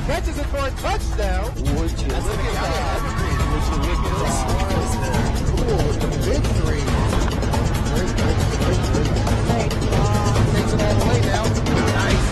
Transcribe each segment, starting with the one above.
catches it for a touchdown. Would you look at that? Would you look at that? Cool with the victory. Great. Takes it all the way now. Nice.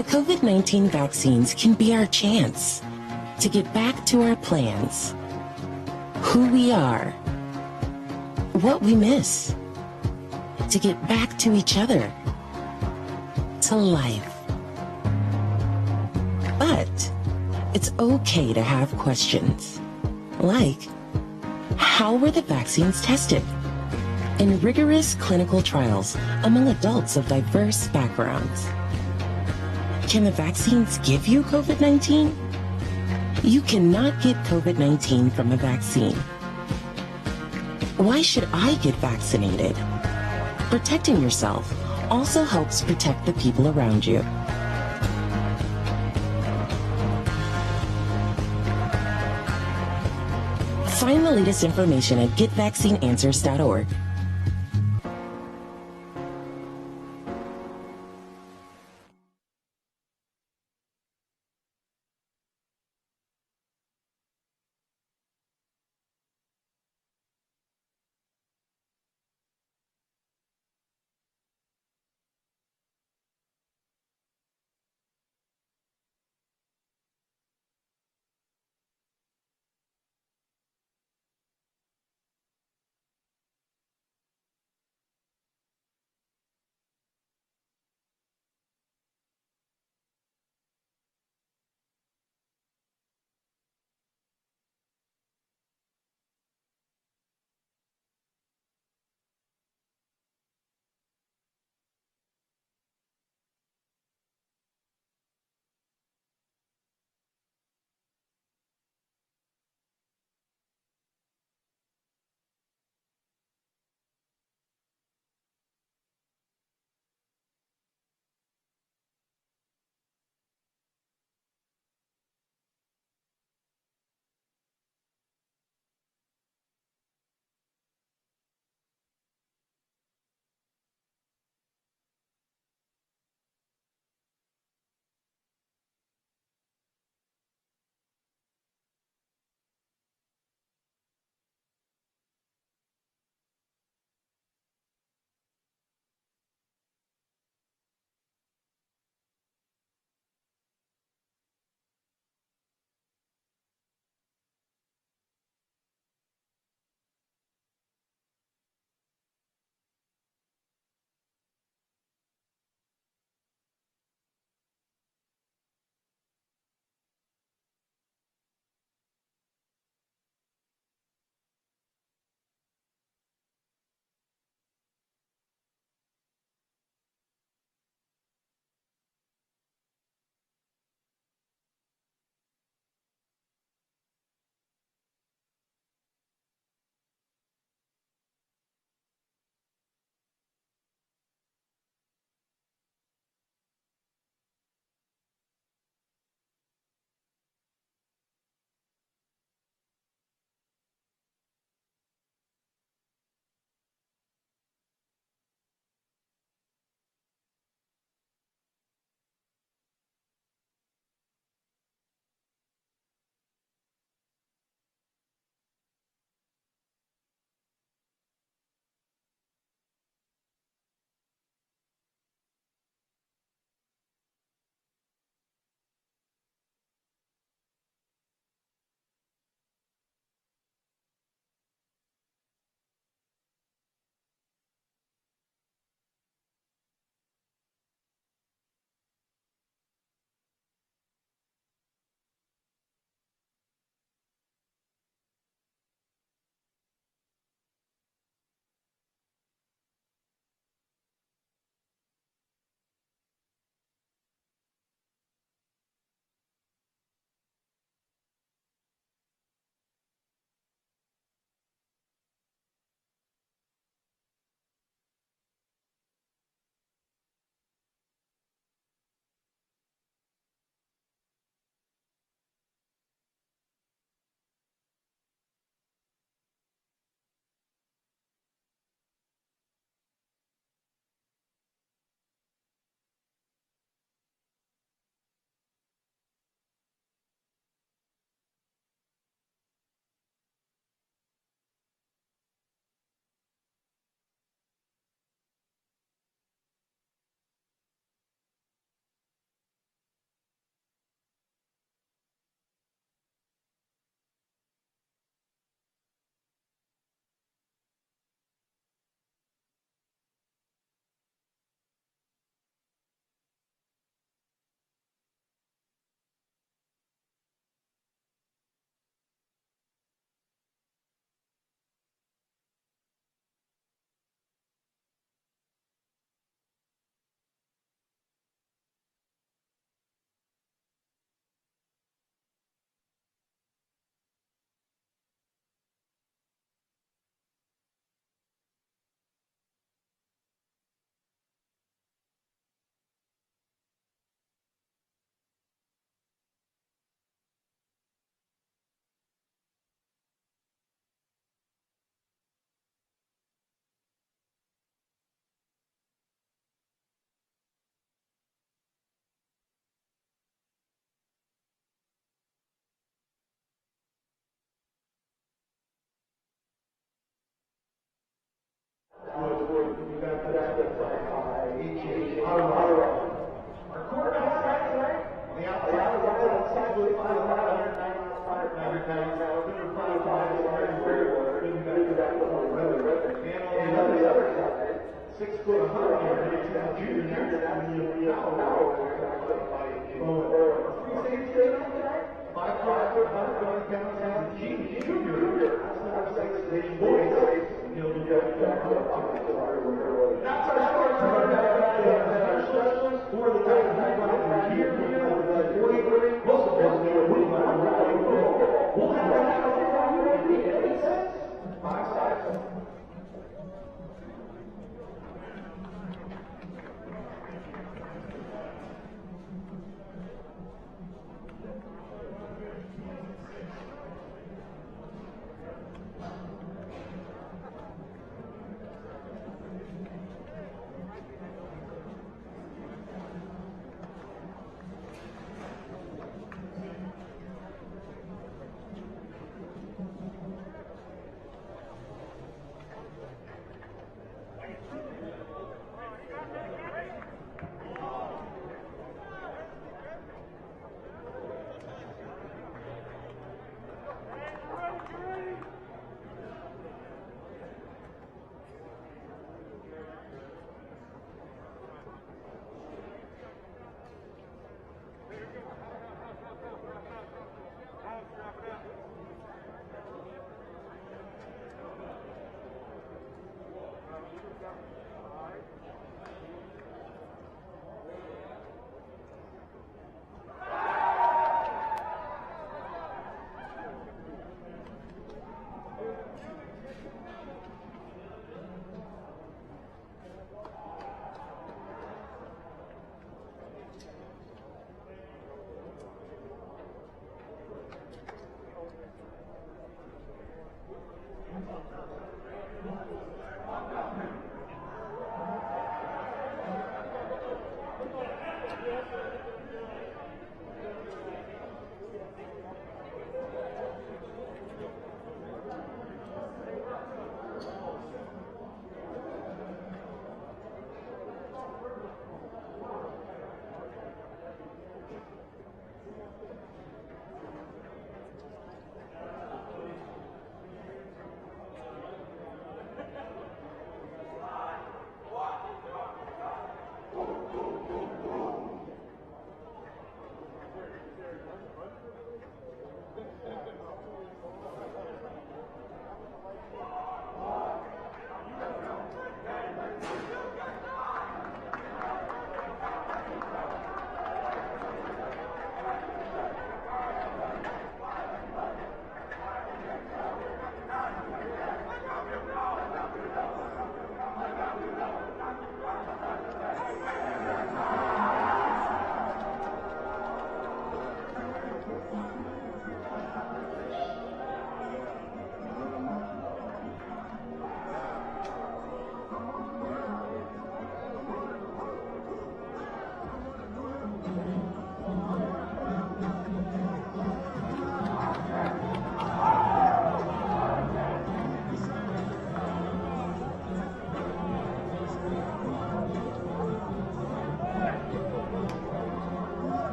The COVID-19 vaccines can be our chance to get back to our plans, who we are, what we miss, to get back to each other, to life. But it's okay to have questions, like, how were the vaccines tested? In rigorous clinical trials among adults of diverse backgrounds. Can the vaccines give you COVID-19? You cannot get COVID-19 from a vaccine. Why should I get vaccinated? Protecting yourself also helps protect the people around you. Find the latest information at getvaccineanswers.org.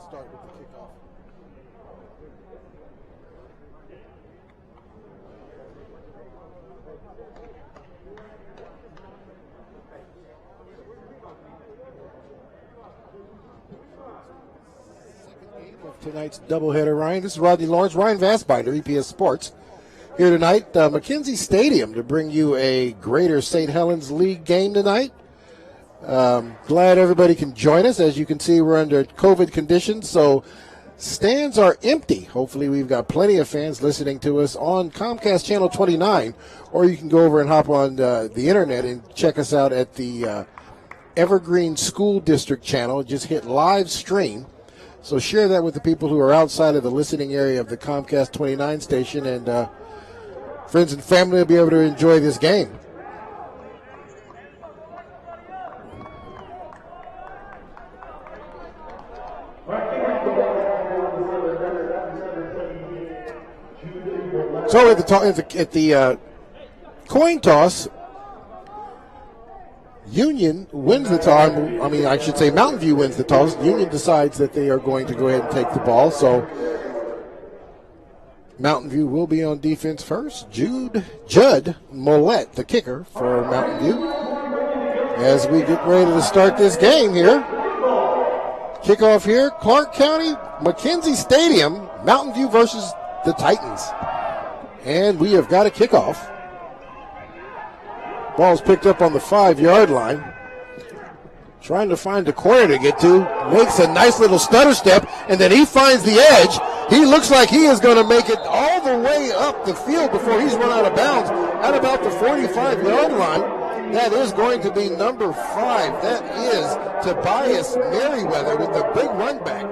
Start with the kickoff. Of tonight's doubleheader, Ryan. This is Rodney Lawrence, Ryan Vassbinder, EPS Sports, here tonight, McKenzie Stadium, to bring you a Greater St. Helens League game tonight. Glad everybody can join us. As you can see, we're under COVID conditions, so stands are empty. Hopefully we've got plenty of fans listening to us on Comcast Channel 29, or you can go over and hop on the internet and check us out at the Evergreen School District channel. Just hit live stream. So share that with the people who are outside of the listening area of the Comcast 29 station, and friends and family will be able to enjoy this game. So at the coin toss, Union wins the toss. I mean, I should say Mountain View wins the toss. Union decides that they are going to go ahead and take the ball. So Mountain View will be on defense first. Judd Mollett, the kicker for Mountain View. As we get ready to start this game here. Kickoff here, Clark County, McKenzie Stadium, Mountain View versus the Titans. And we have got a kickoff. Ball's picked up on the 5-yard line. Trying to find a corner to get to. Makes a nice little stutter step, and then he finds the edge. He looks like he is going to make it all the way up the field before he's run out of bounds at about the 45-yard line. That is going to be number 5. That is Tobias Merriweather with the big run back.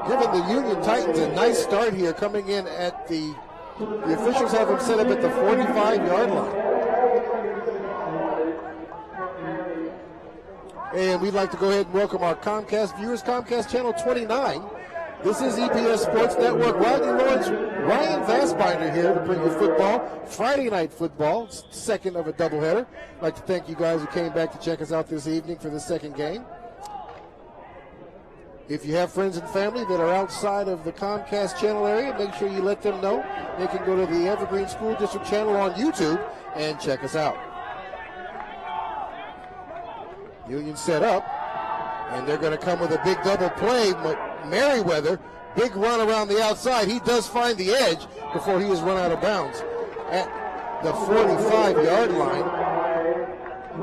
Giving the Union Titans a nice start here, coming in at the officials have him set up at the 45-yard line. And we'd like to go ahead and welcome our Comcast viewers, Comcast Channel 29. This is EPS Sports Network. Rodney Lawrence, Ryan Vassbinder here to bring you football. Friday night football, second of a doubleheader. I'd like to thank you guys who came back to check us out this evening for the second game. If you have friends and family that are outside of the Comcast channel area, make sure you let them know. They can go to the Evergreen School District channel on YouTube and check us out. Union set up, and they're going to come with a big double play. Merriweather, big run around the outside. He does find the edge before he is run out of bounds at the 45-yard line.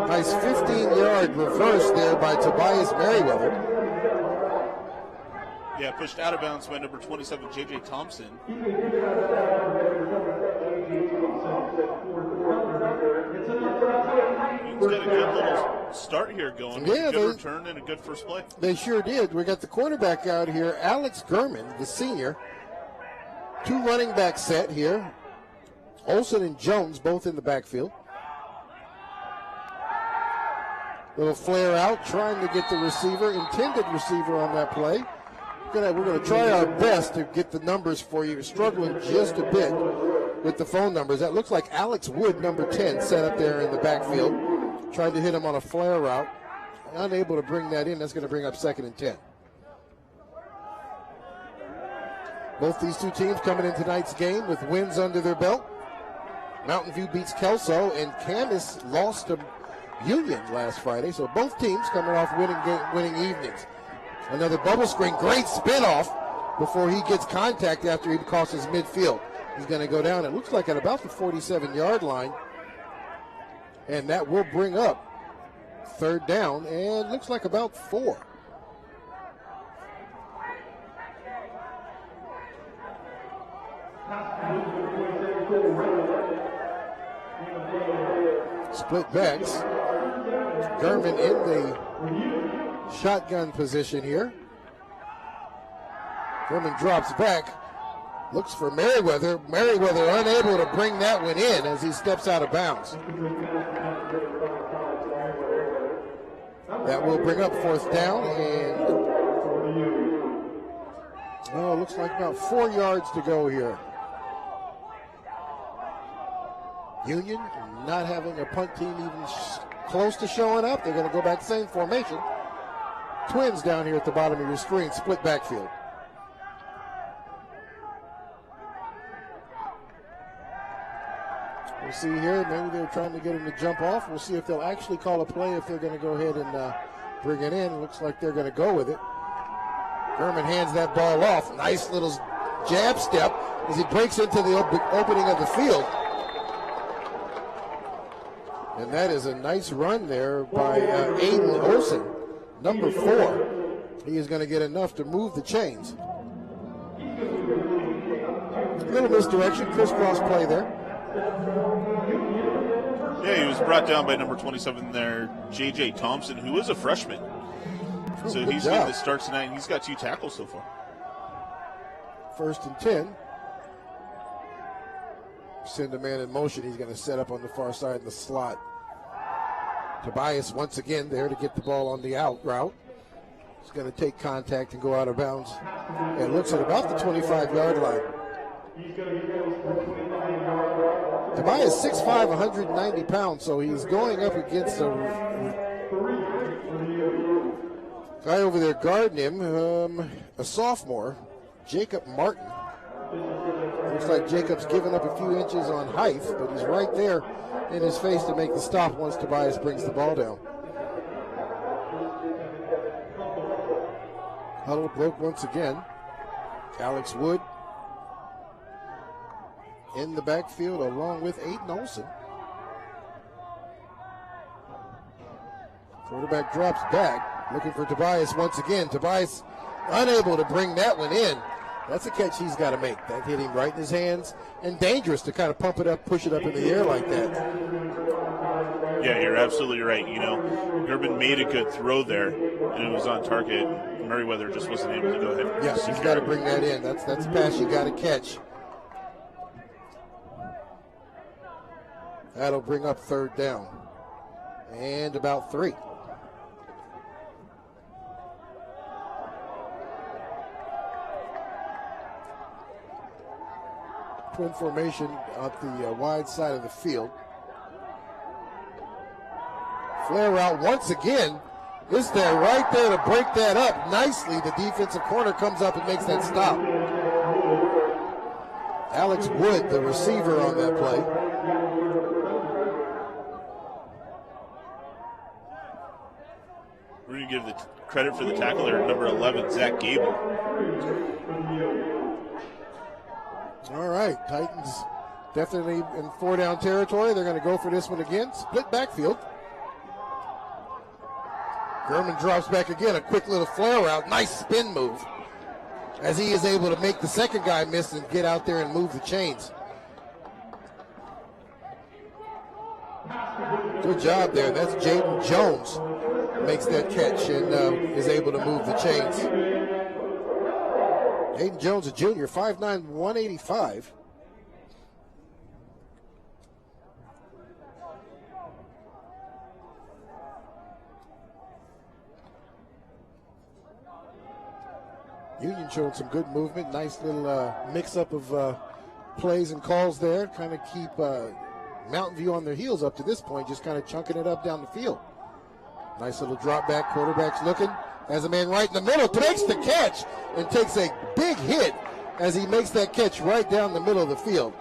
Nice 15-yard reverse there by Tobias Merriweather. Yeah, pushed out of bounds by number 27, J.J. Thompson. He's got a good little start here going. Yeah, a good return and a good first play. They sure did. We got the quarterback out here, Alex Gurman, the senior. 2 running back set here. Olson and Jones both in the backfield. Little flare out, trying to get the intended receiver on that play. We're going to try our best to get the numbers for you. We're struggling just a bit with the phone numbers. That looks like Alex Wood, number 10, set up there in the backfield. Tried to hit him on a flare route. Unable to bring that in. That's going to bring up 2nd and 10. Both these two teams coming in tonight's game with wins under their belt. Mountain View beats Kelso, and Camas lost to Union last Friday. So both teams coming off winning evenings. Another bubble screen, great spin off before he gets contact after he crosses midfield. He's going to go down, it looks like at about the 47-yard line. And that will bring up 3rd down, and looks like about 4. Split backs. Gurman in the shotgun position here. Gurman drops back. Looks for Merriweather. Merriweather unable to bring that one in as he steps out of bounds. That will bring up fourth down, and it looks like about 4 yards to go here. Union not having a punt team even close to showing up. They're going to go back same formation. Twins down here at the bottom of your screen, split backfield. We'll see here. Maybe they're trying to get him to jump off. We'll see if they'll actually call a play, if they're going to go ahead and bring it in. Looks like they're going to go with it. German hands that ball off. Nice little jab step as he breaks into the opening of the field. And that is a nice run there by Aiden Olsen, number 4. He is going to get enough to move the chains. Little misdirection, crisscross play there. Yeah, he was brought down by number 27 there, J.J. Thompson, who is a freshman. So he's getting the start tonight, and he's got 2 tackles so far. 1st and 10. Send a man in motion. He's going to set up on the far side in the slot. Tobias once again there to get the ball on the out route. He's going to take contact and go out of bounds. And looks at about the 25-yard line. Tobias 6'5", 190 pounds, so he's going up against a guy over there guarding him, a sophomore, Jacob Martin. Looks like Jacob's given up a few inches on height, but he's right there in his face to make the stop once Tobias brings the ball down. Huddle broke once again. Alex Wood in the backfield along with Aiden Olsen. Quarterback drops back, looking for Tobias once again. Tobias unable to bring that one in. That's a catch he's got to make. That hit him right in his hands, and dangerous to kind of pump it up, push it up in the air like that. Yeah, you're absolutely right. You know, Gerben made a good throw there, and it was on target. Merriweather just wasn't able to go ahead and yes, he's got to bring that in. That's a pass you got to catch. That'll bring up 3rd down and about 3. Twin formation up the wide side of the field. Flare route once again. Is there right there to break that up nicely. The defensive corner comes up and makes that stop. Alex Wood, the receiver on that play. We're going to give the credit for the tackle there, number 11, Zach Gable. All right, Titans definitely in 4-down territory. They're going to go for this one again. Split backfield. German drops back again, a quick little flare route. Nice spin move as he is able to make the second guy miss and get out there and move the chains. Good job there. That's Jaden Jones makes that catch and is able to move the chains. Jaden Jones, a junior, 5'9", 185. Union showed some good movement. Nice little mix-up of plays and calls there. Kind of keep Mountain View on their heels up to this point, just kind of chunking it up down the field. Nice little drop back. Quarterback's looking. Has a man right in the middle. Takes the catch and takes a big hit as he makes that catch right down the middle of the field.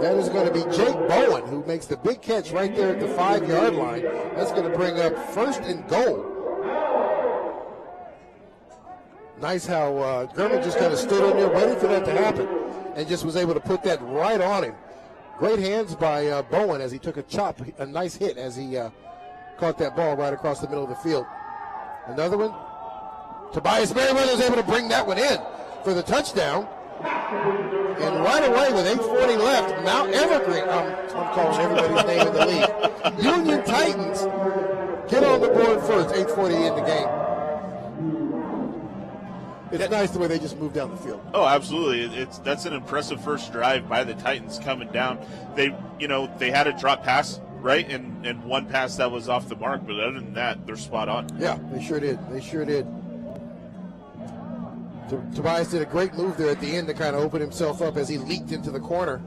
That is going to be Jake Bowen who makes the big catch right there at the 5-yard line. That's going to bring up 1st and goal. Nice how German just kind of stood in there waiting for that to happen and just was able to put that right on him. Great hands by Bowen as he took a nice hit as he caught that ball right across the middle of the field. Another one. Tobias Merriweather was able to bring that one in for the touchdown. And right away with 8:40 left, Mount Evergreen, I'm calling everybody's name in the league, Union Titans get on the board first, 8:40 in the game. It's nice the way they just move down the field. Oh, absolutely. That's an impressive first drive by the Titans coming down. They had a drop pass, right? And one pass that was off the mark, but other than that, they're spot on. Yeah, they sure did. Tobias did a great move there at the end to kind of open himself up as he leaked into the corner.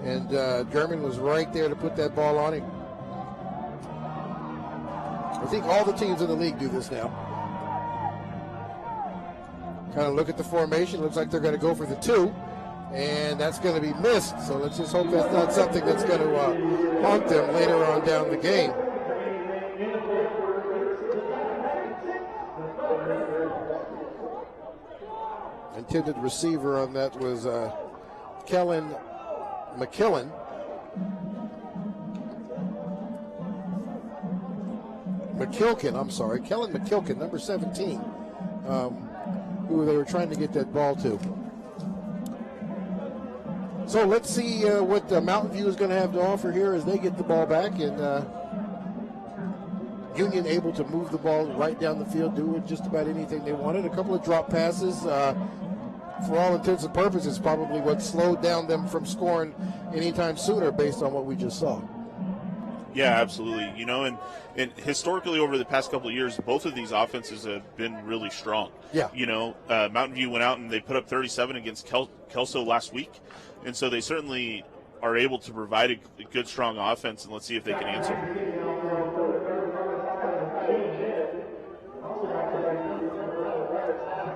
And German was right there to put that ball on him. I think all the teams in the league do this now. Kind of look at the formation. Looks like they're going to go for the 2. And that's going to be missed. So let's just hope that's not something that's going to haunt them later on down the game. Intended receiver on that was Kellen McKillen. Kellen McKilkin, number 17, who they were trying to get that ball to. So let's see what Mountain View is going to have to offer here as they get the ball back, and Union able to move the ball right down the field, do just about anything they wanted. A couple of drop passes, for all intents and purposes, probably what slowed down them from scoring anytime sooner based on what we just saw. Yeah, absolutely. And historically over the past couple of years, both of these offenses have been really strong. Yeah. Mountain View went out and they put up 37 against Kelso last week. And so they certainly are able to provide a good, strong offense, and let's see if they can answer.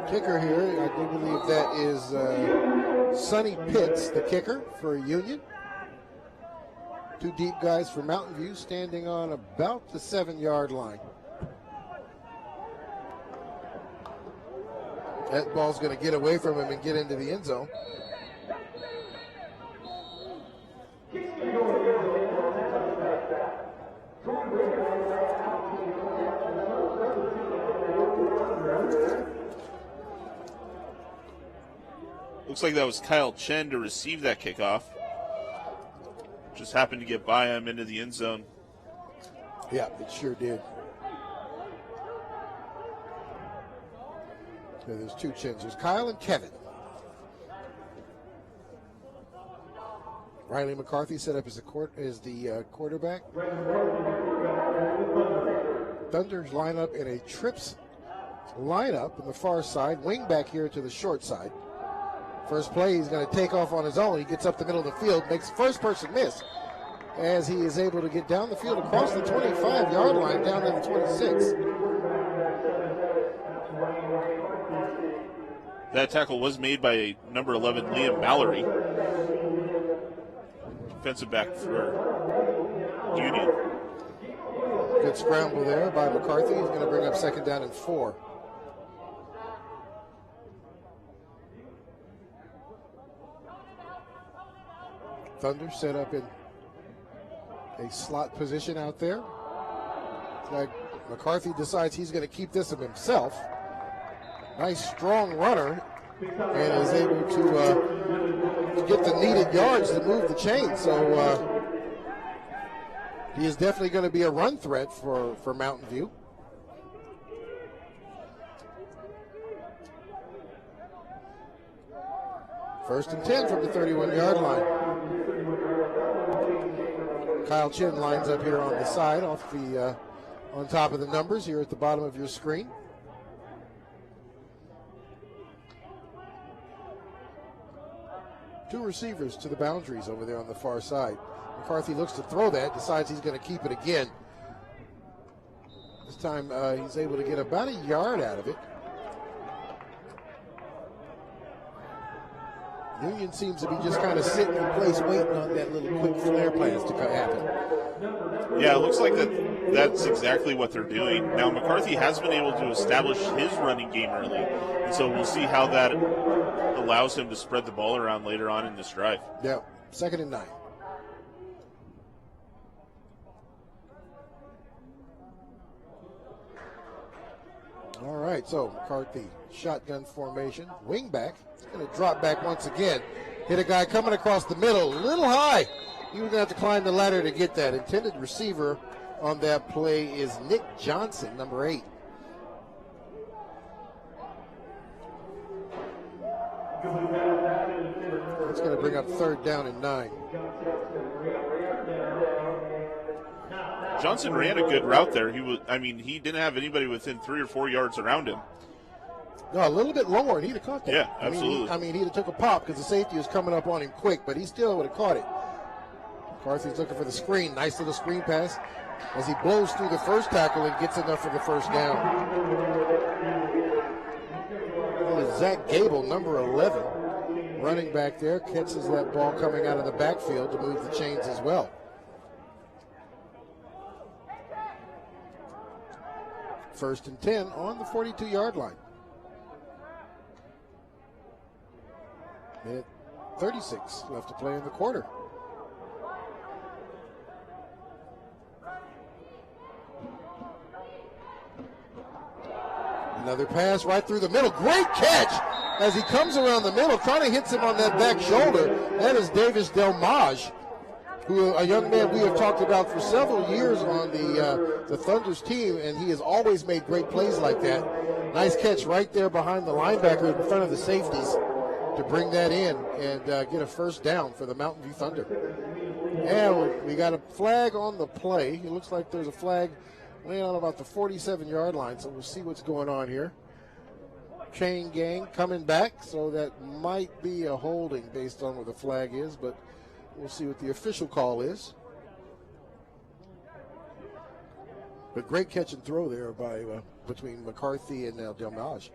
Kicker here, I do believe that is Sonny Pitts, the kicker for Union. 2 deep guys for Mountain View, standing on about the 7-yard line. That ball's going to get away from him and get into the end zone. Looks like that was Kyle Chen to receive that kickoff. Just happened to get by him into the end zone. Yeah, it sure did. So there's 2 Chens. There's Kyle and Kevin. Riley McCarthy set up as the quarterback. Thunders line up in a trips lineup on the far side. Wing back here to the short side. First play, he's going to take off on his own. He gets up the middle of the field, makes the first person miss as he is able to get down the field across the 25-yard line down to the 26. That tackle was made by number 11, Liam Mallory. Defensive back for Union. Good scramble there by McCarthy. He's going to bring up 2nd down and 4. Thunder set up in a slot position out there. Like McCarthy decides he's going to keep this of himself. Nice strong runner, and is able to get the needed yards to move the chain. So he is definitely going to be a run threat for Mountain View. First and 10 from the 31-yard line. Kyle Chin lines up here on the side, off the on top of the numbers here at the bottom of your screen. Two receivers to the boundaries over there on the far side. McCarthy looks to throw that, decides he's going to keep it again. This time he's able to get about a yard out of it. Union seems to be just kind of sitting in place waiting on that little quick flare pass to happen. Yeah, it looks like that's exactly what they're doing. Now, McCarthy has been able to establish his running game early, and so we'll see how that allows him to spread the ball around later on in this drive. Yeah, 2nd and 9. All right, so McCarthy, shotgun formation, wing back. He's going to drop back once again. Hit a guy coming across the middle, a little high. He was going to have to climb the ladder to get that. Intended receiver on that play is Nick Johnson, number 8. That's going to bring up 3rd down and 9. Johnson ran a good route there. He didn't have anybody within 3 or 4 yards around him. No, a little bit lower, and he'd have caught that. Yeah, absolutely. He'd have took a pop because the safety was coming up on him quick, but he still would have caught it. McCarthy's looking for the screen. Nice little screen pass as he blows through the first tackle and gets enough for the first down. Zach Gable, number 11, running back there, catches that ball coming out of the backfield to move the chains as well. First and 10 on the 42-yard line. Minute 36 left to play in the quarter. Another pass right through the middle. Great catch as he comes around the middle, trying to hit him on that back shoulder. That is Davis Delmage, who a young man we have talked about for several years on the Thunder's team, and he has always made great plays like that. Nice catch right there behind the linebacker in front of the safeties to bring that in and get a first down for the Mountain View Thunder. And we got a flag on the play. It looks like there's a flag laying on about the 47-yard line, so we'll see what's going on here. Chain gang coming back, so that might be a holding based on where the flag is, but we'll see what the official call is. But great catch and throw there by between McCarthy and Delmage.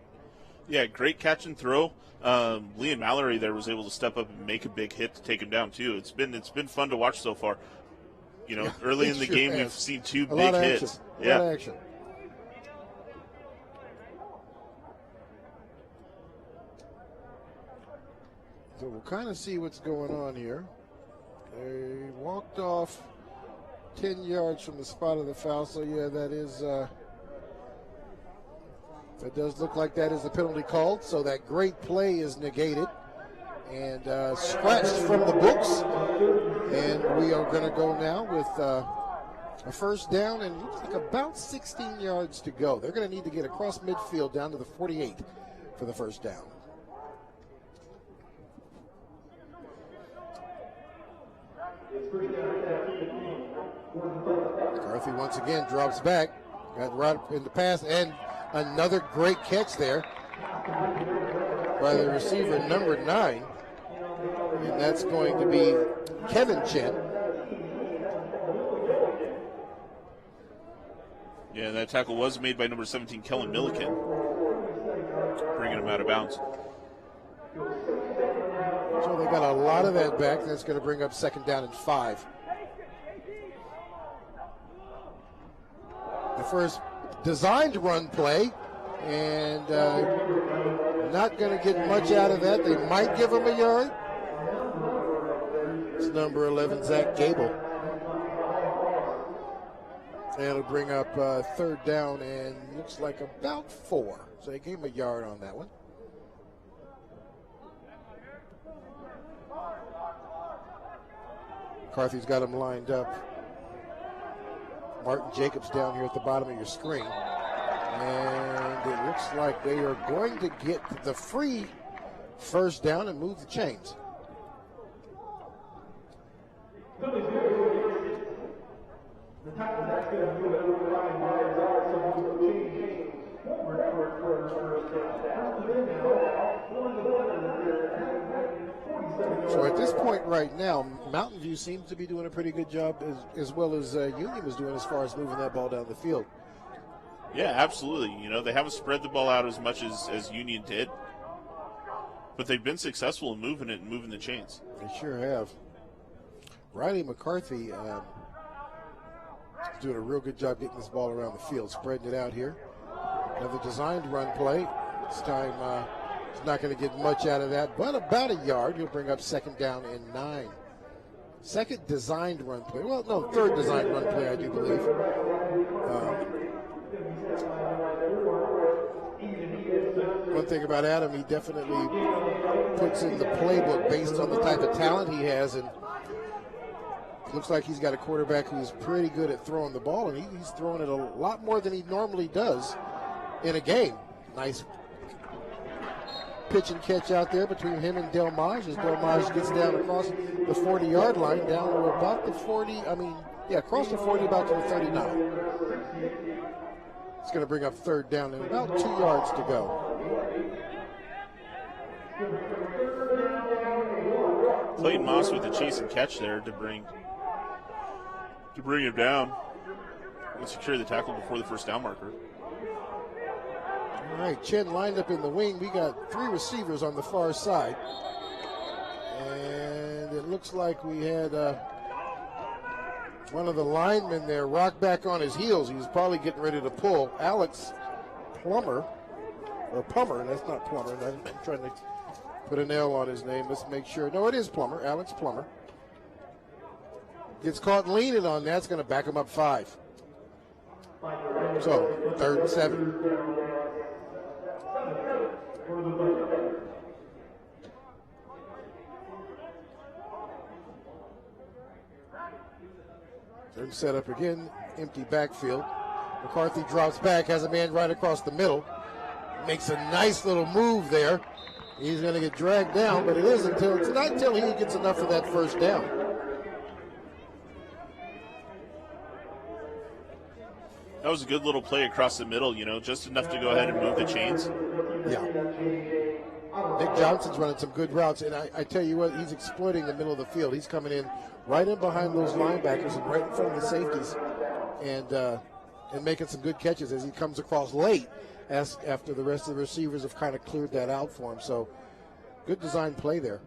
Yeah, great catch and throw. Leon Mallory there was able to step up and make a big hit to take him down too. It's been fun to watch so far. Early in the game we've seen 2 big hits. A lot of action. So we'll kind of see what's going on here. They walked off 10 yards from the spot of the foul, so yeah, that does look like that is the penalty called, so that great play is negated and scratched from the books. And we are going to go now with a first down, and it looks like about 16 yards to go. They're going to need to get across midfield down to the 48 for the first down. McCarthy once again drops back, got right in the pass, and another great catch there by the receiver, number 9. And that's going to be Kevin Chen. Yeah, that tackle was made by number 17, Kellen Milliken, bringing him out of bounds. So they got a lot of that back. That's going to bring up 2nd down and 5. The first designed run play, and not going to get much out of that. They might give him a yard. It's number 11, Zach Gable. And it'll bring up 3rd down and looks like about 4. So they gave him a yard on that one. McCarthy's got him lined up. Martin Jacobs down here at the bottom of your screen. And it looks like they are going to get the free first down and move the chains. So at this point right now, Mountain View seems to be doing a pretty good job as well as Union was doing as far as moving that ball down the field. Yeah, absolutely. They haven't spread the ball out as much as Union did, but they've been successful in moving it and moving the chains. They sure have. Riley McCarthy doing a real good job getting this ball around the field, spreading it out here. Another designed run play. This time he's not going to get much out of that, but about a yard. He'll bring up 2nd down and 9. Second designed run play. Well, no, 3rd designed run play, I do believe. One thing about Adam, he definitely puts in the playbook based on the type of talent he has, and looks like he's got a quarterback who's pretty good at throwing the ball, and he's throwing it a lot more than he normally does in a game. Nice pitch and catch out there between him and Delmage as Delmage gets down across the 40-yard line, down to about the 40, across the 40, about to the 39. It's going to bring up third down and about 2 yards to go. Clayton Moss with the chase and catch there to bring him down and secure the tackle before the first down marker. All right, Chen lined up in the wing. We got 3 receivers on the far side. And it looks like we had one of the linemen there rock back on his heels. He was probably getting ready to pull. Alex Plummer, that's not Plummer. I'm trying to put an L on his name. Let's make sure. No, it is Plummer, Alex Plummer. Gets caught leaning on that. It's going to back him up 5. So, 3rd and 7. Third set up again, empty backfield. McCarthy drops back, has a man right across the middle. Makes a nice little move there. He's going to get dragged down, but it's not until he gets enough of that first down. That was a good little play across the middle, just enough to go ahead and move the chains. Yeah. Nick Johnson's running some good routes, and I tell you what, he's exploiting the middle of the field. He's coming in right in behind those linebackers and right in front of the safeties and making some good catches as he comes across late after the rest of the receivers have kind of cleared that out for him. So good design play there.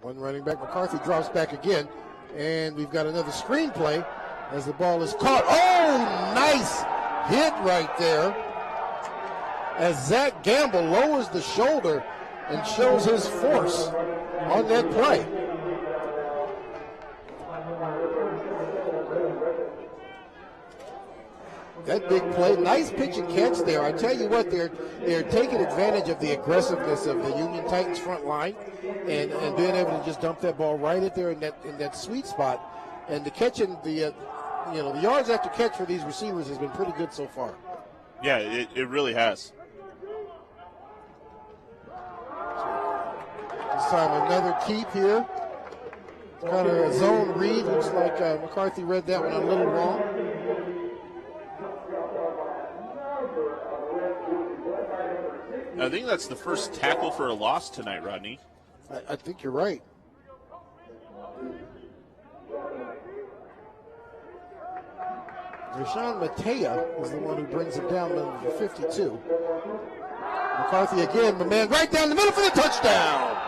One running back. McCarthy drops back again, and we've got another screen play as the ball is caught. Oh, nice hit right there as Zach Gamble lowers the shoulder and shows his force on that play. That big play, nice pitch and catch there. I tell you what, they're taking advantage of the aggressiveness of the Union Titans front line and being able to just dump that ball right at there in that sweet spot. And the catching, the yards after catch for these receivers has been pretty good so far. Yeah, it really has. This time another keep here. Kind of a zone read. Looks like McCarthy read that one a little wrong. I think that's the first tackle for a loss tonight, Rodney. I think you're right. Rashawn Matea is the one who brings him down to 52. McCarthy again, the man right down the middle for the touchdown.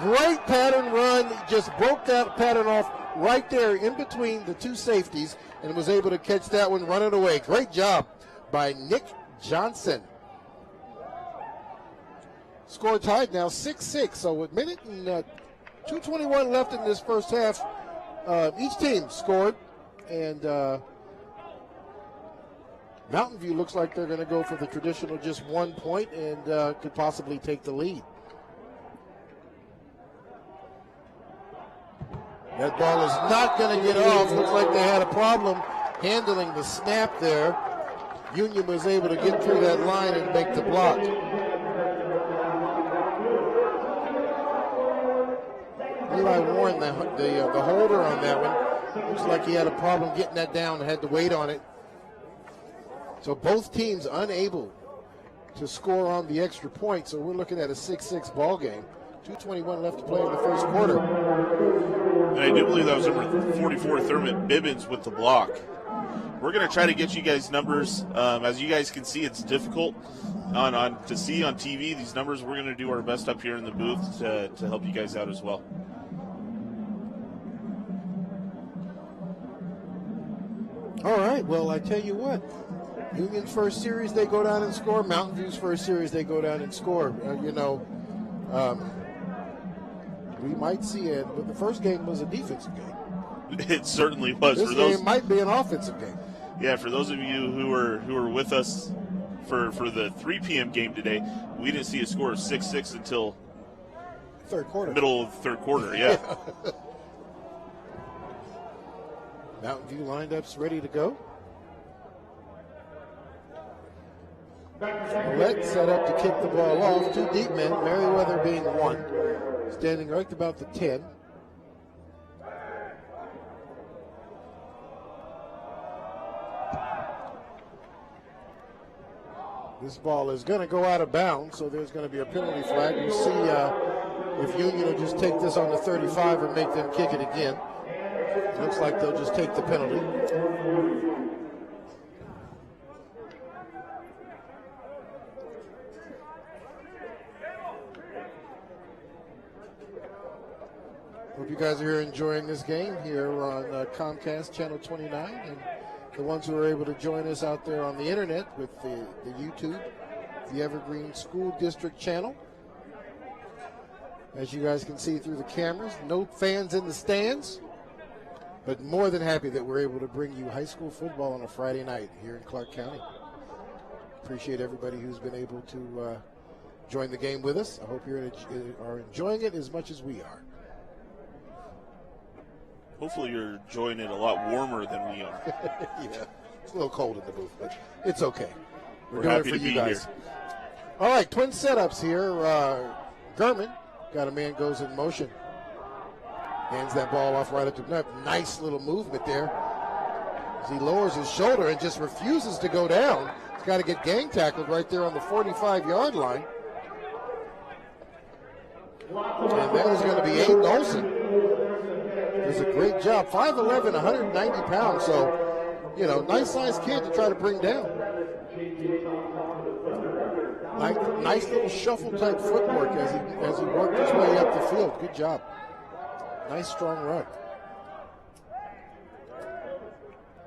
Great pattern run, just broke that pattern off right there in between the 2 safeties and was able to catch that one running away. Great job by Nick Johnson. Score tied now 6-6, so with minute and 2:21 left in this first half, each team scored, and Mountain View looks like they're going to go for the traditional just 1 point and could possibly take the lead. That ball is not going to get off. Looks like they had a problem handling the snap there. Union was able to get through that line and make the block. Eli Warren, the holder on that one, looks like he had a problem getting that down and had to wait on it. So both teams unable to score on the extra point. So we're looking at a 6-6 ball game. 2:21 left to play in the first quarter. And I do believe that was number 44, Thurman Bibbins, with the block. We're going to try to get you guys numbers. As you guys can see, it's difficult to see on TV these numbers. We're going to do our best up here in the booth to help you guys out as well. All right, well, I tell you what. Union's first series, they go down and score. Mountain View's first series, they go down and score. We might see it, but the first game was a defensive game. It certainly was. This game might be an offensive game. Yeah, for those of you who were with us for the 3 p.m. game today, we didn't see a score of 6-6 until third quarter. Middle of the third quarter, yeah. Mountain View lined up's ready to go. Millette set up to kick the ball off. Two deep men, Merriweather being one. Standing right about the 10. This ball is going to go out of bounds, so there's going to be a penalty flag. We'll see if Union will just take this on the 35 or make them kick it again. It looks like they'll just take the penalty. Hope you guys are here enjoying this game here on Comcast Channel 29, and the ones who are able to join us out there on the internet with the YouTube, the Evergreen School District channel. As you guys can see through the cameras, no fans in the stands, but more than happy that we're able to bring you high school football on a Friday night here in Clark County. Appreciate everybody who's been able to join the game with us. I hope you are enjoying it as much as we are. Hopefully you're enjoying it a lot warmer than we are. Yeah, it's a little cold in the booth, but it's okay. We're doing happy it for to you be guys. here. All right, twin setups here. Gurman got a man goes in motion. Hands that ball off right at the net. Nice little movement there. As he lowers his shoulder and just refuses to go down. He's got to get gang tackled right there on the 45-yard line. And that is going to be Aiden Olson. Does a great job. 5'11", 190 pounds. So, nice-sized kid to try to bring down. Nice little shuffle-type footwork as he worked his way up the field. Good job. Nice, strong run.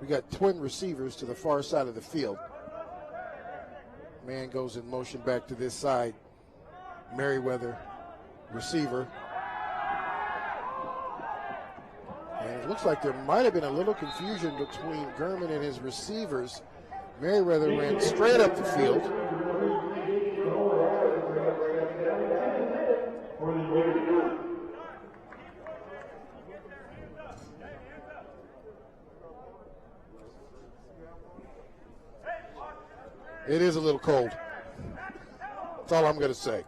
We got twin receivers to the far side of the field. Man goes in motion back to this side. Merriweather, receiver. And it looks like there might have been a little confusion between Gurman and his receivers. Merriweather ran straight up the field. It is a little cold. That's all I'm going to say.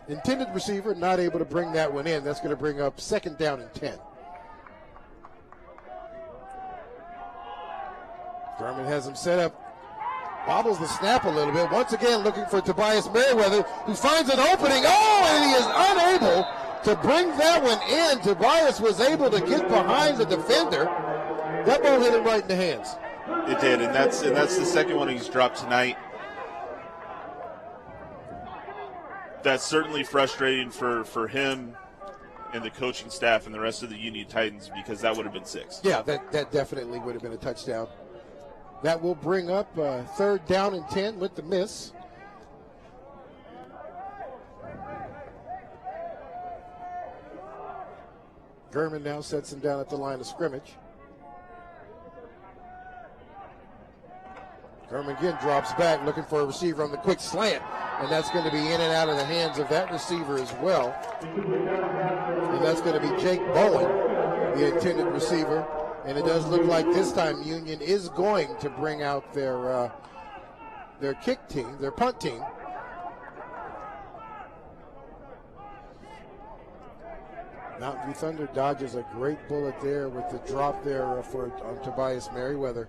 Intended receiver not able to bring that one in. That's going to bring up 2nd down and 10. Gurman has him set up. Bobbles the snap a little bit. Once again looking for Tobias Merriweather, who finds an opening. Oh, and he is unable to bring that one in. Tobias was able to get behind the defender. That ball hit him right in the hands. It did, and that's the second one he's dropped tonight. That's certainly frustrating for him and the coaching staff and the rest of the Union Titans, because that would have been 6. Yeah, that definitely would have been a touchdown. That will bring up 3rd down and 10 with the miss. Gurman now sets him down at the line of scrimmage. Gurman again drops back, looking for a receiver on the quick slant, and that's going to be in and out of the hands of that receiver as well. And that's going to be Jake Bowen, the intended receiver. And it does look like this time Union is going to bring out their kick team, their punt team. Mountain View Thunder dodges a great bullet there with the drop there on Tobias Merriweather.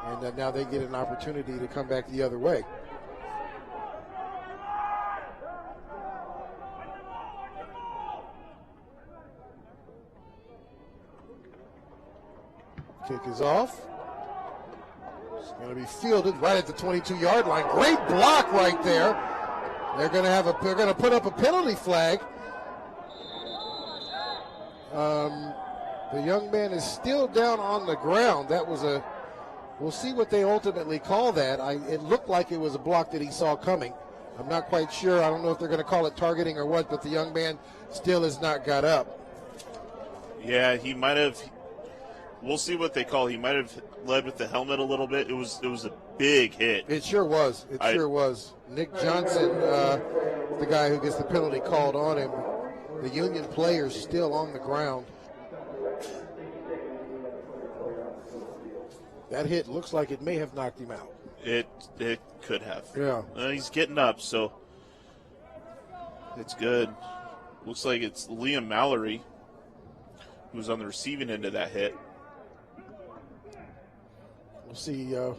And now they get an opportunity to come back the other way. Kick is off. It's going to be fielded right at the 22-yard line. Great block right there. They're going to put up a penalty flag. The young man is still down on the ground. That was we'll see what they ultimately call that. It looked like it was a block that he saw coming. I'm not quite sure. I don't know if they're going to call it targeting or what, but the young man still has not got up. Yeah, he might have. We'll see what they call. He might have led with the helmet a little bit. It was a big hit. It sure was. Sure was. Nick Johnson, the guy who gets the penalty called on him. The Union player's still on the ground. That hit looks like it may have knocked him out. It could have. Yeah. He's getting up, so it's good. Looks like it's Liam Mallory who's on the receiving end of that hit. We'll see. It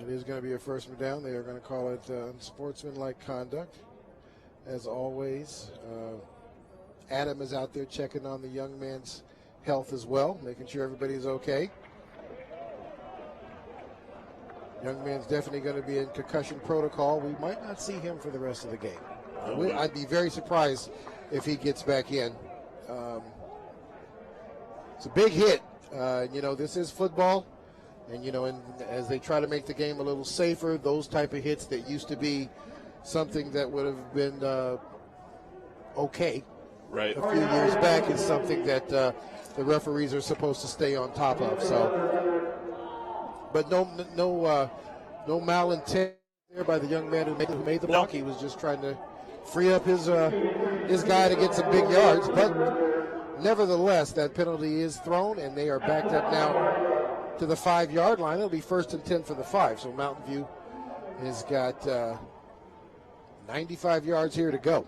is going to be a first down. They are going to call it unsportsmanlike conduct, as always. Adam is out there checking on the young man's health as well, making sure everybody's okay. Young man's definitely going to be in concussion protocol. We might not see him for the rest of the game. I'd be very surprised if he gets back in. It's a big hit. This is football. And, as they try to make the game a little safer, those type of hits that used to be something that would have been okay right a few years back is something that the referees are supposed to stay on top of. So, but no malintent there by the young man who made the block. He was just trying to free up his guy to get some big yards. But nevertheless, that penalty is thrown, and they are backed up now to the 5-yard line. It'll be 1st and 10 for the 5. So Mountain View has got 95 yards here to go.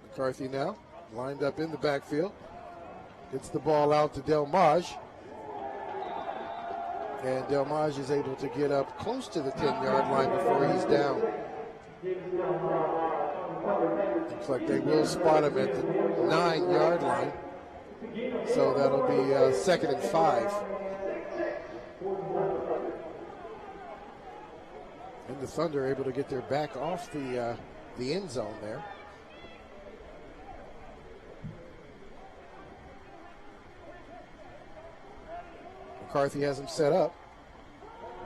McCarthy now lined up in the backfield. Gets the ball out to Delmage. And Delmage is able to get up close to the 10-yard line before he's down. Looks like they will spot him at the 9-yard line. So that'll be 2nd and 5. And the Thunder able to get their back off the end zone there. McCarthy has him set up.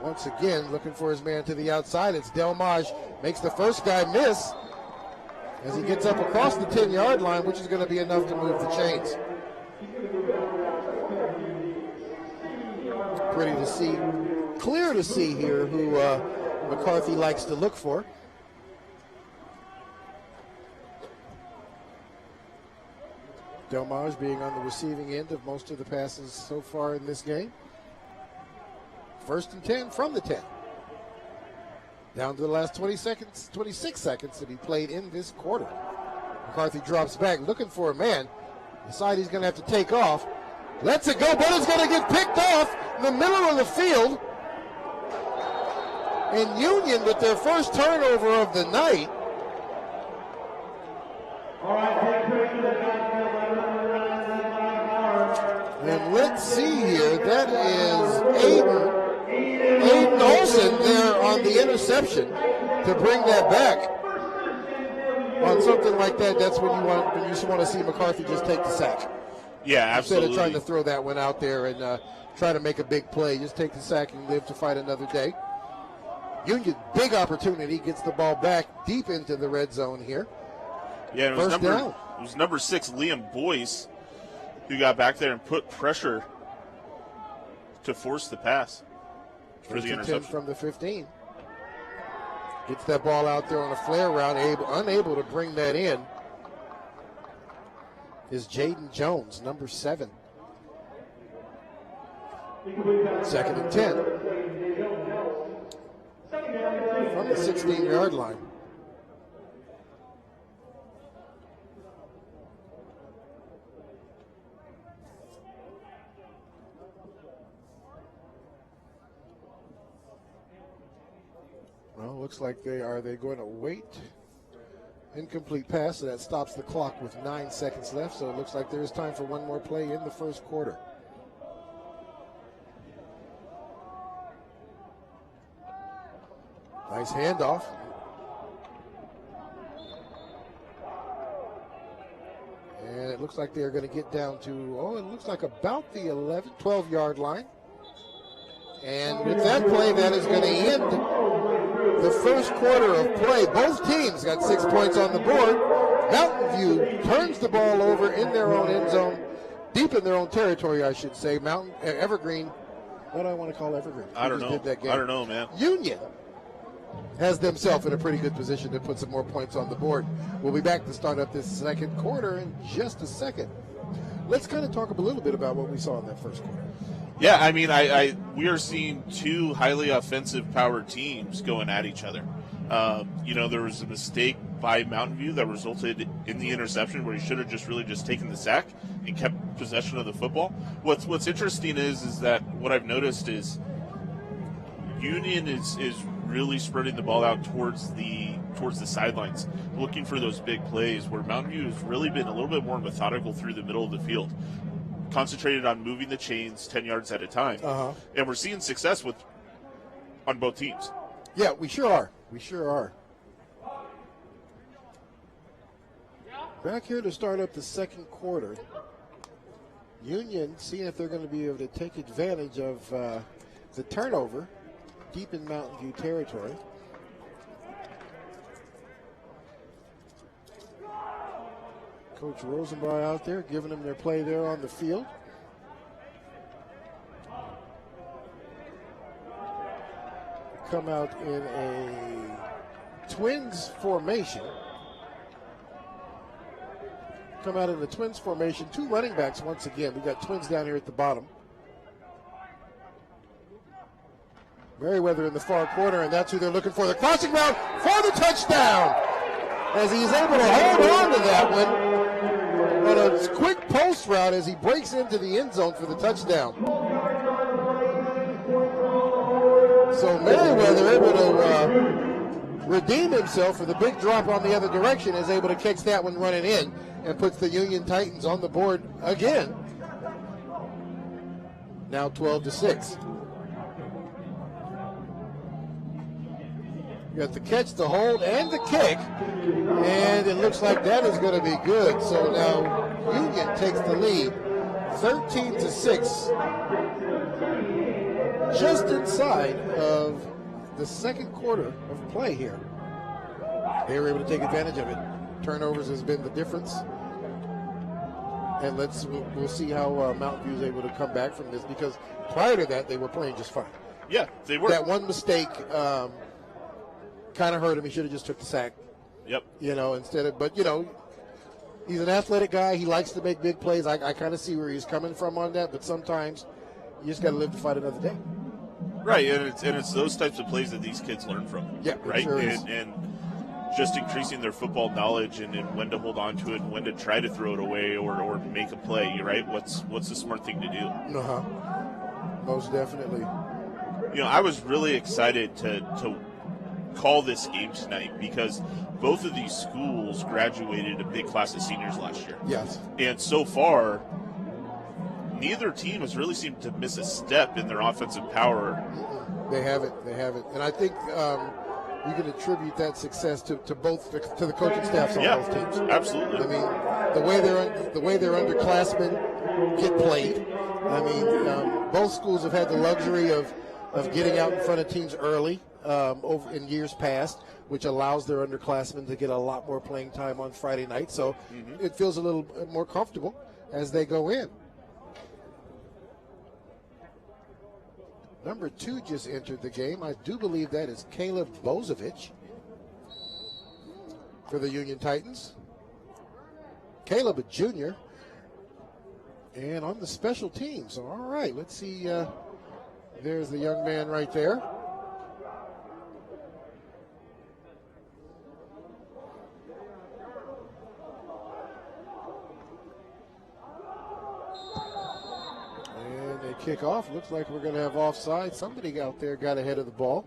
Once again, looking for his man to the outside. It's Delmage. Makes the first guy miss as he gets up across the 10-yard line, which is going to be enough to move the chains. Pretty to see, clear to see here who McCarthy likes to look for. Delmage being on the receiving end of most of the passes so far in this game. 1st and 10 from the 10. Down to the last 26 seconds to be played in this quarter. McCarthy drops back looking for a man. Decide he's going to have to take off. Lets it go, but it's going to get picked off in the middle of the field. And Union with their first turnover of the night. And let's see here. That is Aiden Olsen there on the interception to bring that back. On something like that, that's when you just want to see McCarthy just take the sack. Yeah, absolutely. Instead of trying to throw that one out there and try to make a big play, just take the sack and live to fight another day. Union, big opportunity, gets the ball back deep into the red zone here. Yeah, it was number 6, Liam Boyce, who got back there and put pressure to force the pass for the interception. From the 15. Gets that ball out there on a flare route, unable to bring that in is Jaden Jones, number 7. 2nd and 10 from the 16-yard line. Well, looks like they're going to wait. Incomplete pass, so that stops the clock with 9 seconds left. So it looks like there is time for one more play in the first quarter. Nice handoff. And it looks like they're going to get down to, it looks like about the 12-yard line. And with that play, that is going to end the first quarter of play. Both teams got 6 points on the board. Mountain View turns the ball over in their own end zone, deep in their own territory, I should say. Evergreen, what do I want to call Evergreen? I don't know. I don't know, man. Union has themselves in a pretty good position to put some more points on the board. We'll be back to start up this second quarter in just a second. Let's kind of talk a little bit about what we saw in that first quarter. Yeah, I mean, we are seeing two highly offensive powered teams going at each other. There was a mistake by Mountain View that resulted in the interception where he should have just taken the sack and kept possession of the football. What's interesting is that what I've noticed is Union is really spreading the ball out towards the sidelines, looking for those big plays, where Mountain View has really been a little bit more methodical through the middle of the field, concentrated on moving the chains 10 yards at a time. And we're seeing success on both teams. Yeah, we sure are. We sure are. Back here to start up the second quarter. Union seeing if they're going to be able to take advantage of the turnover deep in Mountain View territory. Coach Rosenbaugh out there giving them their play there on the field. Come out in a Twins formation. Come out in the Twins formation. Two running backs once again. We got Twins down here at the bottom. Merriweather in the far corner, and that's who they're looking for. The crossing route for the touchdown. As he's able to hold on to that one on a quick post route as he breaks into the end zone for the touchdown. So Merriweather able to redeem himself for the big drop on the other direction, is able to catch that one running in and puts the Union Titans on the board again. Now 12-6. You got the catch, the hold, and the kick, and it looks like that is going to be good. So now Union takes the lead, 13-6, just inside of the second quarter of play here. They were able to take advantage of it. Turnovers has been the difference, and we'll see how Mountain View is able to come back from this, because prior to that they were playing just fine. Yeah, they were. That one mistake kind of hurt him. He should have just took the sack. Yep. But he's an athletic guy. He likes to make big plays. I kind of see where he's coming from on that, but sometimes you just got to live to fight another day. Right, and it's those types of plays that these kids learn from. Yeah, right, sure and just increasing their football knowledge and when to hold on to it and when to try to throw it away or make a play. Right, what's the smart thing to do? Most definitely. I was really excited to call this game tonight because both of these schools graduated a big class of seniors last year. Yes. And so far, neither team has really seemed to miss a step in their offensive power. They haven't. And I think you can attribute that success to the coaching staffs on both teams. Absolutely. I mean, the way their underclassmen get played. I mean, both schools have had the luxury of getting out in front of teams early over in years past, which allows their underclassmen to get a lot more playing time on Friday night. So it feels a little more comfortable as they go in. Number 2 just entered the game. I do believe that is Caleb Bozovich for the Union Titans. Caleb, a junior. And on the special teams. All right, let's see. There's the young man right there. Kick off. Looks like we're going to have offside. Somebody out there got ahead of the ball.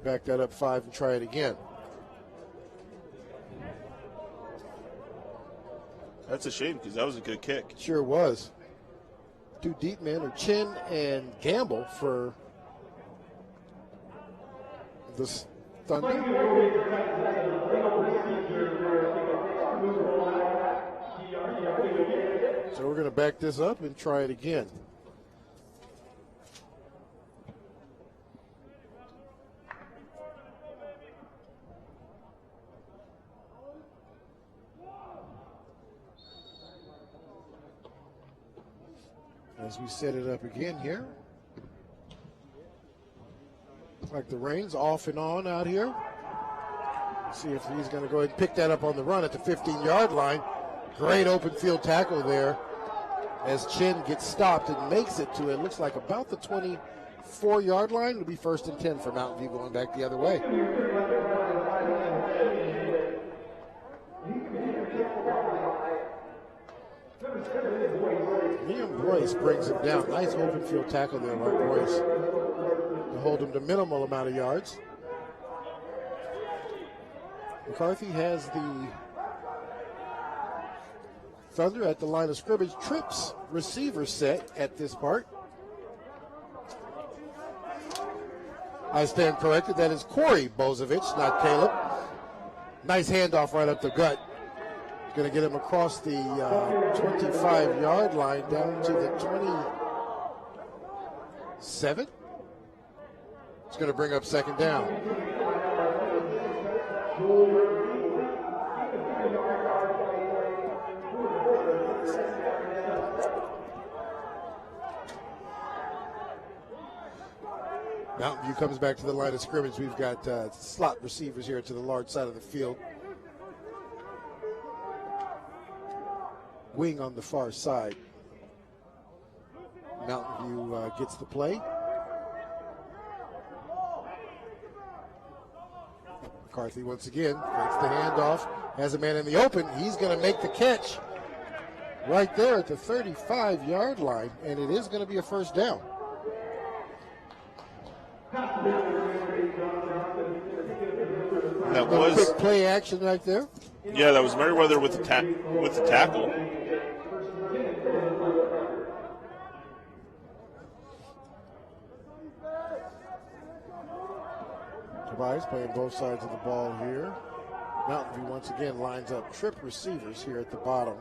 Back that up 5 and try it again. That's a shame because that was a good kick. Sure was. 2 deep men are Chin and Gamble for the Thunder. So we're going to back this up and try it again. As we set it up again here. Like the rain's off and on out here. See if he's going to go ahead and pick that up on the run at the 15-yard line. Great open field tackle there as Chin gets stopped and makes it to, it looks like about the 24-yard line. It'll be 1st and 10 for Mountain View going back the other way. Liam Royce brings him down. Nice open field tackle there by Royce to hold him to minimal amount of yards. McCarthy has the Thunder at the line of scrimmage. Trips receiver set at this part. I stand corrected. That is Corey Bozovich, not Caleb. Nice handoff right up the gut. Going to get him across the 25-yard line down to the 27. It's going to bring up 2nd down. Mountain View comes back to the line of scrimmage. We've got slot receivers here to the large side of the field. Wing on the far side. Mountain View gets the play. McCarthy once again makes the handoff, has a man in the open. He's going to make the catch right there at the 35-yard line, and it is going to be a 1st down. That was quick play action right there. Yeah, that was Merriweather with the tackle. Tobias playing both sides of the ball here. Mountain View once again lines up trip receivers here at the bottom.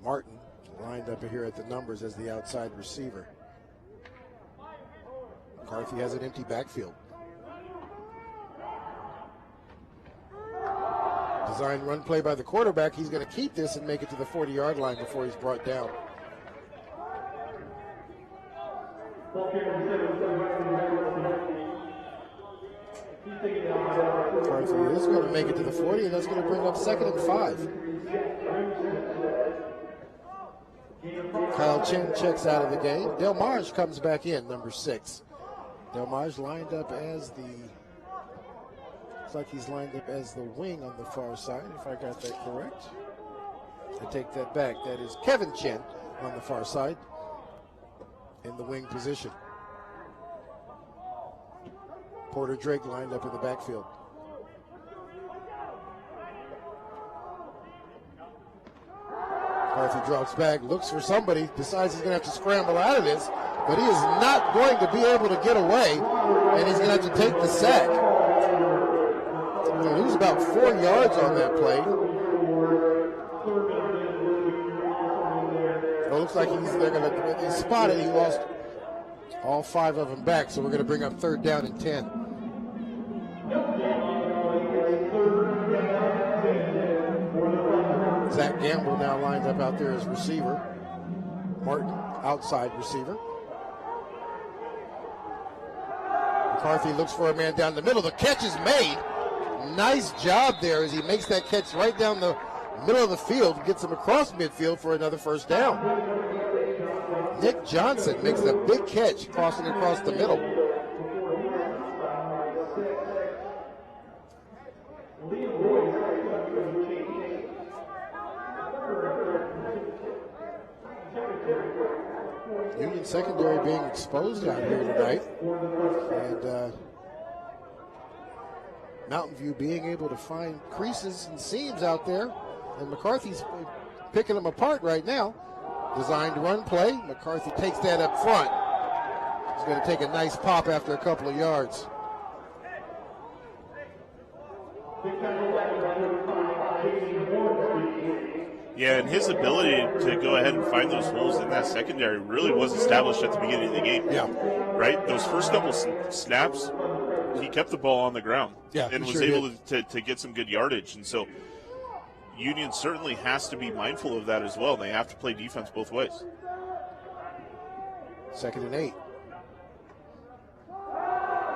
Martin lined up here at the numbers as the outside receiver. McCarthy has an empty backfield. Design run play by the quarterback. He's going to keep this and make it to the 40-yard line before he's brought down. McCarthy is going to make it to the 40, and that's going to bring up 2nd and 5. Kyle Chin checks out of the game. Delmarge comes back in, number 6. Delmarge lined up as the, looks like he's lined up as the wing on the far side, if I got that correct. I take that back. That is Kevin Chin on the far side in the wing position. Porter Drake lined up in the backfield. McCarthy drops back, looks for somebody, decides he's going to have to scramble out of this, but he is not going to be able to get away, and he's going to have to take the sack. He's going to lose about 4 yards on that play. It looks like he spotted, he lost all 5 of them back, so we're going to bring up 3rd down and 10. Zach Gamble now lines up out there as receiver. Martin, outside receiver. McCarthy looks for a man down the middle. The catch is made. Nice job there as he makes that catch right down the middle of the field, gets him across midfield for another 1st down. Nick Johnson makes a big catch crossing across the middle. Union secondary being exposed out here tonight, and Mountain View being able to find creases and seams out there, and McCarthy's picking them apart right now. Designed run play. McCarthy takes that up front. He's going to take a nice pop after a couple of yards. Yeah, and his ability to go ahead and find those holes in that secondary really was established at the beginning of the game. Yeah. Right? Those first couple snaps, he kept the ball on the ground. Yeah, and was able to get some good yardage. And so Union certainly has to be mindful of that as well. They have to play defense both ways. 2nd and 8.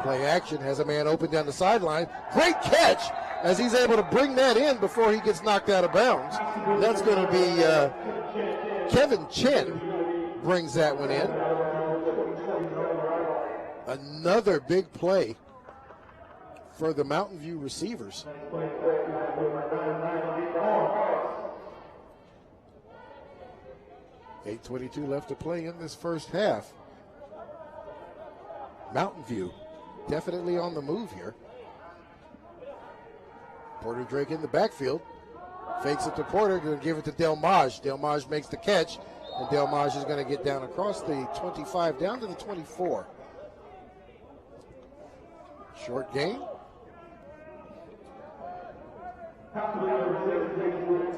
Play action, has a man open down the sideline. Great catch as he's able to bring that in before he gets knocked out of bounds. That's going to be Kevin Chen brings that one in. Another big play for the Mountain View receivers. $8:22 left to play in this first half. Mountain View definitely on the move here. Porter Drake in the backfield. Fakes it to Porter, going to give it to Delmage. Delmage makes the catch, and Delmage is going to get down across the 25 down to the 24. Short gain.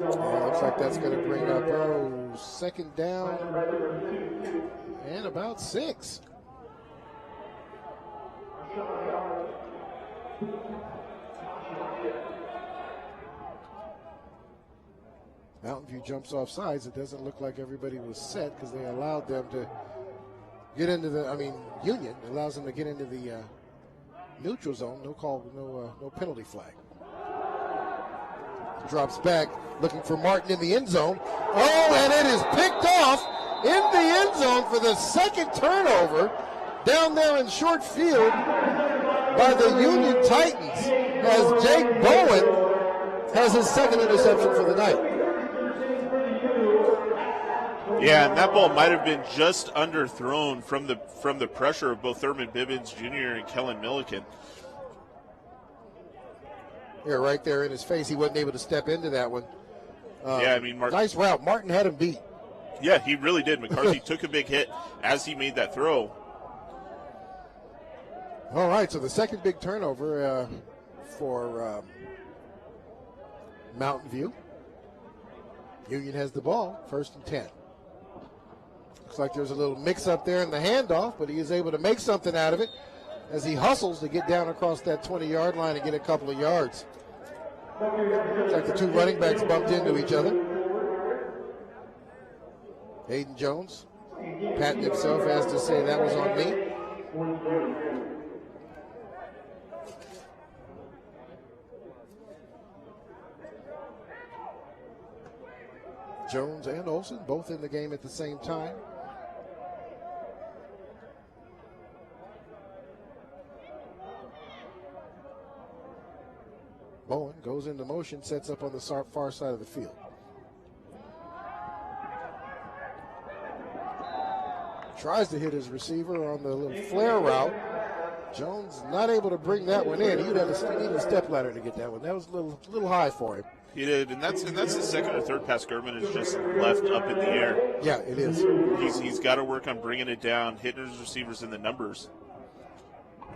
Looks like that's going to bring up second down and about 6. Mountain View jumps off sides. It doesn't look like everybody was set because they allowed them to get into Union allows them to get into the neutral zone. No call, no penalty flag. Drops back, looking for Martin in the end zone. Oh, and it is picked off in the end zone for the second turnover down there in short field by the Union Titans as Jake Bowen has his second interception for the night. Yeah, and that ball might have been just underthrown from the pressure of both Thurman Bibbins Jr. and Kellen Milliken. Yeah, right there in his face. He wasn't able to step into that one. Nice route. Martin had him beat. Yeah, he really did. McCarthy took a big hit as he made that throw. All right, so the second big turnover for Mountain View. Union has the ball, 1st and 10. Looks like there's a little mix-up there in the handoff, but he is able to make something out of it as he hustles to get down across that 20-yard line and get a couple of yards. Looks like the two running backs bumped into each other. Hayden Jones patting himself as to say that was on me. Jones and Olsen both in the game at the same time. Bowen goes into motion, sets up on the far side of the field. Tries to hit his receiver on the little flare route. Jones not able to bring that one in. He need a step ladder to get that one. That was a little high for him. He did, and that's the second or third pass German has just left up in the air. Yeah, it is. He's got to work on bringing it down, hitting his receivers in the numbers.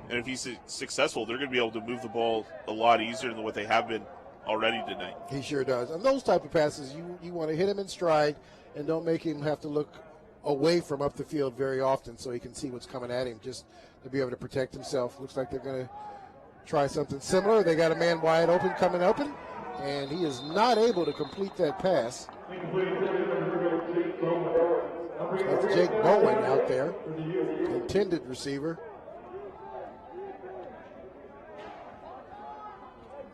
And if he's successful, they're going to be able to move the ball a lot easier than what they have been already tonight. He sure does. And those type of passes, you want to hit him in stride and don't make him have to look away from up the field very often so he can see what's coming at him, just to be able to protect himself. Looks like they're going to try something similar. They got a man wide open coming open, and he is not able to complete that pass. That's Jake Bowen out there, intended receiver.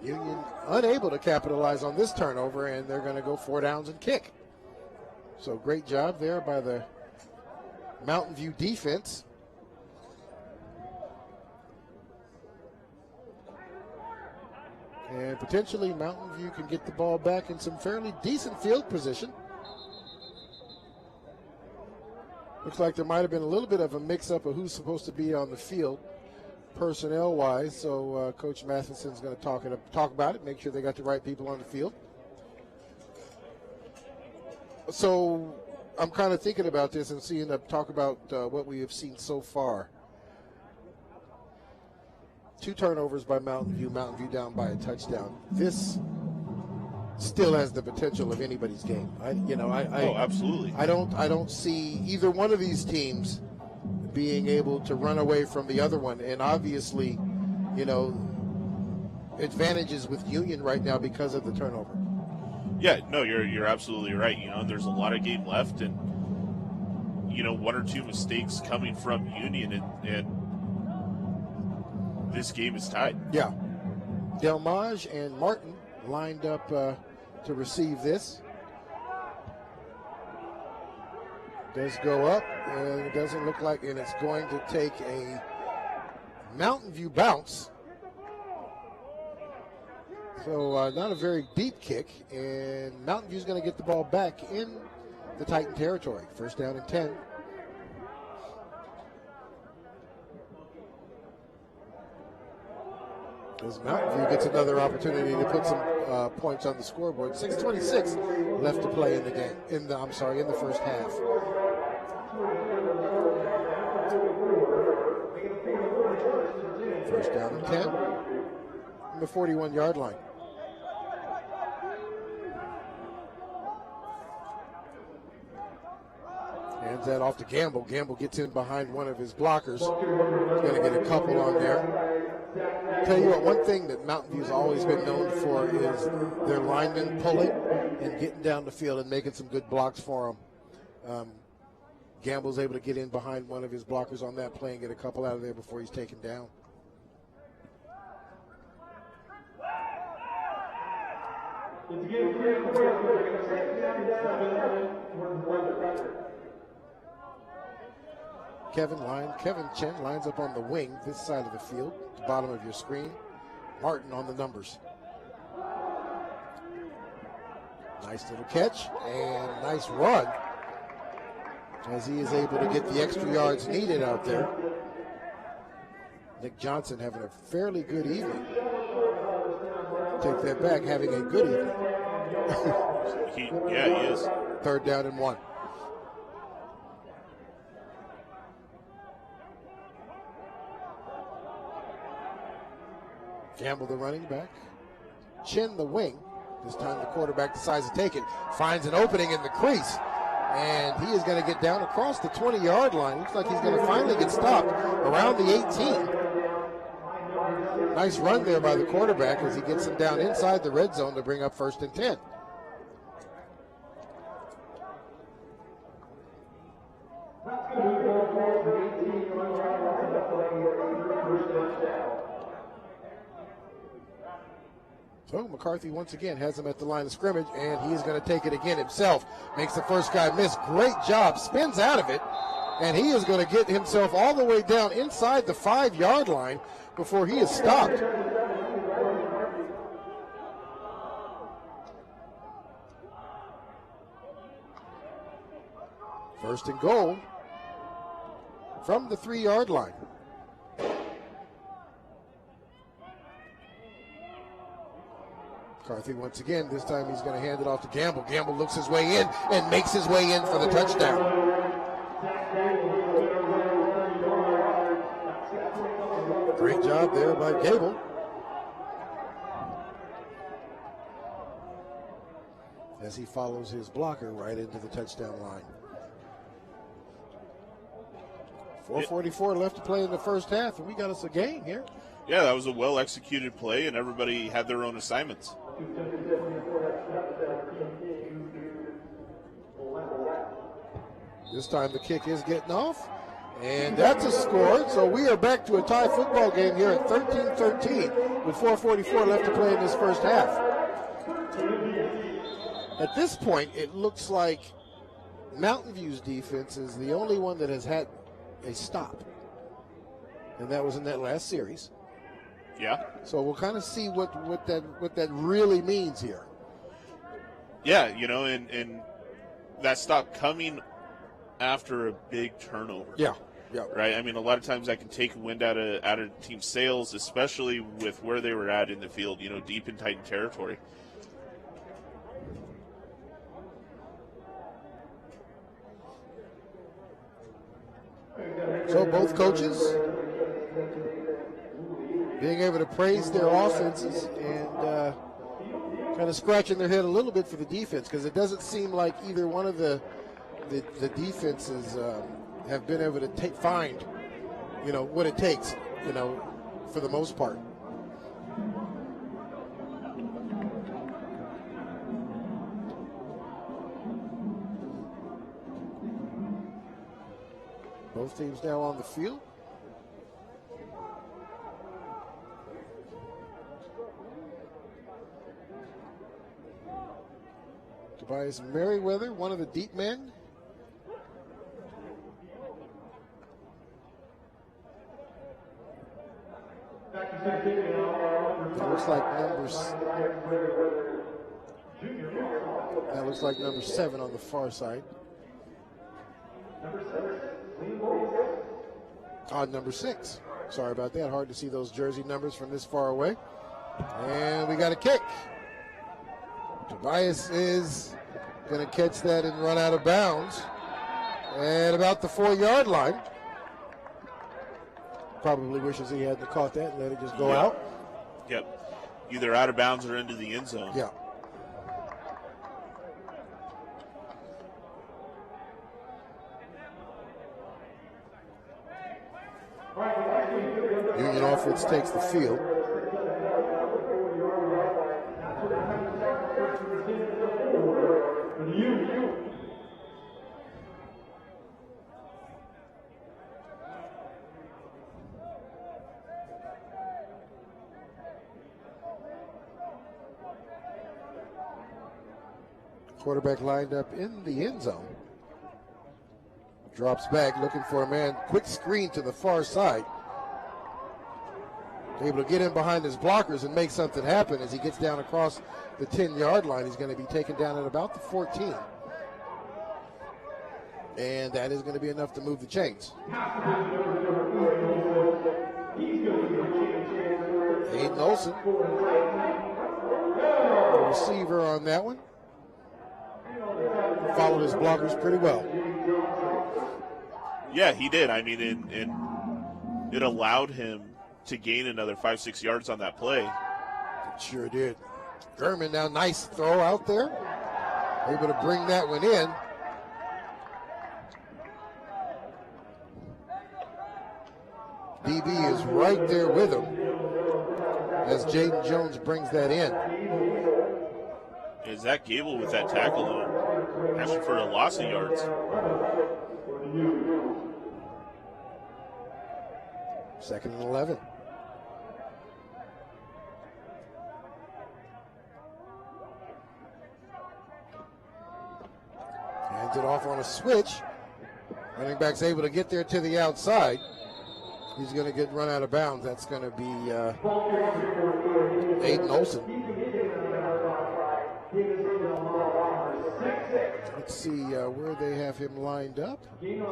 Union unable to capitalize on this turnover, and they're going to go 4 downs and kick. So great job there by the Mountain View defense. And potentially Mountain View can get the ball back in some fairly decent field position. Looks like there might have been a little bit of a mix-up of who's supposed to be on the field personnel-wise. So Coach Matheson's going to talk about it, make sure they got the right people on the field. So I'm kind of thinking about this and seeing talk about what we have seen so far. 2 turnovers by Mountain View down by a touchdown. This still has the potential of anybody's game. Absolutely. I don't see either one of these teams being able to run away from the other one. And obviously, advantages with Union right now because of the turnover. Yeah, no, you're absolutely right. There's a lot of game left, and 1 or 2 mistakes coming from Union, and this game is tied. Yeah. Delmage and Martin lined up to receive this. Does go up, and it doesn't look like, and it's going to take a Mountain View bounce. So not a very deep kick, and Mountain View's going to get the ball back in the Titan territory. First down and 10. As Mountain View gets another opportunity to put some points on the scoreboard. 6:26 left to play in the game. In the first half. First down and 10 from the 41-yard line. Hands that off to Gamble. Gamble gets in behind one of his blockers. He's going to get a couple on there. Tell you what, one thing that Mountain View's always been known for is their linemen pulling and getting down the field and making some good blocks for them. Gamble's able to get in behind one of his blockers on that play and get a couple out of there before he's taken down. Kevin Chen lines up on the wing, this side of the field, the bottom of your screen. Martin on the numbers. Nice little catch and nice run as he is able to get the extra yards needed out there. Nick Johnson having a fairly good evening. Take that back, having a good evening. He is. Third down and 1. Gamble the running back. Chin the wing. This time the quarterback decides to take it. Finds an opening in the crease. And he is going to get down across the 20-yard line. Looks like he's going to finally get stopped around the 18. Nice run there by the quarterback as he gets him down inside the red zone to bring up first and 10. So McCarthy once again has him at the line of scrimmage, and he is going to take it again himself. Makes the first guy miss. Great job. Spins out of it, and he is going to get himself all the way down inside the 5-yard line before he is stopped. First and goal from the 3-yard line. McCarthy once again, this time he's going to hand it off to Gamble. Gamble looks his way in and makes his way in for the touchdown. Great job there by Gable. As he follows his blocker right into the touchdown line. 4:44 left to play in the first half, and we got us a game here. Yeah, that was a well-executed play, and everybody had their own assignments. This time the kick is getting off, and that's a score. So we are back to a tie football game here at 13-13 with 4:44 left to play in this first half. At this point, it looks like Mountain View's defense is the only one that has had a stop, and that was in that last series. Yeah. So we'll kind of see what that really means here. Yeah, and that stop coming after a big turnover. Yeah. Right. I mean, a lot of times that can take wind out of team sails, especially with where they were at in the field. Deep in Titan territory. So both coaches being able to praise their offenses and kind of scratching their head a little bit for the defense, because it doesn't seem like either one of the defenses have been able to find what it takes, for the most part. Both teams now on the field. Tobias Merriweather, one of the deep men. That looks like number 7 on the far side. Number 6. Sorry about that. Hard to see those jersey numbers from this far away. And we got a kick. Tobias is going to catch that and run out of bounds at about the 4-yard line. Probably wishes he hadn't caught that and let it just go out. Yep. Either out of bounds or into the end zone. Yeah. Union offense takes the field. Quarterback lined up in the end zone. Drops back looking for a man. Quick screen to the far side. Able to get in behind his blockers and make something happen as he gets down across the 10-yard line. He's going to be taken down at about the 14. And that is going to be enough to move the chains. Aiden Olson, the receiver on that one. Followed his blockers pretty well. Yeah, he did. I mean, and it allowed him to gain another 5-6 yards on that play. It sure did. Gurman now, nice throw out there. Able to bring that one in. DB is right there with him as Jaden Jones brings that in. Is Zach Gable with that tackle actually for a loss of yards? Second and 11. Hands it off on a switch. Running back's able to get there to the outside. He's going to get run out of bounds. That's going to be Aiden Olson. Let's see where they have him lined up. And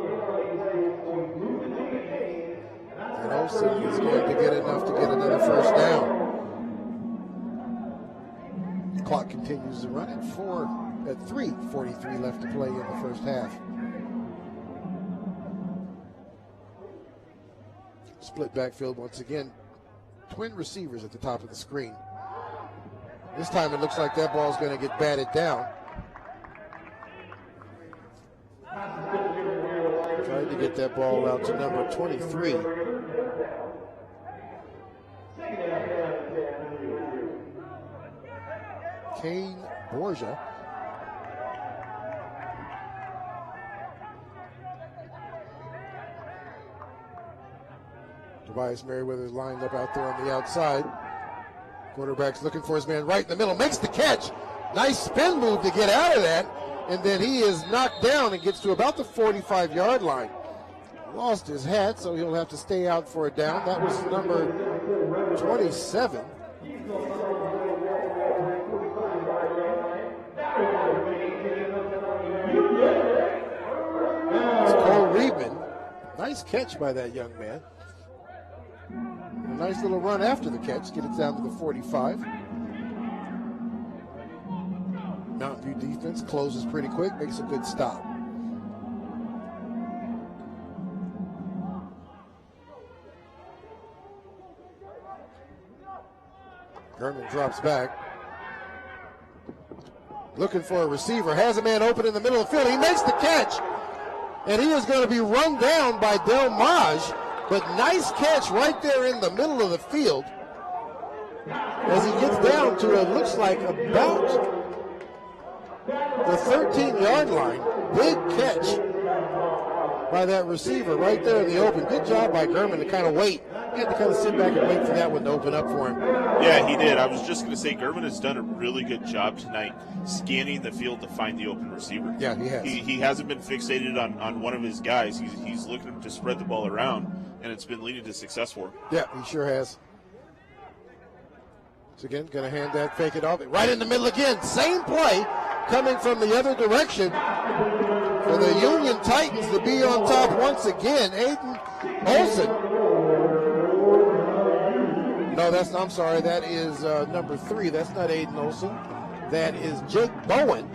Olson is going to get enough to get another first down. The clock continues to run at 3:43 left to play in the first half. Split backfield once again. Twin receivers at the top of the screen. This time it looks like that ball's going to get batted down. Trying to get that ball out to number 23. Kane Borgia. Tobias Merriweather lined up out there on the outside. Quarterback's looking for his man right in the middle. Makes the catch. Nice spin move to get out of that. And then he is knocked down and gets to about the 45-yard line. Lost his hat, so he'll have to stay out for a down. That was number 27. It's Cole Reedman. Nice catch by that young man. A nice little run after the catch. Get it down to the 45. Mountain View defense closes pretty quick, makes a good stop. Gurman drops back. Looking for a receiver. Has a man open in the middle of the field. He makes the catch. And he is going to be run down by Del Maj. But nice catch right there in the middle of the field. As he gets down to it looks like about the 13-yard line. Big catch by that receiver right there in the open. Good job by Gurman to kind of wait. He had to kind of sit back and wait for that one to open up for him. Yeah, he did. I was just going to say, Gurman has done a really good job tonight scanning the field to find the open receiver. Yeah, he has. He hasn't been fixated on one of his guys. He's looking to spread the ball around, and it's been leading to success for him. Yeah, he sure has. So again, going to hand that, fake it off. Right in the middle again. Same play coming from the other direction for the Union Titans to be on top once again. Aiden Olson. No, I'm sorry. That is number 3. That's not Aiden Olson. That is Jake Bowen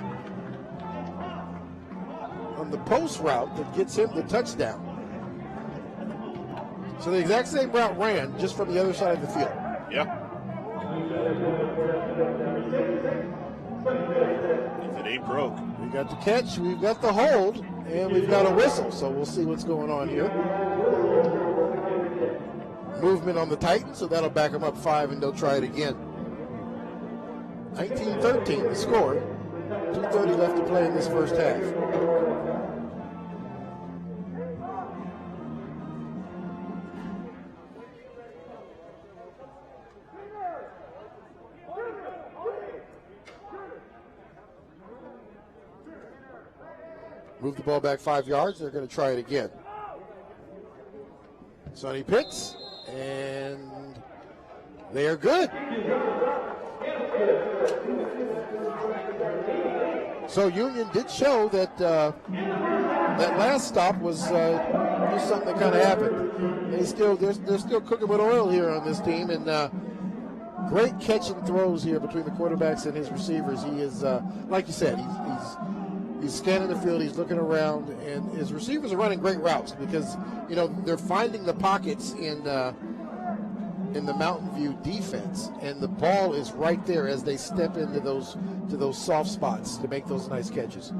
on the post route that gets him the touchdown. So the exact same route ran, just from the other side of the field. Yeah. If it ain't broke. We got the catch, we've got the hold, and we've got a whistle. So we'll see what's going on here. Movement on the Titans, so that'll back them up 5, and they'll try it again. 19-13 the score. 2:30 left to play in this first half. Move the ball back 5 yards. They're going to try it again. Sonny Pitts, and they are good. So Union did show that that last stop was just something that kind of happened. They're still cooking with oil here on this team, and great catch and throws here between the quarterbacks and his receivers. He is, like you said, he's scanning the field, he's looking around, and his receivers are running great routes because, you know, they're finding the pockets in the Mountain View defense, and the ball is right there as they step into those soft spots to make those nice catches.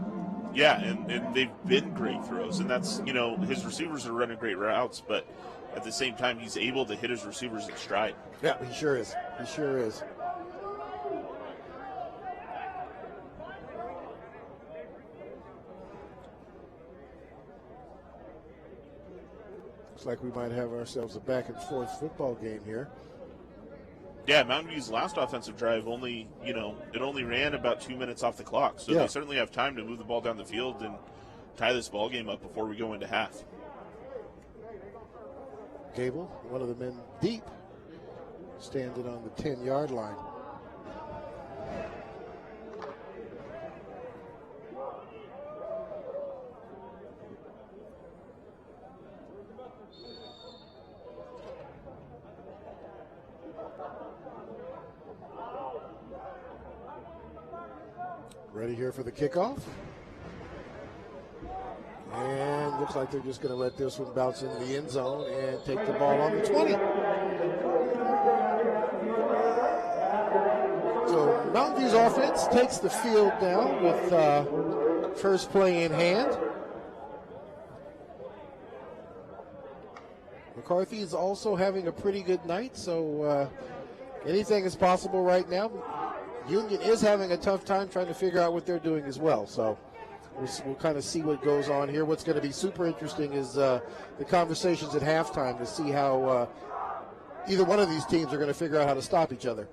Yeah, and they've been great throws, and that's, you know, his receivers are running great routes, but at the same time, he's able to hit his receivers in stride. Yeah, he sure is. He sure is. Looks like we might have ourselves a back and forth football game here. Yeah, Mountain View's last offensive drive only ran about 2 minutes off the clock, so Yeah. they certainly have time to move the ball down the field and tie this ball game up before we go into half. Gable, one of the men deep, standing on the 10-yard line. Ready here for the kickoff. And looks like they're just going to let this one bounce into the end zone and take the ball on the 20. So Mountain View's offense takes the field down with first play in hand. McCarthy is also having a pretty good night, so anything is possible right now. Union is having a tough time trying to figure out what they're doing as well, so we'll kind of see what goes on here. What's going to be super interesting is the conversations at halftime to see how either one of these teams are going to figure out how to stop each other.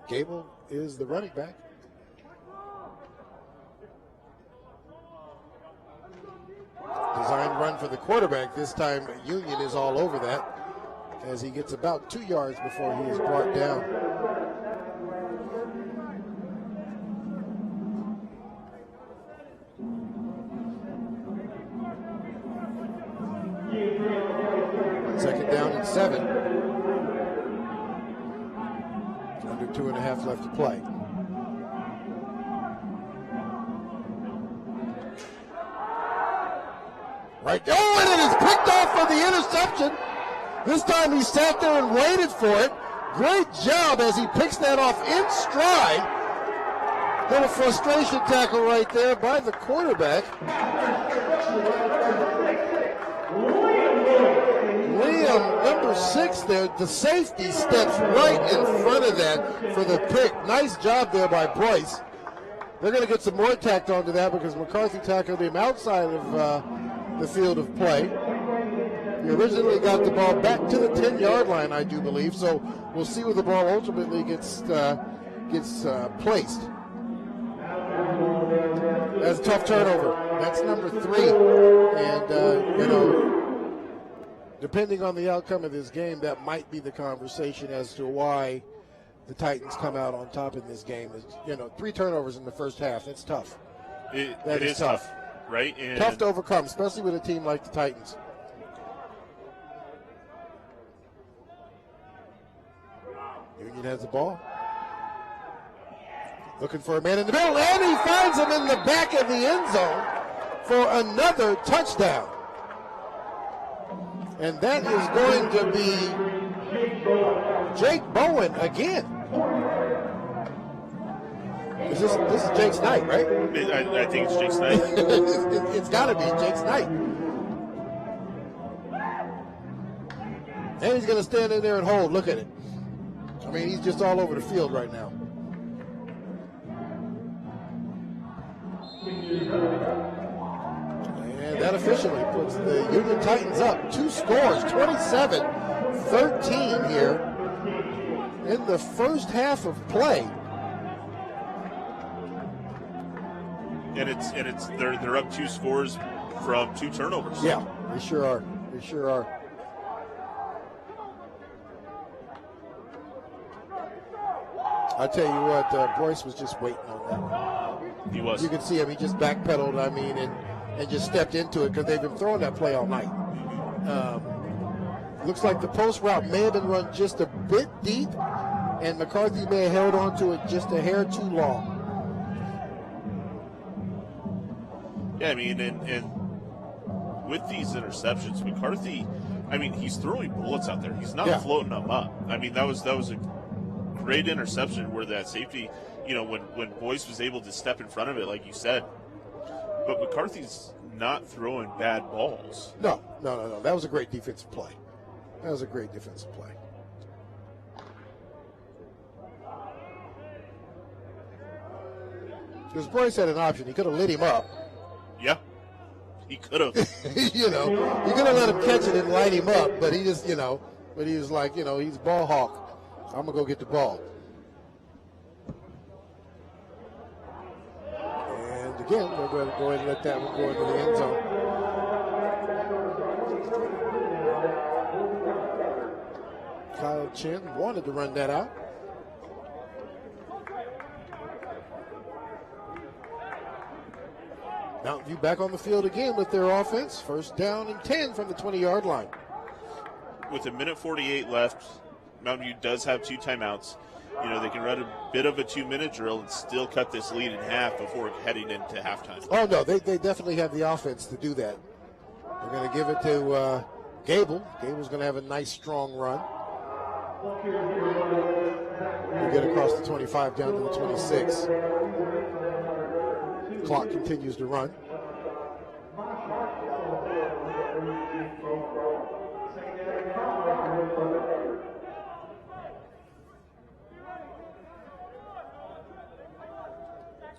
Gable is the running back. Designed run for the quarterback. This time Union is all over that as he gets about 2 yards before he is brought down. Second down and 7. Under 2.5 left to play. Right. Oh, and it is picked off for the interception. This time he sat there and waited for it. Great job as he picks that off in stride. Little frustration tackle right there by the quarterback. Liam, number 6, there. The safety steps right in front of that for the pick. Nice job there by Bryce. They're going to get some more tacked onto that because McCarthy tackled him outside of the field of play. He originally got the ball back to the 10-yard line, I do believe. So we'll see where the ball ultimately gets placed. That's a tough turnover. That's number 3. And, depending on the outcome of this game, that might be the conversation as to why the Titans come out on top in this game. 3 turnovers in the first half. That's tough. It is tough, right? And tough to overcome, especially with a team like the Titans. Union has the ball. Looking for a man in the middle, and he finds him in the back of the end zone for another touchdown. And that is going to be Jake Bowen again. This is Jake's night, right? I think it's Jake's night. It's got to be Jake's night. And he's going to stand in there and hold. Look at it. I mean, he's just all over the field right now. And that officially puts the Union Titans up 2 scores, 27-13 here in the first half of play. And they're up 2 scores from 2 turnovers. Yeah, they sure are. They sure are. I tell you what, Bryce was just waiting on that one. He was. You can see him. He just backpedaled, and just stepped into it because they've been throwing that play all night. Looks like the post route may have been run just a bit deep, and McCarthy may have held on to it just a hair too long. Yeah, I mean, and with these interceptions, McCarthy, I mean, he's throwing bullets out there. He's not floating them up. I mean, that was a great interception where that safety, when Boyce was able to step in front of it, like you said. But McCarthy's not throwing bad balls. No. That was a great defensive play. Because Bryce had an option. He could have lit him up. Yeah, he could have. You could have let him catch it and light him up, but he just, but he was like, he's ball hawk. I'm going to go get the ball. And again, they're going to go ahead and let that one go into the end zone. Kyle Chin wanted to run that out. Mountain View back on the field again with their offense. First down and 10 from the 20-yard line. With 1:48 left, Mountain View does have 2 timeouts. They can run a bit of a 2-minute drill and still cut this lead in half before heading into halftime. Oh, no, they definitely have the offense to do that. They're going to give it to Gable. Gable's going to have a nice, strong run. We'll get across the 25 down to the 26. Clock continues to run.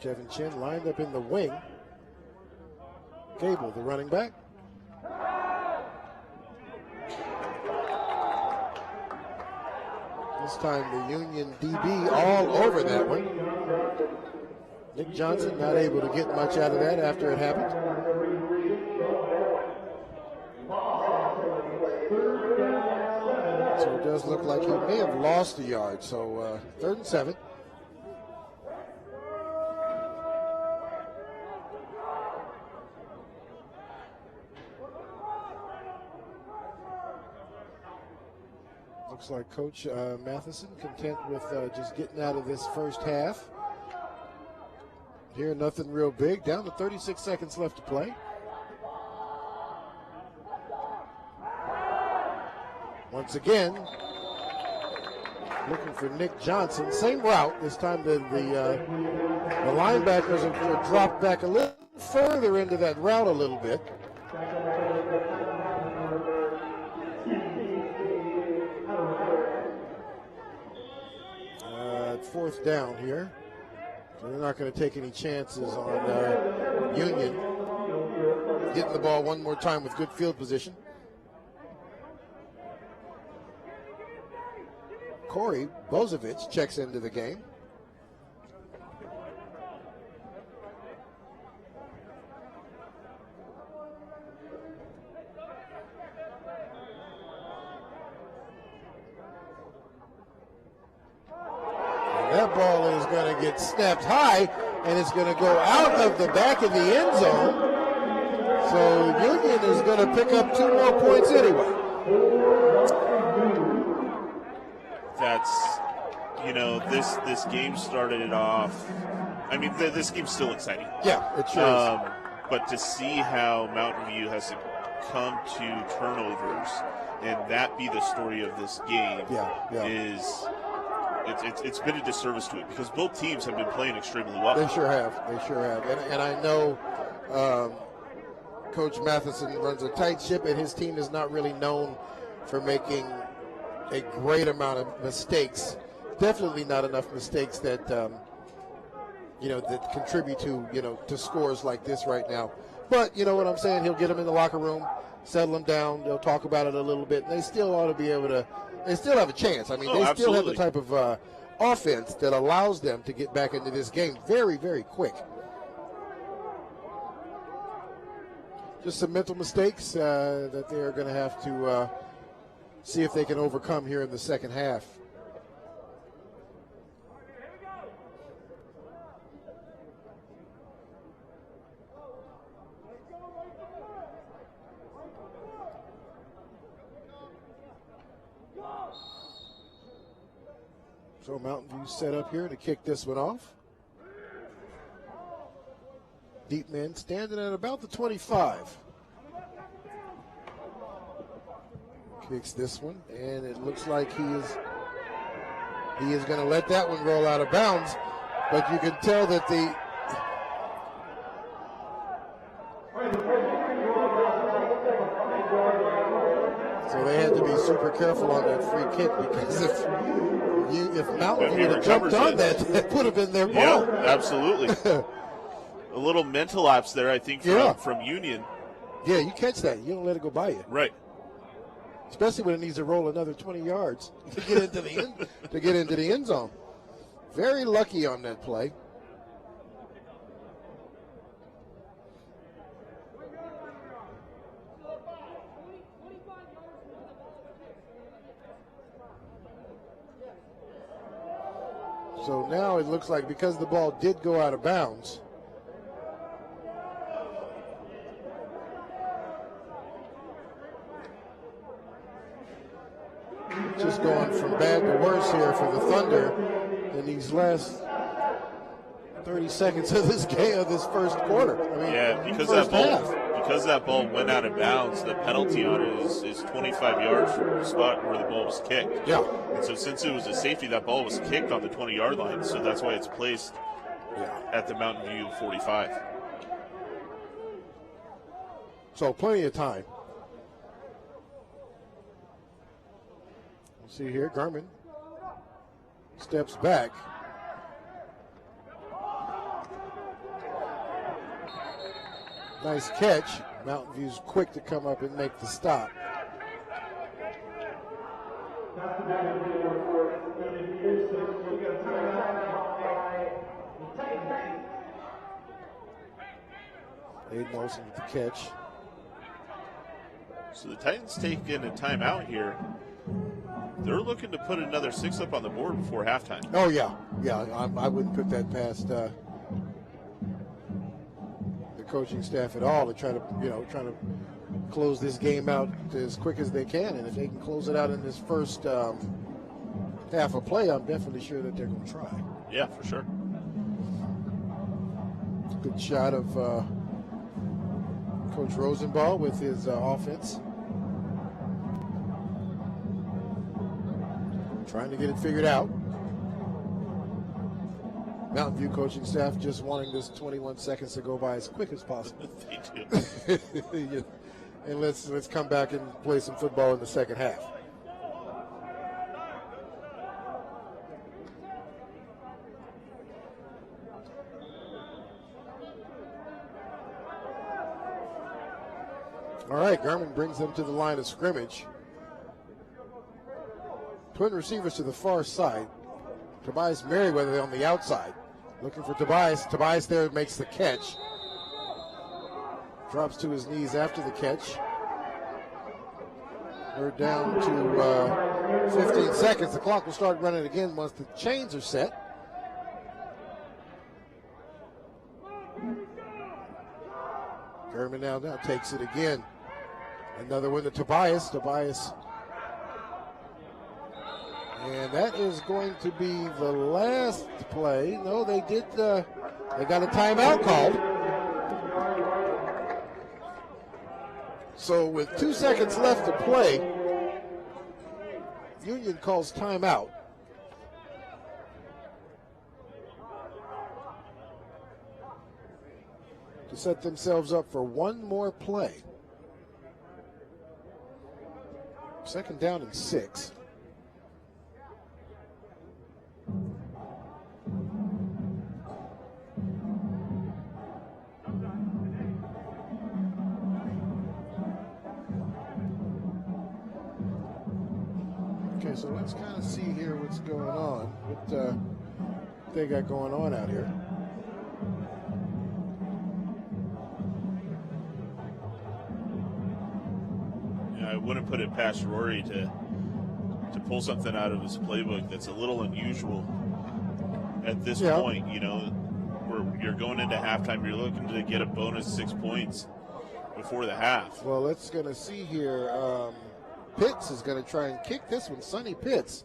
Kevin Chin lined up in the wing. Gable, the running back. This time the Union DB all over that one. Nick Johnson not able to get much out of that after it happened. So it does look like he may have lost a yard. So 3rd and 7. Looks like Coach Matheson content with just getting out of this first half. Here, nothing real big. Down to 36 seconds left to play. Once again, looking for Nick Johnson. Same route. This time the linebackers have dropped back a little further into that route a little bit. 4th down here. So they're not going to take any chances on Union getting the ball one more time with good field position. Corey Bozovic checks into the game. That ball is going to get snapped high, and it's going to go out of the back of the end zone. So Union is going to pick up 2 more points anyway. That's, this game started it off. I mean, this game's still exciting. Yeah, it sure is. But to see how Mountain View has come to turnovers and that be the story of this game is... It's been a disservice to it because both teams have been playing extremely well. They sure have. And I know Coach Matheson runs a tight ship, and his team is not really known for making a great amount of mistakes. Definitely not enough mistakes that that contribute to scores like this right now. But you know what I'm saying? He'll get them in the locker room, settle them down. They'll talk about it a little bit. And they still ought to be able to. They still have a chance. I mean, they still have the type of offense that allows them to get back into this game very, very quick. Just some mental mistakes that they are going to have to see if they can overcome here in the second half. So Mountain View set up here to kick this one off. Deep man standing at about the 25. Kicks this one, and it looks like he is going to let that one roll out of bounds. But you can tell that so they had to be super careful on that free kick, because if Mountain View would have jumped on that, that would have been their ball. Yeah, absolutely. A little mental lapse there, I think, from Union. Yeah, you catch that. You don't let it go by you. Right. Especially when it needs to roll another 20 yards to get into the end zone. Very lucky on that play. So now it looks like, because the ball did go out of bounds, just going from bad to worse here for the Thunder in these last 30 seconds of this game, of this first quarter. I mean, because that ball went out of bounds, the penalty on it is 25 yards from the spot where the ball was kicked. Yeah. And so since it was a safety, that ball was kicked on the 20-yard line, so that's why it's placed at the Mountain View 45. So plenty of time. We'll see here, Garmin steps back. Nice catch. Mountain View's quick to come up and make the stop. Aiden Olsen with the catch. So the Titans taking a timeout here. They're looking to put another 6 up on the board before halftime. Oh, yeah. I wouldn't put that past the coaching staff at all to try to close this game out as quick as they can. And if they can close it out in this first half of play, I'm definitely sure that they're going to try. Yeah, for sure. Good shot of Coach Rosenbaugh with his offense. Trying to get it figured out. Mountain View coaching staff just wanting this 21 seconds to go by as quick as possible. They do. And let's come back and play some football in the second half. All right, Garmin brings them to the line of scrimmage. Twin receivers to the far side. Tobias Merriweather on the outside. Looking for Tobias. Tobias there makes the catch. Drops to his knees after the catch. We're down to 15 seconds. The clock will start running again once the chains are set. German now takes it again. Another one to Tobias. Tobias. And that is going to be the last play. No, they did. They got a timeout called. So with 2 seconds left to play, Union calls timeout. To set themselves up for one more play. Second down and 6. Okay, so let's kind of see here what's going on. What they got going on out here. I wouldn't put it past Rory to pull something out of his playbook that's a little unusual at this point. You know, where you're going into halftime, you're looking to get a bonus 6 points before the half. Well, let's going to see here. Pitts is going to try and kick this one, Sonny Pitts.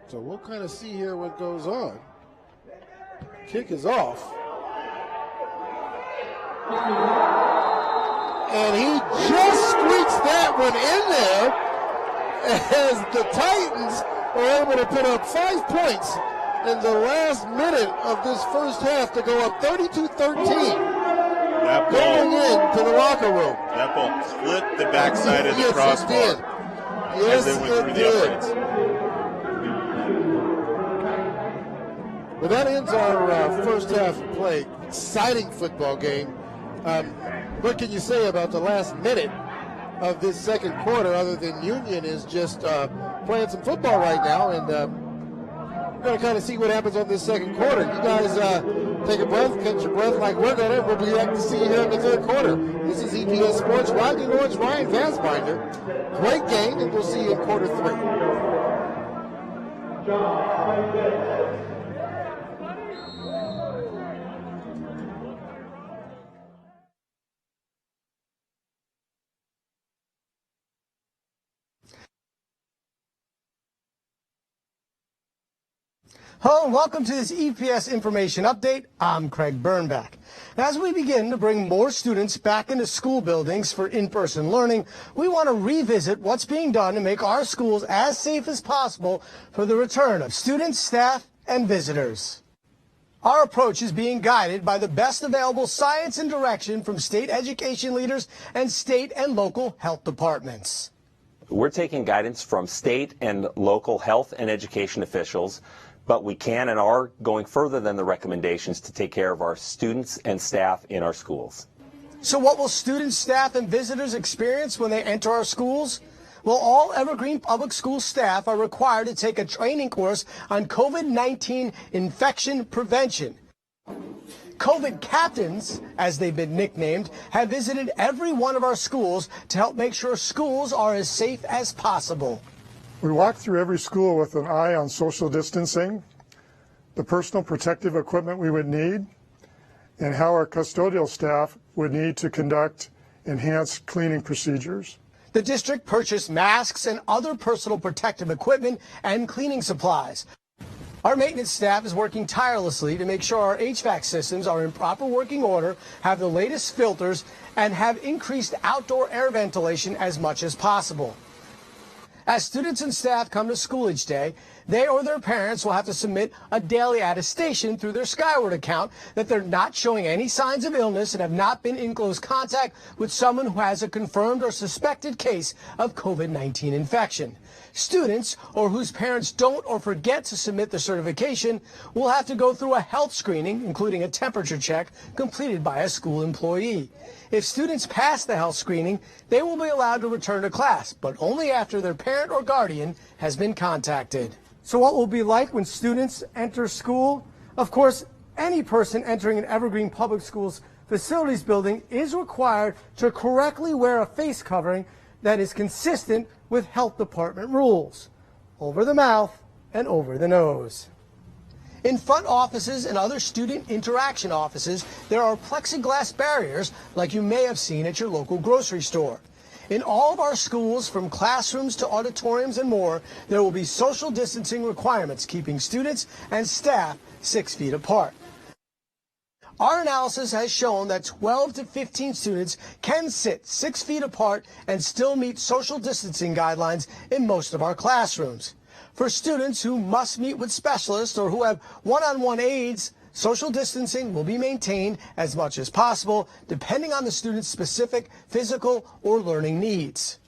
So we'll kind of see here what goes on. Kick is off. And he just squeaks that one in there as the Titans are able to put up 5 points in the last minute of this first half to go up 32-13. That ball, going into the locker room. That ball clipped the backside of the crossbar as they went through the uprights. Well, that ends our first half of play. Exciting football game. What can you say about the last minute of this second quarter other than Union is just playing some football right now, and we're going to kind of see what happens on this second quarter. You guys take a breath, catch your breath like we're going to. We'll be back to see you here in the third quarter. This is EPS Sports. Rodney Lawrence, Ryan Vansbinder. Great game, and we'll see you in quarter 3. Hello and welcome to this EPS Information Update. I'm Craig Bernbach. As we begin to bring more students back into school buildings for in-person learning, we want to revisit what's being done to make our schools as safe as possible for the return of students, staff, and visitors. Our approach is being guided by the best available science and direction from state education leaders and state and local health departments. We're taking guidance from state and local health and education officials, but we can and are going further than the recommendations to take care of our students and staff in our schools. So what will students, staff, and visitors experience when they enter our schools? Well, all Evergreen Public School staff are required to take a training course on COVID-19 infection prevention. COVID captains, as they've been nicknamed, have visited every one of our schools to help make sure schools are as safe as possible. We walk through every school with an eye on social distancing, the personal protective equipment we would need, and how our custodial staff would need to conduct enhanced cleaning procedures. The district purchased masks and other personal protective equipment and cleaning supplies. Our maintenance staff is working tirelessly to make sure our HVAC systems are in proper working order, have the latest filters, and have increased outdoor air ventilation as much as possible. As students and staff come to school each day, They or their parents will have to submit a daily attestation through their Skyward account that they're not showing any signs of illness and have not been in close contact with someone who has a confirmed or suspected case of COVID-19 infection. Students or whose parents don't or forget to submit the certification will have to go through a health screening, including a temperature check completed by a school employee. If students pass the health screening, they will be allowed to return to class, but only after their parent or guardian has been contacted. So what will it be like when students enter school? Of course, any person entering an Evergreen Public Schools facilities building is required to correctly wear a face covering that is consistent with health department rules, over the mouth and over the nose. In front offices and other student interaction offices, there are plexiglass barriers like you may have seen at your local grocery store. In all of our schools, from classrooms to auditoriums and more, there will be social distancing requirements, keeping students and staff 6 feet apart. Our analysis has shown that 12 to 15 students can sit 6 feet apart and still meet social distancing guidelines in most of our classrooms. For students who must meet with specialists or who have one-on-one aides, social distancing will be maintained as much as possible, depending on the student's specific physical or learning needs.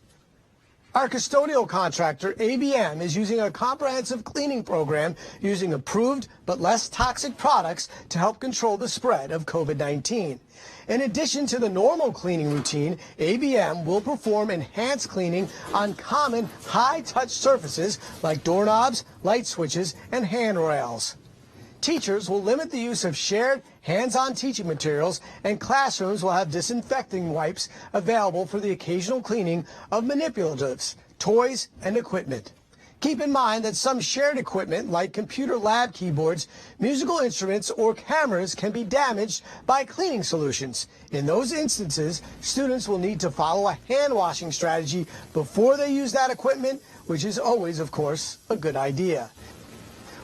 Our custodial contractor, ABM, is using a comprehensive cleaning program using approved but less toxic products to help control the spread of COVID-19. In addition to the normal cleaning routine, ABM will perform enhanced cleaning on common high-touch surfaces like doorknobs, light switches, and handrails. Teachers will limit the use of shared hands-on teaching materials, and classrooms will have disinfecting wipes available for the occasional cleaning of manipulatives, toys, and equipment. Keep in mind that some shared equipment, like computer lab keyboards, musical instruments, or cameras, can be damaged by cleaning solutions. In those instances, students will need to follow a hand-washing strategy before they use that equipment, which is always, of course, a good idea.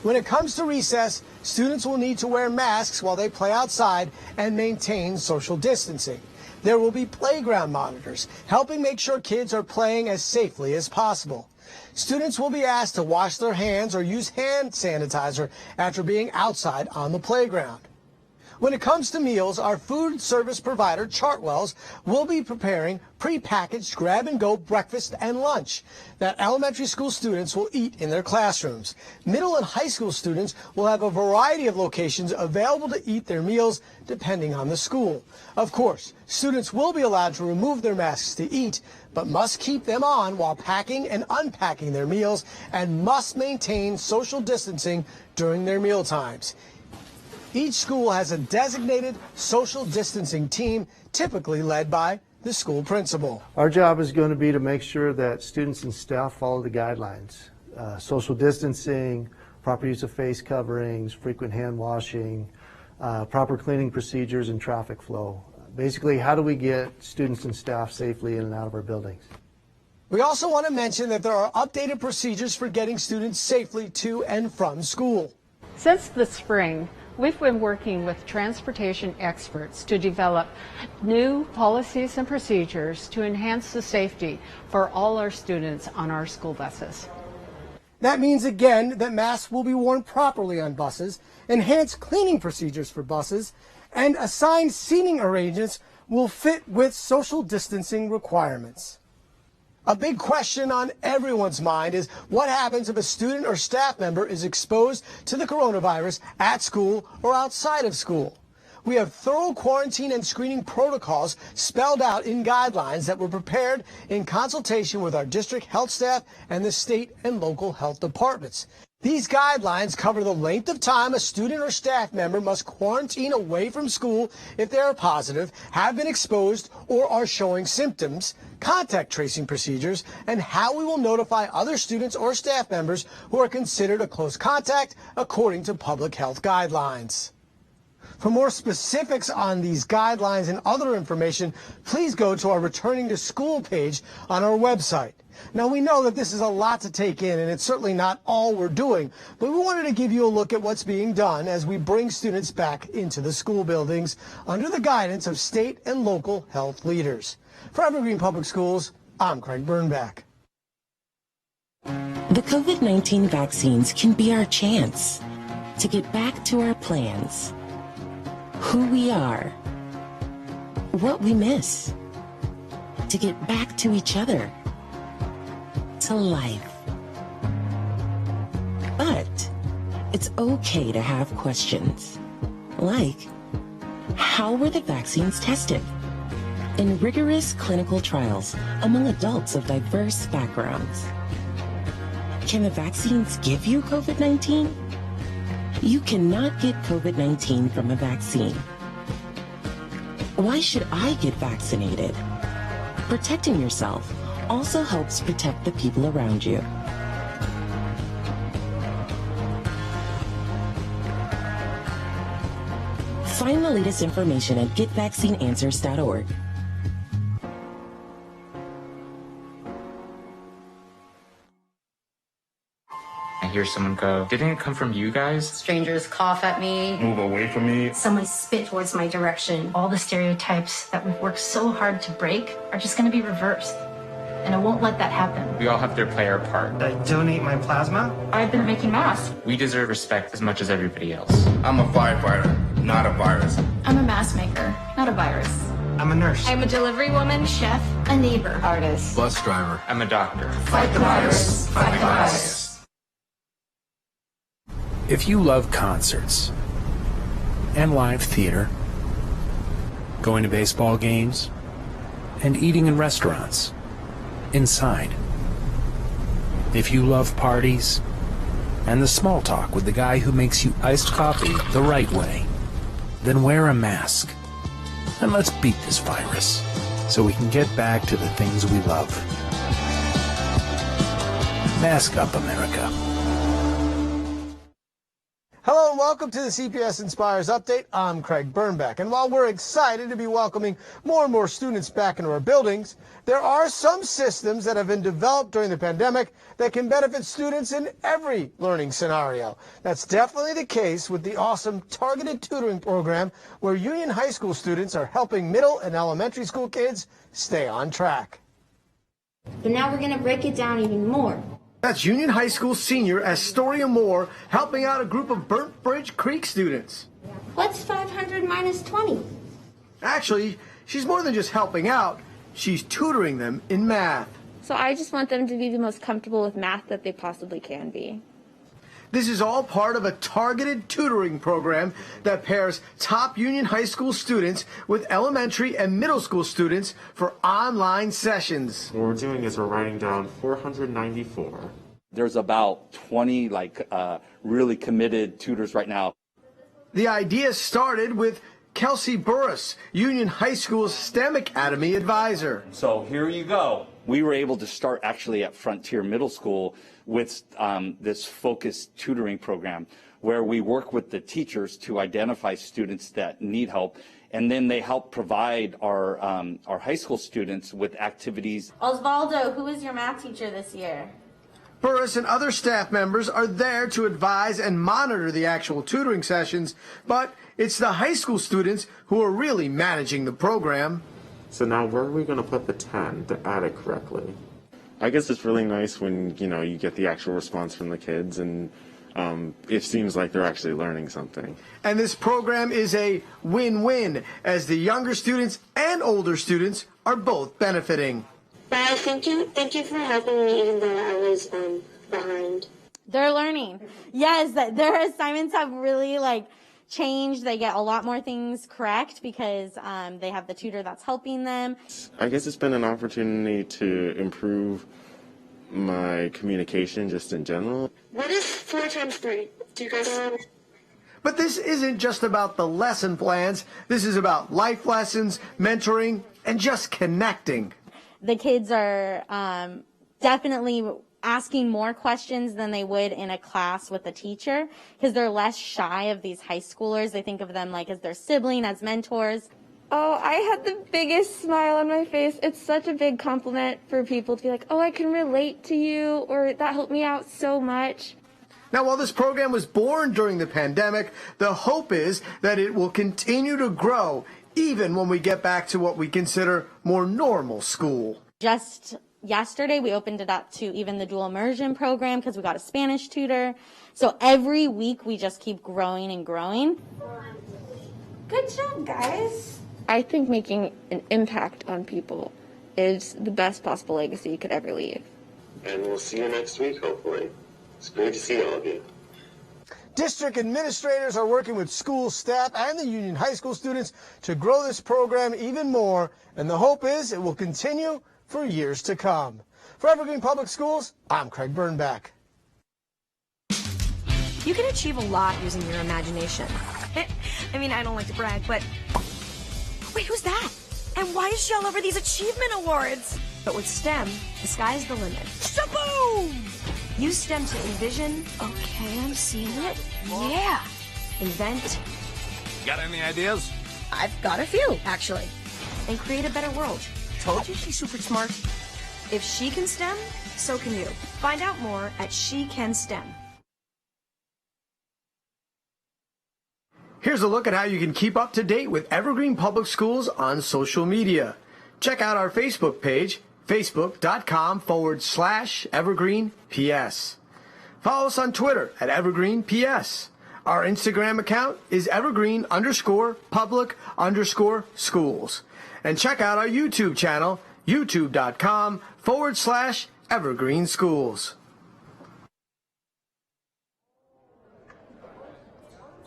When it comes to recess, students will need to wear masks while they play outside and maintain social distancing. There will be playground monitors, helping make sure kids are playing as safely as possible. Students will be asked to wash their hands or use hand sanitizer after being outside on the playground. When it comes to meals, our food service provider, Chartwells, will be preparing prepackaged grab-and-go breakfast and lunch that elementary school students will eat in their classrooms. Middle and high school students will have a variety of locations available to eat their meals depending on the school. Of course, students will be allowed to remove their masks to eat, but must keep them on while packing and unpacking their meals and must maintain social distancing during their meal times. Each school has a designated social distancing team, typically led by the school principal. Our job is going to be to make sure that students and staff follow the guidelines. Social distancing, proper use of face coverings, frequent hand washing, proper cleaning procedures, and traffic flow. Basically, how do we get students and staff safely in and out of our buildings? We also want to mention that there are updated procedures for getting students safely to and from school. Since the spring, we've been working with transportation experts to develop new policies and procedures to enhance the safety for all our students on our school buses. That means, again, that masks will be worn properly on buses, enhanced cleaning procedures for buses, and assigned seating arrangements will fit with social distancing requirements. A big question on everyone's mind is what happens if a student or staff member is exposed to the coronavirus at school or outside of school. We have thorough quarantine and screening protocols spelled out in guidelines that were prepared in consultation with our district health staff and the state and local health departments. These guidelines cover the length of time a student or staff member must quarantine away from school if they are positive, have been exposed, or are showing symptoms, contact tracing procedures, and how we will notify other students or staff members who are considered a close contact according to public health guidelines. For more specifics on these guidelines and other information, please go to our Returning to School page on our website. Now, we know that this is a lot to take in, and it's certainly not all we're doing, but we wanted to give you a look at what's being done as we bring students back into the school buildings under the guidance of state and local health leaders. For Evergreen Public Schools, I'm Craig Burnback. The COVID-19 vaccines can be our chance to get back to our plans, who we are, what we miss, to get back to each other, to life. But it's okay to have questions, like, how were the vaccines tested? In rigorous clinical trials among adults of diverse backgrounds. Can the vaccines give you COVID-19? You cannot get COVID-19 from a vaccine. Why should I get vaccinated? Protecting yourself also helps protect the people around you. Find the latest information at getvaccineanswers.org. I hear someone go, didn't it come from you guys? Strangers cough at me. Move away from me. Someone spit towards my direction. All the stereotypes that we've worked so hard to break are just going to be reversed. And I won't let that happen. We all have to play our part. I donate my plasma. I've been making masks. We deserve respect as much as everybody else. I'm a firefighter, not a virus. I'm a mask maker, not a virus. I'm a nurse. I'm a delivery woman, chef, a neighbor, artist. Bus driver. I'm a doctor. Fight the virus. Fight the virus. If you love concerts and live theater, going to baseball games, and eating in restaurants, inside, if you love parties and the small talk with the guy who makes you iced coffee the right way, then wear a mask. And let's beat this virus so we can get back to the things we love. Mask up, America. Hello and welcome to the CPS Inspires Update. I'm Craig Birnbach. And while we're excited to be welcoming more and more students back into our buildings, there are some systems that have been developed during the pandemic that can benefit students in every learning scenario. That's definitely the case with the awesome targeted tutoring program where Union High School students are helping middle and elementary school kids stay on track. But now we're going to break it down even more. That's Union High School senior Astoria Moore helping out a group of Burnt Bridge Creek students. What's 500 minus 20? Actually, she's more than just helping out. She's tutoring them in math. So I just want them to be the most comfortable with math that they possibly can be. This is all part of a targeted tutoring program that pairs top Union High School students with elementary and middle school students for online sessions. What we're doing is we're writing down 494. There's about 20 really committed tutors right now. The idea started with Kelsey Burris, Union High School's STEM Academy advisor. So here you go. We were able to start actually at Frontier Middle School with this focused tutoring program where we work with the teachers to identify students that need help, and then they help provide our high school students with activities. Osvaldo, who is your math teacher this year? Burris and other staff members are there to advise and monitor the actual tutoring sessions, but it's the high school students who are really managing the program. So now where are we going to put the 10 to add it correctly? I guess it's really nice when, you get the actual response from the kids and it seems like they're actually learning something. And this program is a win-win as the younger students and older students are both benefiting. Bye, thank you for helping me even though I was behind. They're learning. Yes, their assignments have really changed. They get a lot more things correct because they have the tutor that's helping them. I guess it's been an opportunity to improve my communication just in general. What is 4 times 3? Do you guys know? But this isn't just about the lesson plans. This is about life lessons, mentoring, and just connecting. The kids are definitely asking more questions than they would in a class with a teacher because they're less shy of these high schoolers. They think of them as their sibling, as mentors. Oh, I had the biggest smile on my face. It's such a big compliment for people to be like, oh, I can relate to you, or that helped me out so much. Now, while this program was born during the pandemic, the hope is that it will continue to grow even when we get back to what we consider more normal school. Just yesterday we opened it up to even the dual immersion program because we got a Spanish tutor. So every week we just keep growing and growing. Good job, guys. I think making an impact on people is the best possible legacy you could ever leave. And we'll see you next week, hopefully. It's great to see all of you. District administrators are working with school staff and the Union High School students to grow this program even more, and the hope is it will continue for years to come. For Evergreen Public Schools, I'm Craig Burnback. You can achieve a lot using your imagination. I mean, I don't like to brag, but... Wait, who's that? And why is she all over these achievement awards? But with STEM, the sky's the limit. Shaboom! Use STEM to envision... Okay, I'm seeing it. Yeah! Invent... Got any ideas? I've got a few, actually. And create a better world. Told you she's super smart. If she can STEM, so can you. Find out more at She Can STEM. Here's a look at how you can keep up to date with Evergreen Public Schools on social media. Check out our Facebook page, facebook.com/EvergreenPS. Follow us on Twitter at EvergreenPS. Our Instagram account is Evergreen_public_schools. And check out our YouTube channel, youtube.com/EvergreenSchools.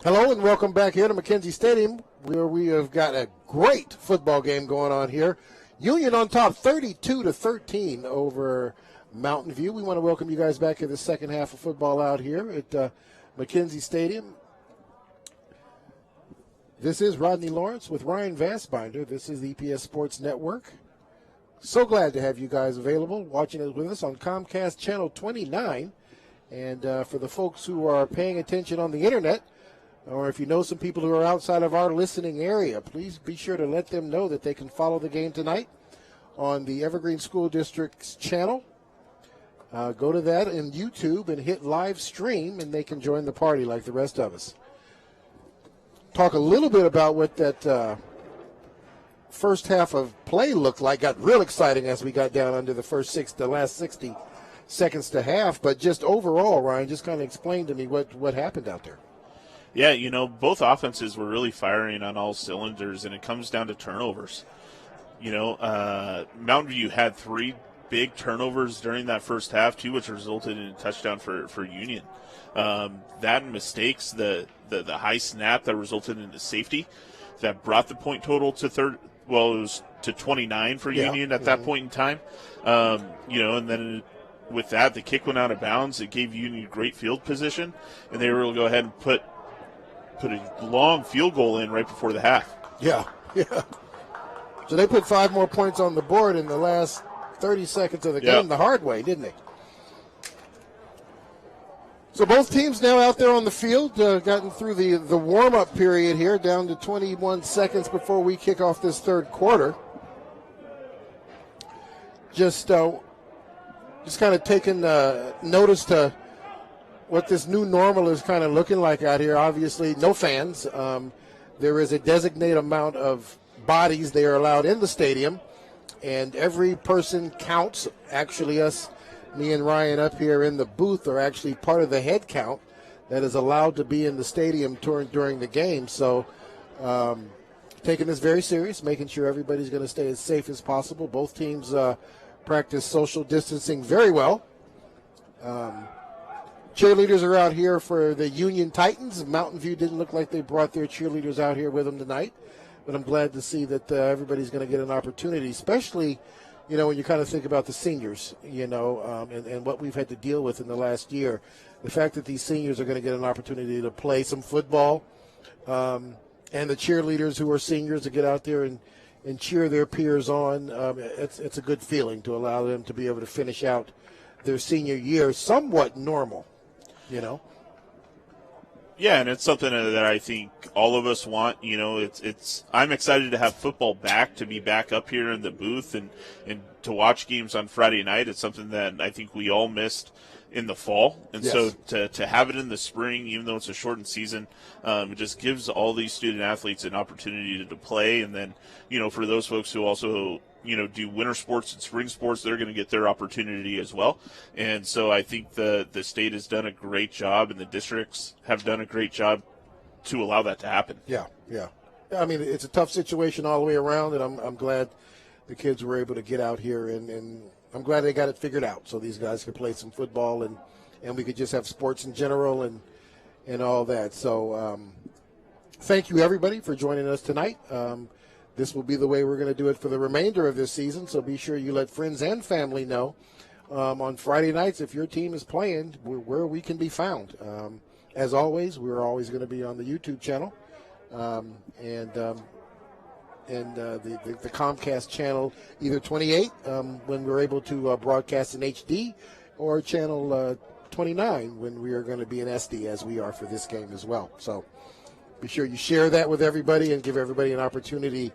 Hello and welcome back here to McKenzie Stadium, where we have got a great football game going on here. Union on top, 32-13 over Mountain View. We want to welcome you guys back to the second half of football out here at McKenzie Stadium. This is Rodney Lawrence with Ryan Vassbinder. This is the EPS Sports Network. So glad to have you guys available, watching it with us on Comcast Channel 29. And for the folks who are paying attention on the internet, or if you know some people who are outside of our listening area, please be sure to let them know that they can follow the game tonight on the Evergreen School District's channel. Go to that in YouTube and hit live stream, and they can join the party like the rest of us. Talk a little bit about what that first half of play looked like. Got real exciting as we got down under the last 60 seconds to half. But just overall, Ryan, just kind of explain to me what happened out there. Yeah, both offenses were really firing on all cylinders, and it comes down to turnovers. Mountain View had 3 big turnovers during that first half, too, which resulted in a touchdown for Union. That and mistakes, the high snap that resulted in a safety that brought the point total to it was to 29 for Union at that point in time. And then with that, the kick went out of bounds. It gave Union great field position, and they were able to go ahead and put a long field goal in right before the half. Yeah. So they put 5 more points on the board in the last 30 seconds of the game the hard way, didn't they? So both teams now out there on the field, gotten through the warm-up period here, down to 21 seconds before we kick off this third quarter. Just kind of taking notice to what this new normal is kind of looking like out here. Obviously, no fans. There is a designated amount of bodies they are allowed in the stadium, and every person counts. Actually, me and Ryan up here in the booth are actually part of the head count that is allowed to be in the stadium during the game. So taking this very serious, making sure everybody's going to stay as safe as possible. Both teams practice social distancing very well. Cheerleaders are out here for the Union Titans. Mountain View didn't look like they brought their cheerleaders out here with them tonight, but I'm glad to see that everybody's going to get an opportunity, especially, when you kind of think about the seniors, and what we've had to deal with in the last year. The fact that these seniors are going to get an opportunity to play some football, and the cheerleaders who are seniors to get out there and cheer their peers on, it's a good feeling to allow them to be able to finish out their senior year somewhat normal. Yeah, and it's something that I think all of us want. I'm excited to have football back, to be back up here in the booth and to watch games on Friday night. It's something that I think we all missed in the fall, and Yes. so to have it in the spring, even though it's a shortened season, it just gives all these student athletes an opportunity to play. And then, for those folks who also, do winter sports and spring sports, they're going to get their opportunity as well. And so I think the state has done a great job, and the districts have done a great job to allow that to happen. Yeah. I mean, it's a tough situation all the way around, and I'm glad the kids were able to get out here, and I'm glad they got it figured out so these guys could play some football and we could just have sports in general and all that. So thank you, everybody, for joining us tonight. This will be the way we're going to do it for the remainder of this season, so be sure you let friends and family know on Friday nights if your team is playing where we can be found. As always, we're always going to be on the YouTube channel and the Comcast channel, either 28 when we're able to broadcast in HD, or channel 29 when we are going to be in SD, as we are for this game as well. So be sure you share that with everybody and give everybody an opportunity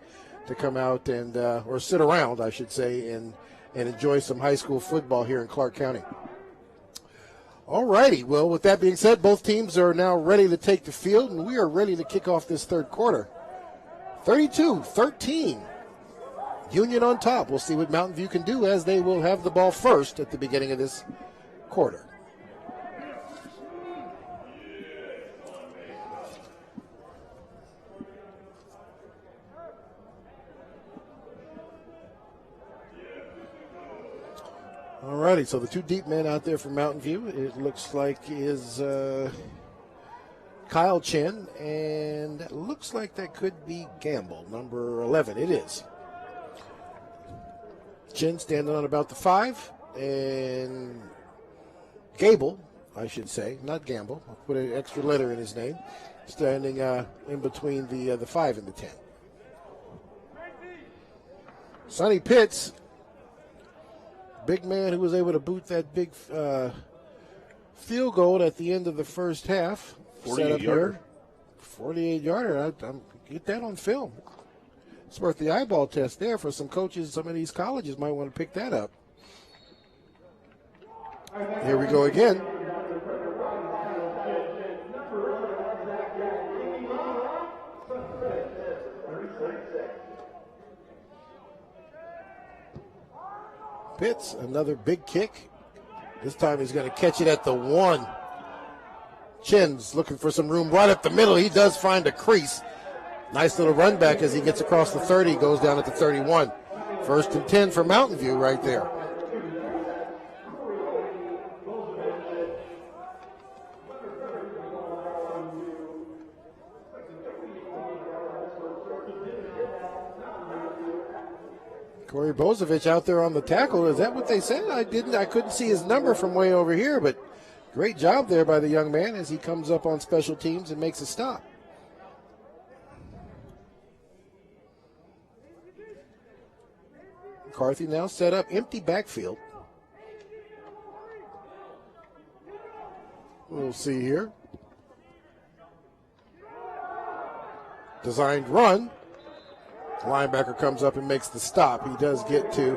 to come out and or sit around, I should say, and enjoy some high school football here in Clark County. All righty. Well, with that being said, both teams are now ready to take the field, and we are ready to kick off this third quarter. 32-13. Union on top. We'll see what Mountain View can do, as they will have the ball first at the beginning of this quarter. All righty, so the two deep men out there from Mountain View, it looks like is Kyle Chen, and it looks like that could be Gamble, number 11. It is. Chen standing on about the 5, and Gable, I should say, not Gamble. I'll put an extra letter in his name, standing in between the 5 and the 10. Sonny Pitts, big man who was able to boot that big field goal at the end of the first half. 48-yarder. 48-yarder. I'm get that on film. It's worth the eyeball test there for some coaches. Some of these colleges might want to pick that up. Here we go again. Pitts, another big kick. This time he's going to catch it at the 1. Chen's looking for some room right up the middle. He does find a crease. Nice little run back as he gets across the 30, goes down at the 31. 1st and 10 for Mountain View right there. Corey Bozovich out there on the tackle. Is that what they said? I couldn't see his number from way over here, but great job there by the young man as he comes up on special teams and makes a stop. McCarthy now set up, empty backfield. We'll see here. Designed run. Linebacker comes up and makes the stop. He does get to,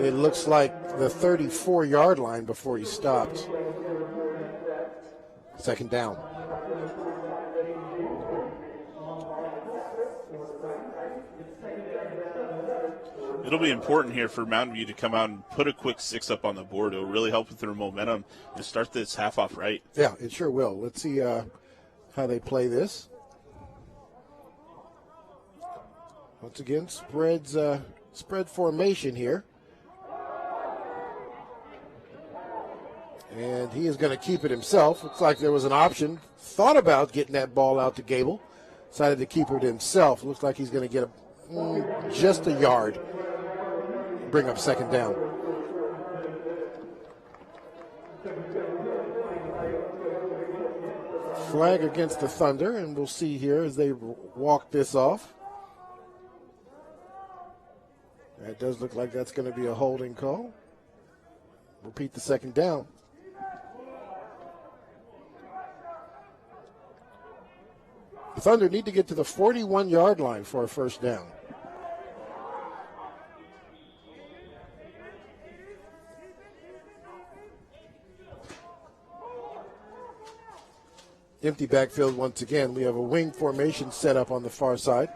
it looks like, the 34-yard line before he stopped. 2nd down. It'll be important here for Mountain View to come out and put a quick 6 up on the board. It'll really help with their momentum and start this half off right. Yeah, it sure will. Let's see how they play this. Once again, spread formation here. And he is going to keep it himself. Looks like there was an option. Thought about getting that ball out to Gable. Decided to keep it himself. Looks like he's going to get just a yard. Bring up 2nd down. Flag against the Thunder, and we'll see here as they walk this off. It does look like that's going to be a holding call. Repeat the 2nd down. The Thunder need to get to the 41-yard line for a 1st down. Empty backfield once again. We have a wing formation set up on the far side.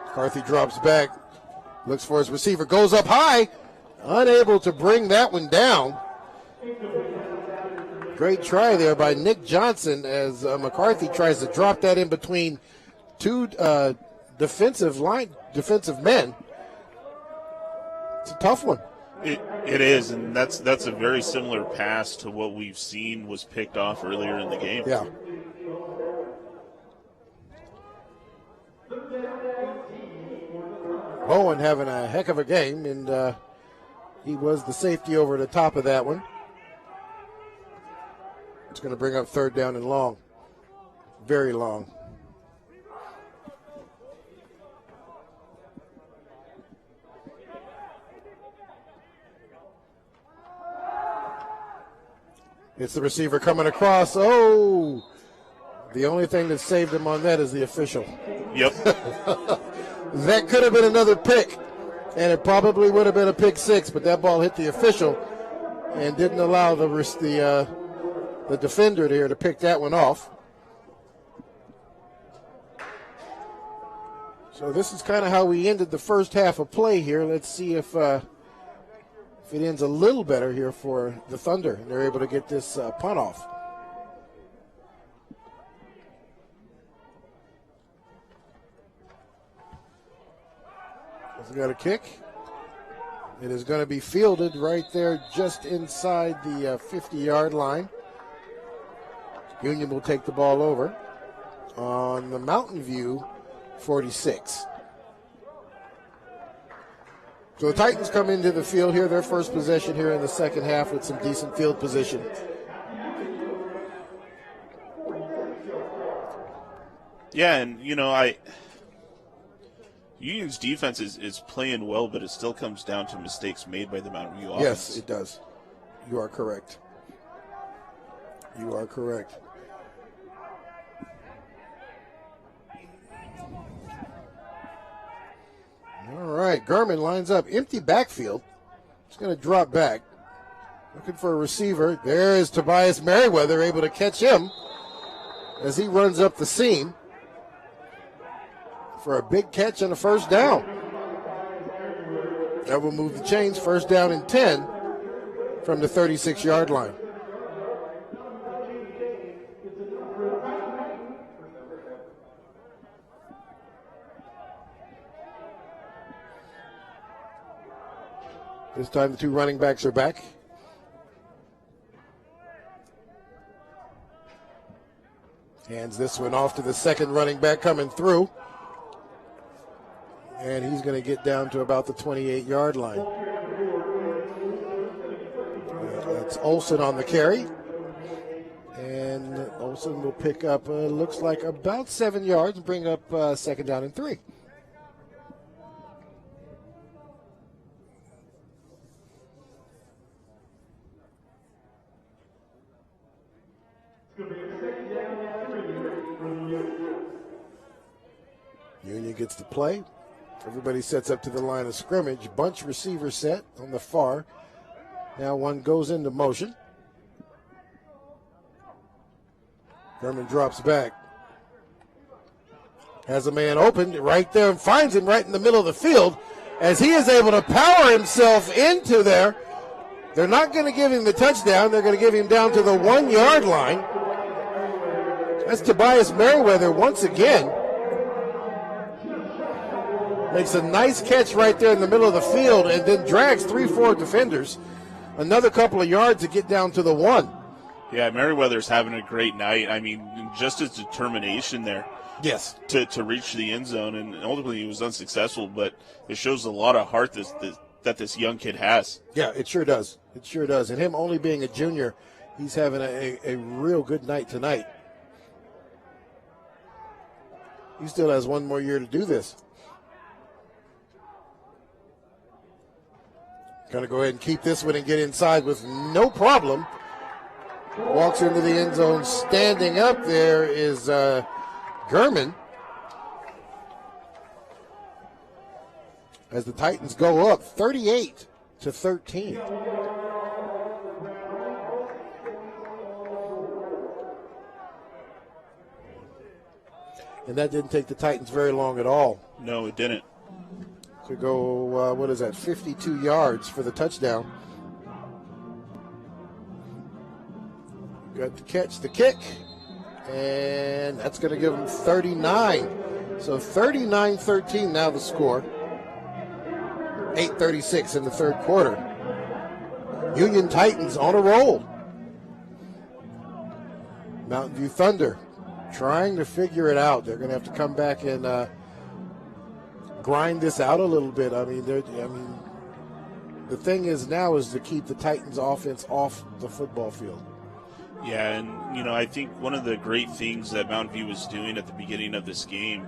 McCarthy drops back, looks for his receiver, goes up high, unable to bring that one down. Great try there by Nick Johnson as McCarthy tries to drop that in between two defensive men. It's a tough one. It is, and that's a very similar pass to what we've seen was picked off earlier in the game. Yeah. Bowen having a heck of a game, and he was the safety over the top of that one. It's going to bring up third down and long. Very long. It's the receiver coming across. Oh, the only thing that saved him on that is the official. Yep. That could have been another pick, and it probably would have been a pick six, but that ball hit the official and didn't allow the defender there to pick that one off. So this is kind of how we ended the first half of play here. Let's see if it ends a little better here for the Thunder, and they're able to get this punt off. He's got a kick. It is going to be fielded right there just inside the 50-yard line. Union will take the ball over on the Mountain View 46. So the Titans come into the field here, their first possession here in the second half with some decent field position. Yeah, and, Union's defense is playing well, but it still comes down to mistakes made by the Mountain View offense. Yes, it does. You are correct. You are correct. All right, Gurman lines up. Empty backfield. He's going to drop back. Looking for a receiver. There is Tobias Merriweather, able to catch him as he runs up the seam for a big catch and a first down. That will move the chains. First down and 10 from the 36-yard line. This time the two running backs are back. Hands this one off to the second running back coming through. And he's going to get down to about the 28-yard line. That's Olsen on the carry. And Olsen will pick up, looks like about 7 yards and bring up second down and 3. Union gets the play. Everybody sets up to the line of scrimmage. Bunch receiver set on the far. Now one goes into motion. Gurman drops back. Has a man open right there and finds him right in the middle of the field as he is able to power himself into there. They're not going to give him the touchdown. They're going to give him down to the 1-yard line. That's Tobias Merriweather once again. Makes a nice catch right there in the middle of the field and then drags 3-4 defenders. Another couple of yards to get down to the 1. Yeah, Merriweather's having a great night. I mean, just his determination there. Yes. To reach the end zone, and ultimately he was unsuccessful, but it shows a lot of heart that this young kid has. Yeah, it sure does. It sure does. And him only being a junior, he's having a real good night tonight. He still has one more year to do this. Going to go ahead and keep this one and get inside with no problem. Walks into the end zone. Standing up there is Gurman. As the Titans go up 38 to 13. And that didn't take the Titans very long at all. No, it didn't. To go, 52 yards for the touchdown. Got to catch the kick, and that's going to give them 39. So 39-13 now the score. 8:36 in the third quarter. Union Titans on a roll. Mountain View Thunder trying to figure it out. They're going to have to come back and grind this out a little bit. I mean, the thing is now is to keep the Titans offense off the football field. Yeah, and, I think one of the great things that Mountain View was doing at the beginning of this game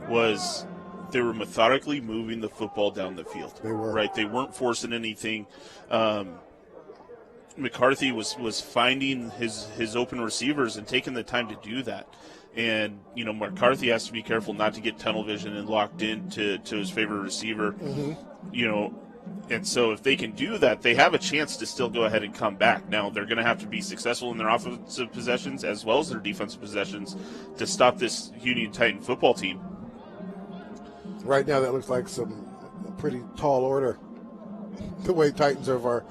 was they were methodically moving the football down the field. They were. Right? They weren't forcing anything. McCarthy was finding his open receivers and taking the time to do that. And, McCarthy has to be careful not to get tunnel vision and locked in to his favorite receiver. Mm-hmm. And so if they can do that, they have a chance to still go ahead and come back. Now, they're going to have to be successful in their offensive possessions as well as their defensive possessions to stop this Union Titan football team. Right now, that looks like some pretty tall order. The way Titans are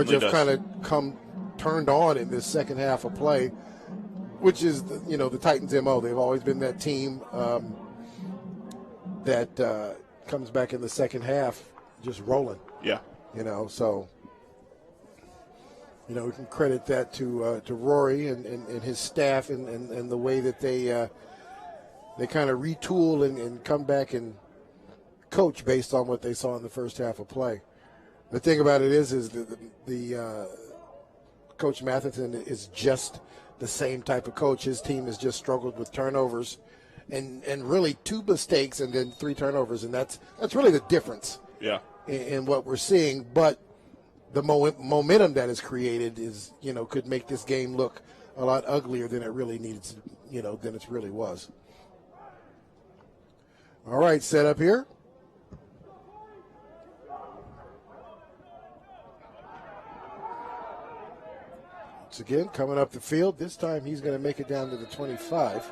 just kind of turned on in this second half of play, which is the Titans' MO. They've always been that team that comes back in the second half just rolling. Yeah. So we can credit that to Rory and his staff and the way that they kind of retool and come back and coach based on what they saw in the first half of play. The thing about it is the Coach Matheson is just the same type of coach. His team has just struggled with turnovers and really 2 mistakes and then 3 turnovers, and that's really the difference. Yeah. In what we're seeing, but the momentum that is created is, could make this game look a lot uglier than it really needs, than it really was. All right, set up here. Once again, coming up the field. This time he's going to make it down to the 25.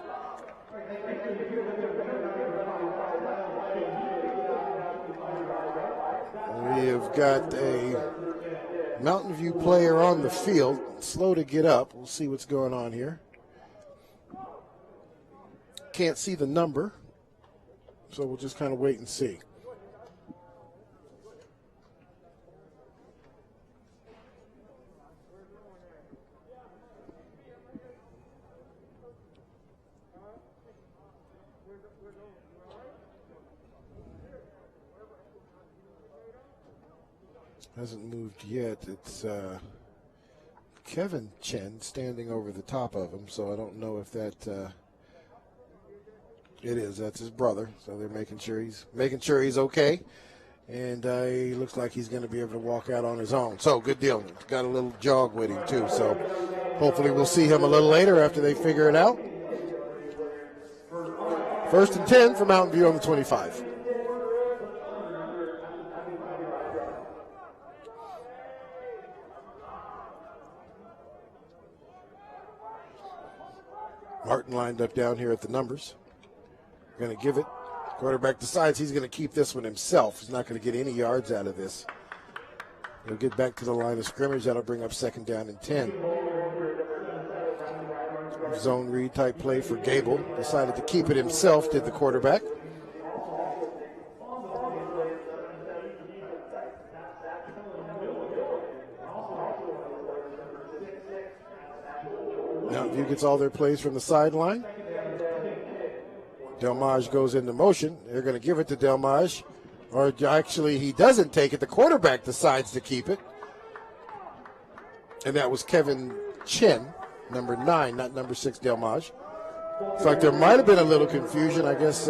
We have got a Mountain View player on the field, slow to get up. We'll see what's going on here. Can't see the number, so we'll just kind of wait and see. Hasn't moved yet. It's Kevin Chen standing over the top of him, so I don't know if that it is. That's his brother, so they're making sure he's okay, and he looks like he's going to be able to walk out on his own. So good deal. Got a little jog with him too, so hopefully we'll see him a little later after they figure it out. 1st and 10 for Mountain View on the 25. Martin lined up down here at the numbers. Going to give it. Quarterback decides he's going to keep this one himself. He's not going to get any yards out of this. He'll get back to the line of scrimmage. That'll bring up 2nd down and 10. Zone read type play for Gable. Decided to keep it himself, did the quarterback. Mountain View gets all their plays from the sideline. Delmage goes into motion. They're going to give it to Delmage. Or actually, he doesn't take it. The quarterback decides to keep it. And that was Kevin Chen, number 9, not number 6, Delmage. It's like there might have been a little confusion. I guess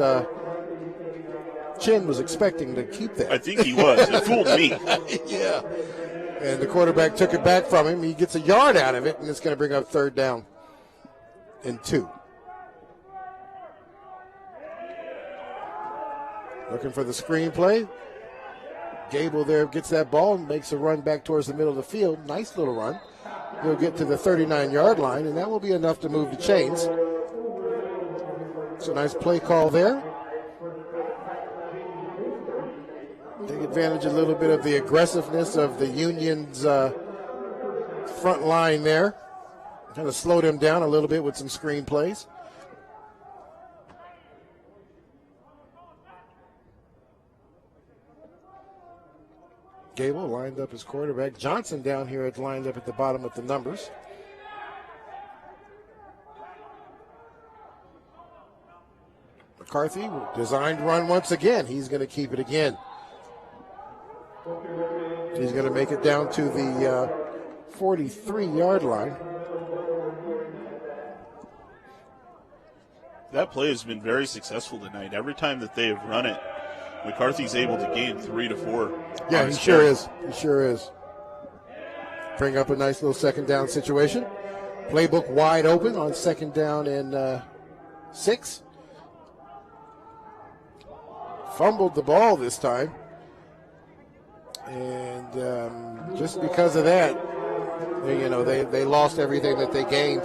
Chen was expecting to keep that. I think he was. It fooled me. Yeah. And the quarterback took it back from him. He gets a yard out of it, and it's going to bring up 3rd down and 2. Looking for the screenplay. Gable there gets that ball and makes a run back towards the middle of the field. Nice little run. He'll get to the 39-yard line, and that will be enough to move the chains. It's a nice play call there. Take advantage a little bit of the aggressiveness of the Union's front line there. Kind of slow them down a little bit with some screen plays. Gable lined up as quarterback. Johnson down here is lined up at the bottom with the numbers. McCarthy, designed run once again. He's going to keep it again. He's going to make it down to the 43-yard line. That play has been very successful tonight. Every time that they have run it, McCarthy's able to gain 3 to 4. Yeah, he sure is. He sure is. Bring up a nice little second down situation. Playbook wide open on second down and 6. Fumbled the ball this time. And just because of that, they lost everything that they gained.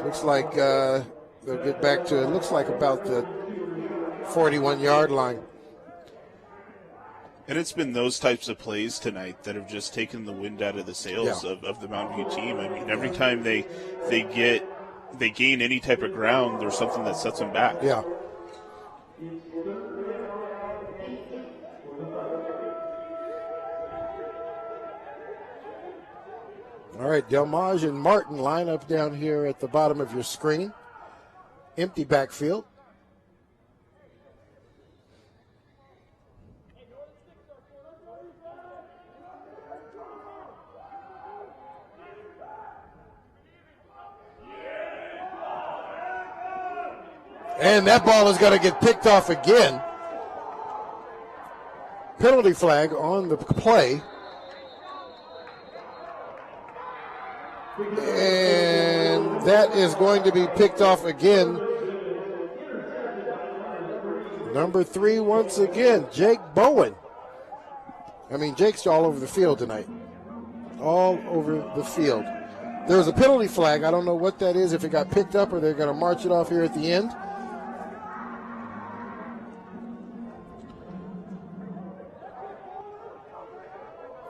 Looks like they'll get back to, it looks like about the 41-yard line. And it's been those types of plays tonight that have just taken the wind out of the sails Yeah. of the Mountain View team. I mean, every time they gain any type of ground, there's something that sets them back. Yeah. All right, Delmage and Martin line up down here at the bottom of your screen. Empty backfield. And that ball is going to get picked off again. Penalty flag on the play. And that is going to be picked off again. Number 3 once again, Jake Bowen. Jake's all over the field tonight. All over the field. There was a penalty flag. I don't know what that is, if it got picked up or they're going to march it off here at the end.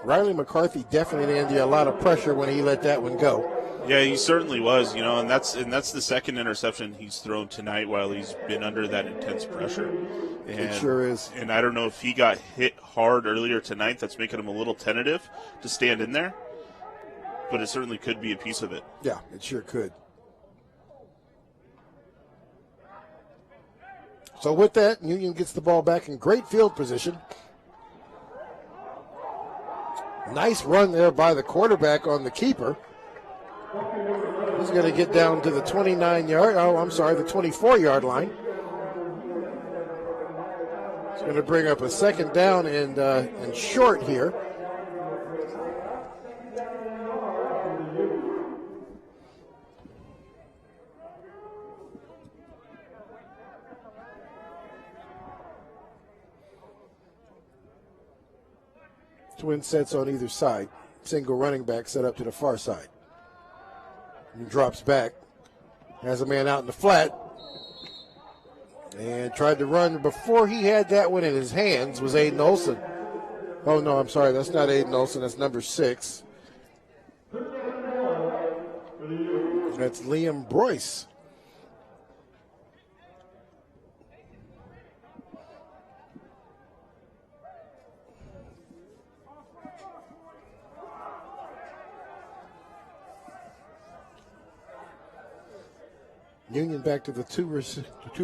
Riley McCarthy definitely under a lot of pressure when he let that one go. Yeah, he certainly was, and that's the second interception he's thrown tonight while he's been under that intense pressure. And, it sure is. And I don't know if he got hit hard earlier tonight that's making him a little tentative to stand in there, but it certainly could be a piece of it. Yeah, it sure could. So with that, Union gets the ball back in great field position. Nice run there by the quarterback on the keeper. He's going to get down to the 24-yard line. He's going to bring up a second down and short here. Twin sets on either side. Single running back set up to the far side. And drops back. Has a man out in the flat. And tried to run before he had that one in his hands was Aiden Olson. Oh, no, I'm sorry. That's not Aiden Olson. That's number 6. That's Liam Broyce. Union back to the two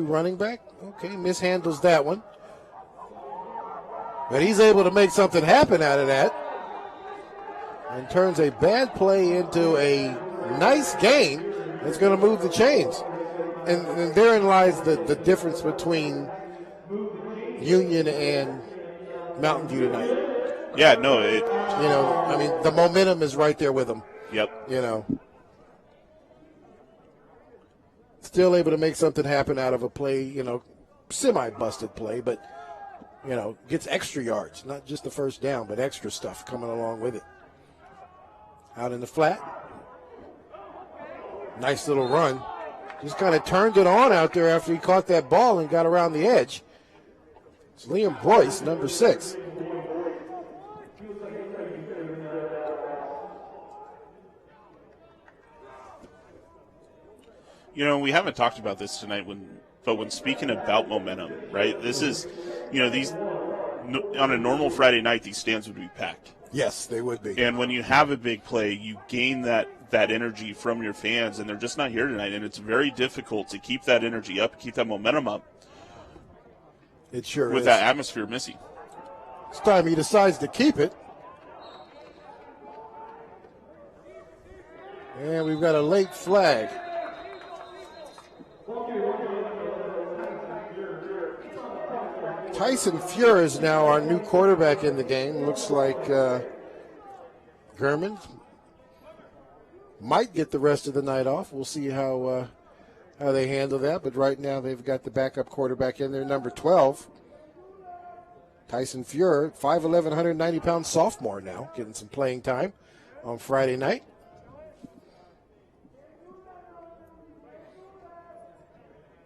running back. Okay, mishandles that one. But he's able to make something happen out of that. And turns a bad play into a nice gain that's going to move the chains. And therein lies the difference between Union and Mountain View tonight. Yeah, no. The momentum is right there with them. Yep. Still able to make something happen out of a play, semi-busted play, but gets extra yards, not just the first down, but extra stuff coming along with it. Out in the flat. Nice little run. Just kind of turned it on out there after he caught that ball and got around the edge. It's Liam Boyce, number 6. We haven't talked about this tonight, but when speaking about momentum, right? This is, these on a normal Friday night, these stands would be packed. Yes, they would be. And when you have a big play, you gain that energy from your fans, and they're just not here tonight. And it's very difficult to keep that energy up, keep that momentum up. It sure with is. that atmosphere missing. This time he decides to keep it. And we've got a late flag. Tyson Fuhr is now our new quarterback in the game. Looks like Gurman might get the rest of the night off. We'll see how they handle that. But right now they've got the backup quarterback in there, number 12. Tyson Fuhr, 5'11", 190-pound sophomore now, getting some playing time on Friday night.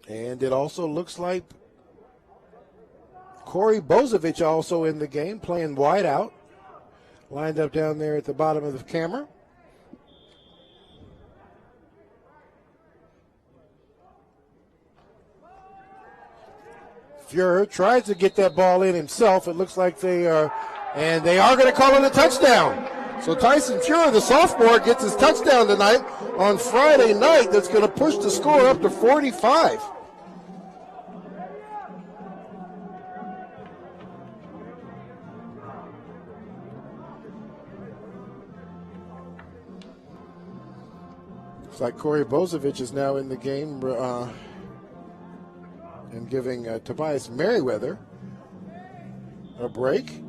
And it also looks like Corey Bozovic also in the game, playing wide out. Lined up down there at the bottom of the camera. Fuhr tries to get that ball in himself. It looks like they are going to call it a touchdown. So Tyson Fuhr, the sophomore, gets his touchdown tonight on Friday night. That's going to push the score up to 45. Looks like Corey Bozovic is now in the game and giving Tobias Merriweather a break.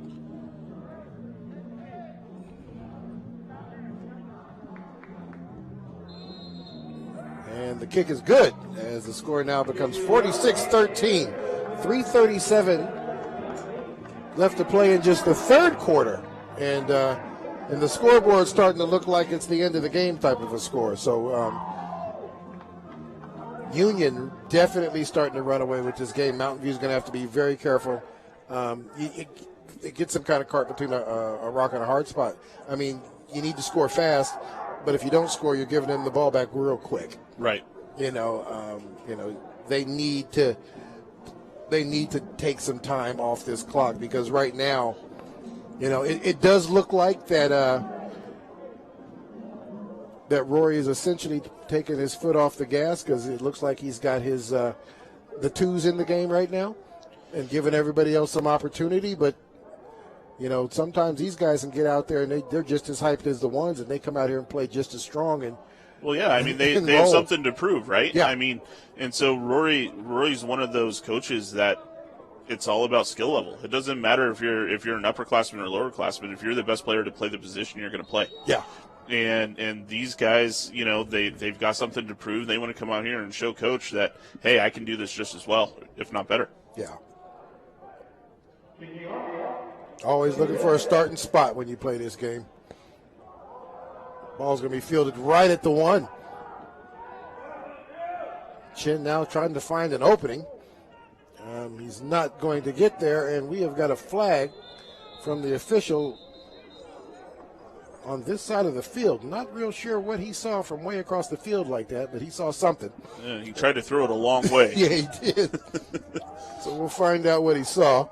And the kick is good as the score now becomes 46-13. 3:37 left to play in just the third quarter. And the scoreboard's starting to look like it's the end of the game type of a score. So Union definitely starting to run away with this game. Mountain View's going to have to be very careful. It gets some kind of caught between a rock and a hard spot. I mean, you need to score fast, but if you don't score, you're giving them the ball back real quick. Right. They need to take some time off this clock because right now, it does look like that Rory is essentially taking his foot off the gas because it looks like he's got his the twos in the game right now and giving everybody else some opportunity. But, sometimes these guys can get out there and they're just as hyped as the ones and they come out here and play just as strong. And well, yeah, I mean, they have something to prove, right? Yeah. I mean, and so Rory's one of those coaches that it's all about skill level. It doesn't matter if you're an upperclassman or a lowerclassman. If you're the best player to play the position, you're going to play. Yeah. And these guys, they've got something to prove. They want to come out here and show coach that, hey, I can do this just as well, if not better. Yeah. Always looking for a starting spot when you play this game. Ball's going to be fielded right at the 1. Chin now trying to find an opening. He's not going to get there, and we have got a flag from the official on this side of the field. Not real sure what he saw from way across the field like that, but he saw something. Yeah, he tried to throw it a long way. Yeah, he did. So we'll find out what he saw.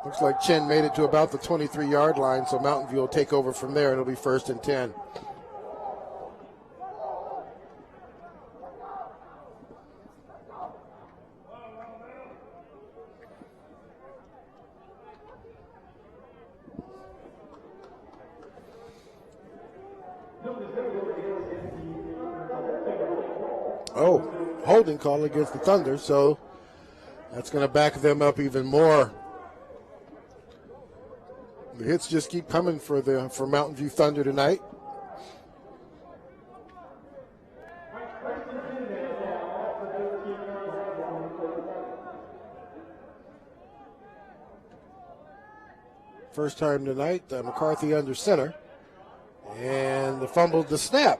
Looks like Chen made it to about the 23-yard line, so Mountain View will take over from there, and it'll be 1st and 10. Oh, holding call against the Thunder, so that's going to back them up even more. The hits just keep coming for Mountain View Thunder tonight. First time tonight, McCarthy under center. And fumbled the snap.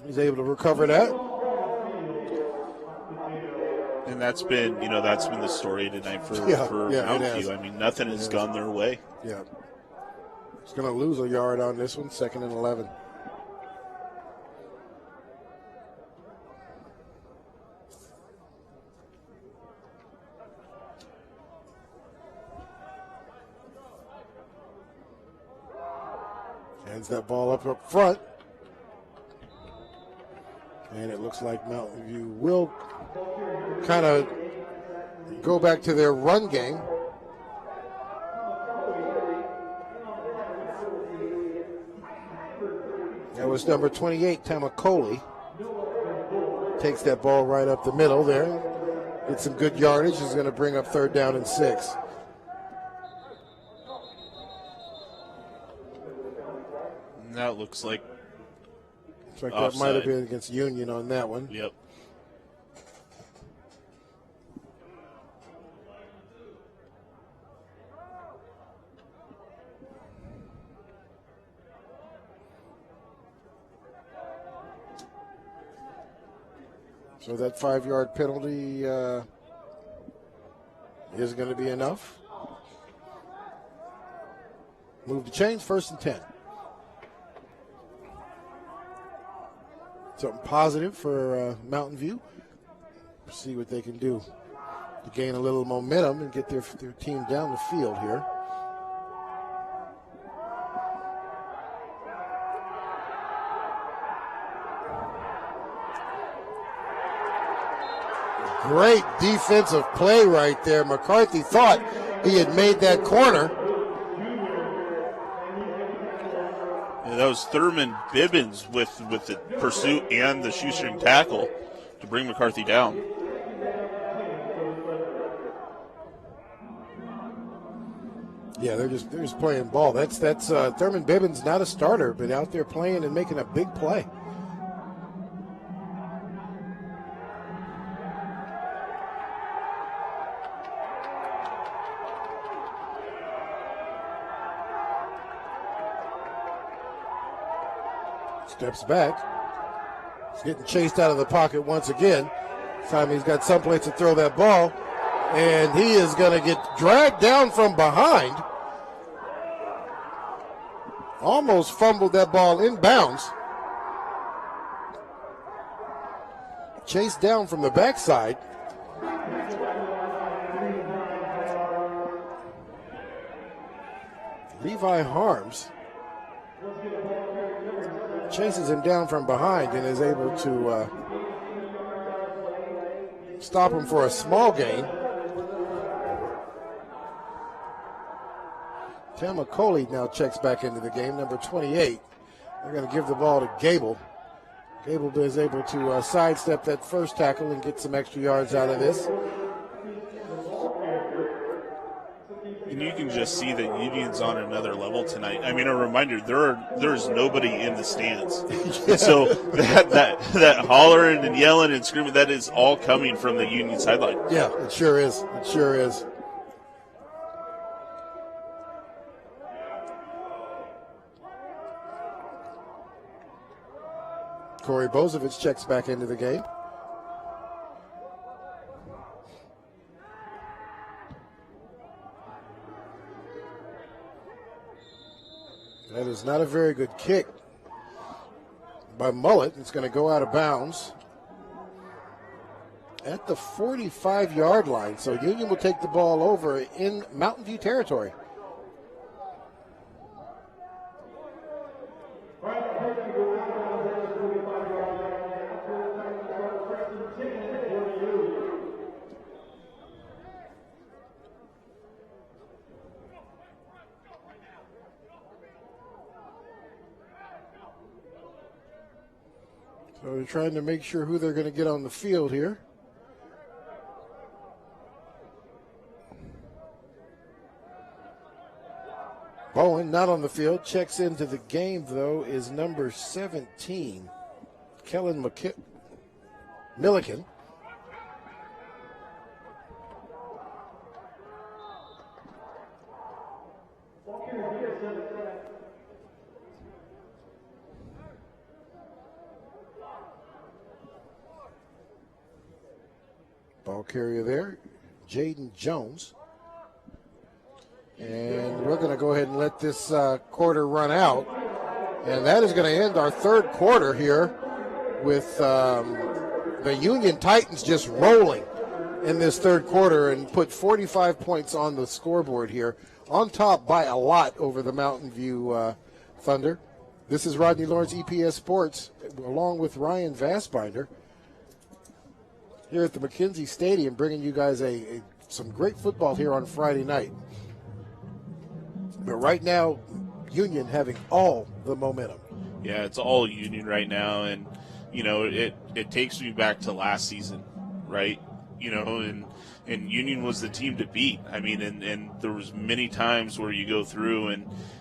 He's able to recover that. And that's been the story tonight for Mountain View. I mean, nothing has gone their way. Yeah. He's going to lose a yard on this one, 2nd and 11. Hands that ball up front. And it looks like Mountain View will kind of go back to their run game. That was number 28, Tamakoli. Takes that ball right up the middle there. Gets some good yardage. Is going to bring up 3rd down and 6. That looks like that might have been against Union on that one. Yep. So that 5-yard penalty is going to be enough. Move to change, 1st and 10. Something positive for Mountain View. See what they can do to gain a little momentum and get their team down the field here. Great defensive play right there. McCarthy thought he had made that corner. That was Thurman Bibbins with the pursuit and the shoestring tackle to bring McCarthy down. Yeah, they're just playing ball. That's Thurman Bibbins, not a starter, but out there playing and making a big play. Steps back. He's getting chased out of the pocket once again. This time he's got someplace to throw that ball. And he is going to get dragged down from behind. Almost fumbled that ball in bounds. Chased down from the backside. Levi Harms chases him down from behind and is able to stop him for a small gain. Tamakoli now checks back into the game, number 28. They're going to give the ball to Gable. Gable is able to sidestep that first tackle and get some extra yards out of this. And you can just see that Union's on another level tonight. I mean, a reminder, there's nobody in the stands. Yeah. And so that hollering and yelling and screaming, that is all coming from the Union sideline. Yeah, it sure is. It sure is. Corey Bozovich checks back into the game. That is not a very good kick by Mullet. It's going to go out of bounds at the 45-yard line. So Union will take the ball over in Mountain View territory. So they're trying to make sure who they're going to get on the field here. Bowen not on the field. Checks into the game, though, is number 17, Kellen Milliken. Ball carrier there, Jaden Jones. And we're going to go ahead and let this quarter run out. And that is going to end our third quarter here with the Union Titans just rolling in this third quarter and put 45 points on the scoreboard here, on top by a lot over the Mountain View Thunder. This is Rodney Lawrence, EPS Sports, along with Ryan Vassbinder, here at the McKenzie Stadium, bringing you guys some great football here on Friday night. But right now, Union having all the momentum. Yeah, it's all Union right now, and it takes me back to last season, right? And Union was the team to beat. I mean, and there was many times where you go through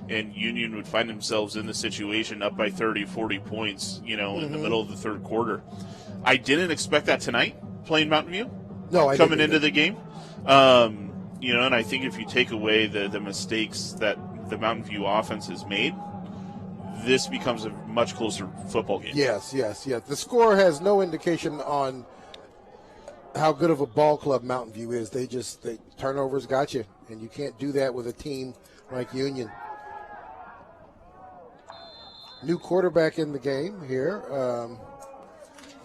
and Union would find themselves in the situation up by 30, 40 points, in the middle of the third quarter. I didn't expect that tonight playing Mountain View. No, I coming didn't into the game. And I think if you take away the mistakes that the Mountain View offense has made, this becomes a much closer football game. Yes. The score has no indication on how good of a ball club Mountain View is. They turnovers got you, and you can't do that with a team like Union. New quarterback in the game here,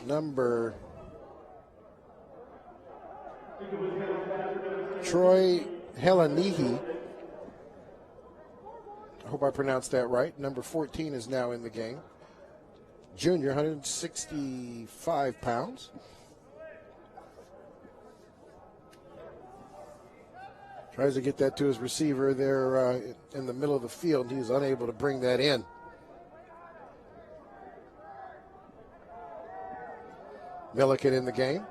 number Troy Helenihi. I hope I pronounced that right. Number 14 is now in the game. Junior, 165 pounds. Tries to get that to his receiver there in the middle of the field. He's unable to bring that in. Milliken in the game.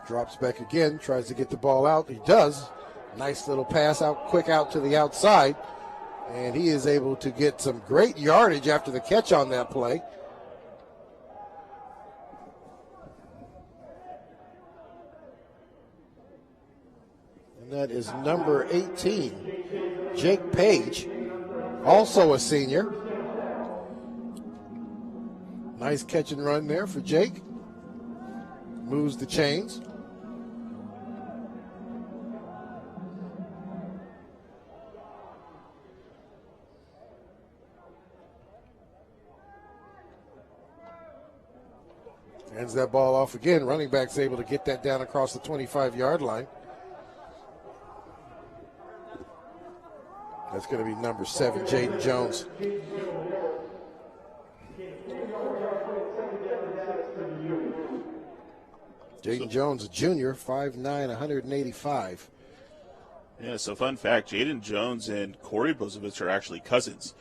Drops back again, tries to get the ball out. He does. Nice little pass out, quick out to the outside. And he is able to get some great yardage after the catch on that play. And that is number 18, Jake Page, also a senior. Nice catch and run there for Jake. Moves the chains. Hands that ball off again. Running back's able to get that down across the 25-yard line. That's going to be number 7, Jaden Jones. Jaden Jones, a junior, 5'9", 185. Yeah, so fun fact, Jaden Jones and Corey Bozovich are actually cousins.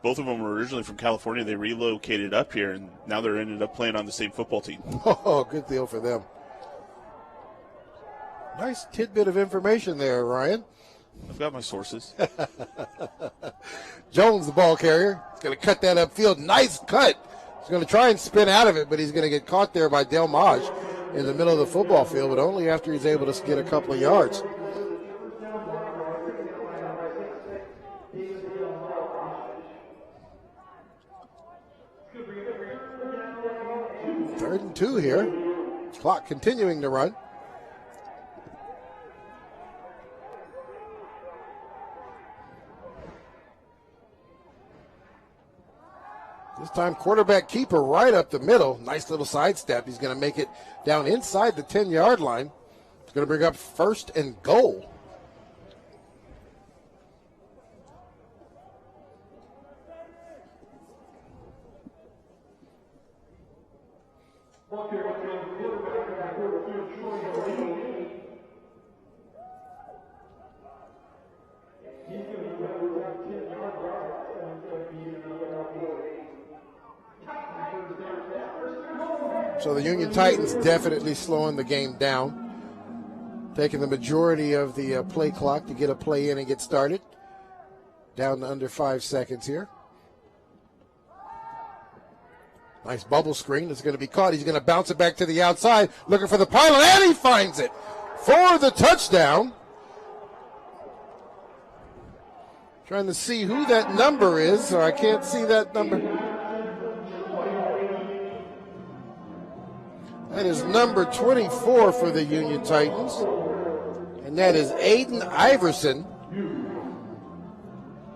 Both of them were originally from California. They relocated up here, and now they're ended up playing on the same football team. Oh, good deal for them. Nice tidbit of information there, Ryan. I've got my sources. Jones, the ball carrier. He's going to cut that upfield. Nice cut. He's going to try and spin out of it, but he's going to get caught there by Del Maj in the middle of the football field, but only after he's able to get a couple of yards. Third and 2 here. Clock continuing to run. This time, quarterback keeper right up the middle. Nice little sidestep. He's going to make it down inside the 10-yard line. It's going to bring up 1st and goal. So the Union Titans definitely slowing the game down, taking the majority of the play clock to get a play in and get started. Down to under 5 seconds here. Nice bubble screen. It's going to be caught. He's going to bounce it back to the outside, looking for the pylon, and he finds it for the touchdown. Trying to see who that number is, so I can't see that number. That is number 24 for the Union Titans. And that is Aiden Iverson.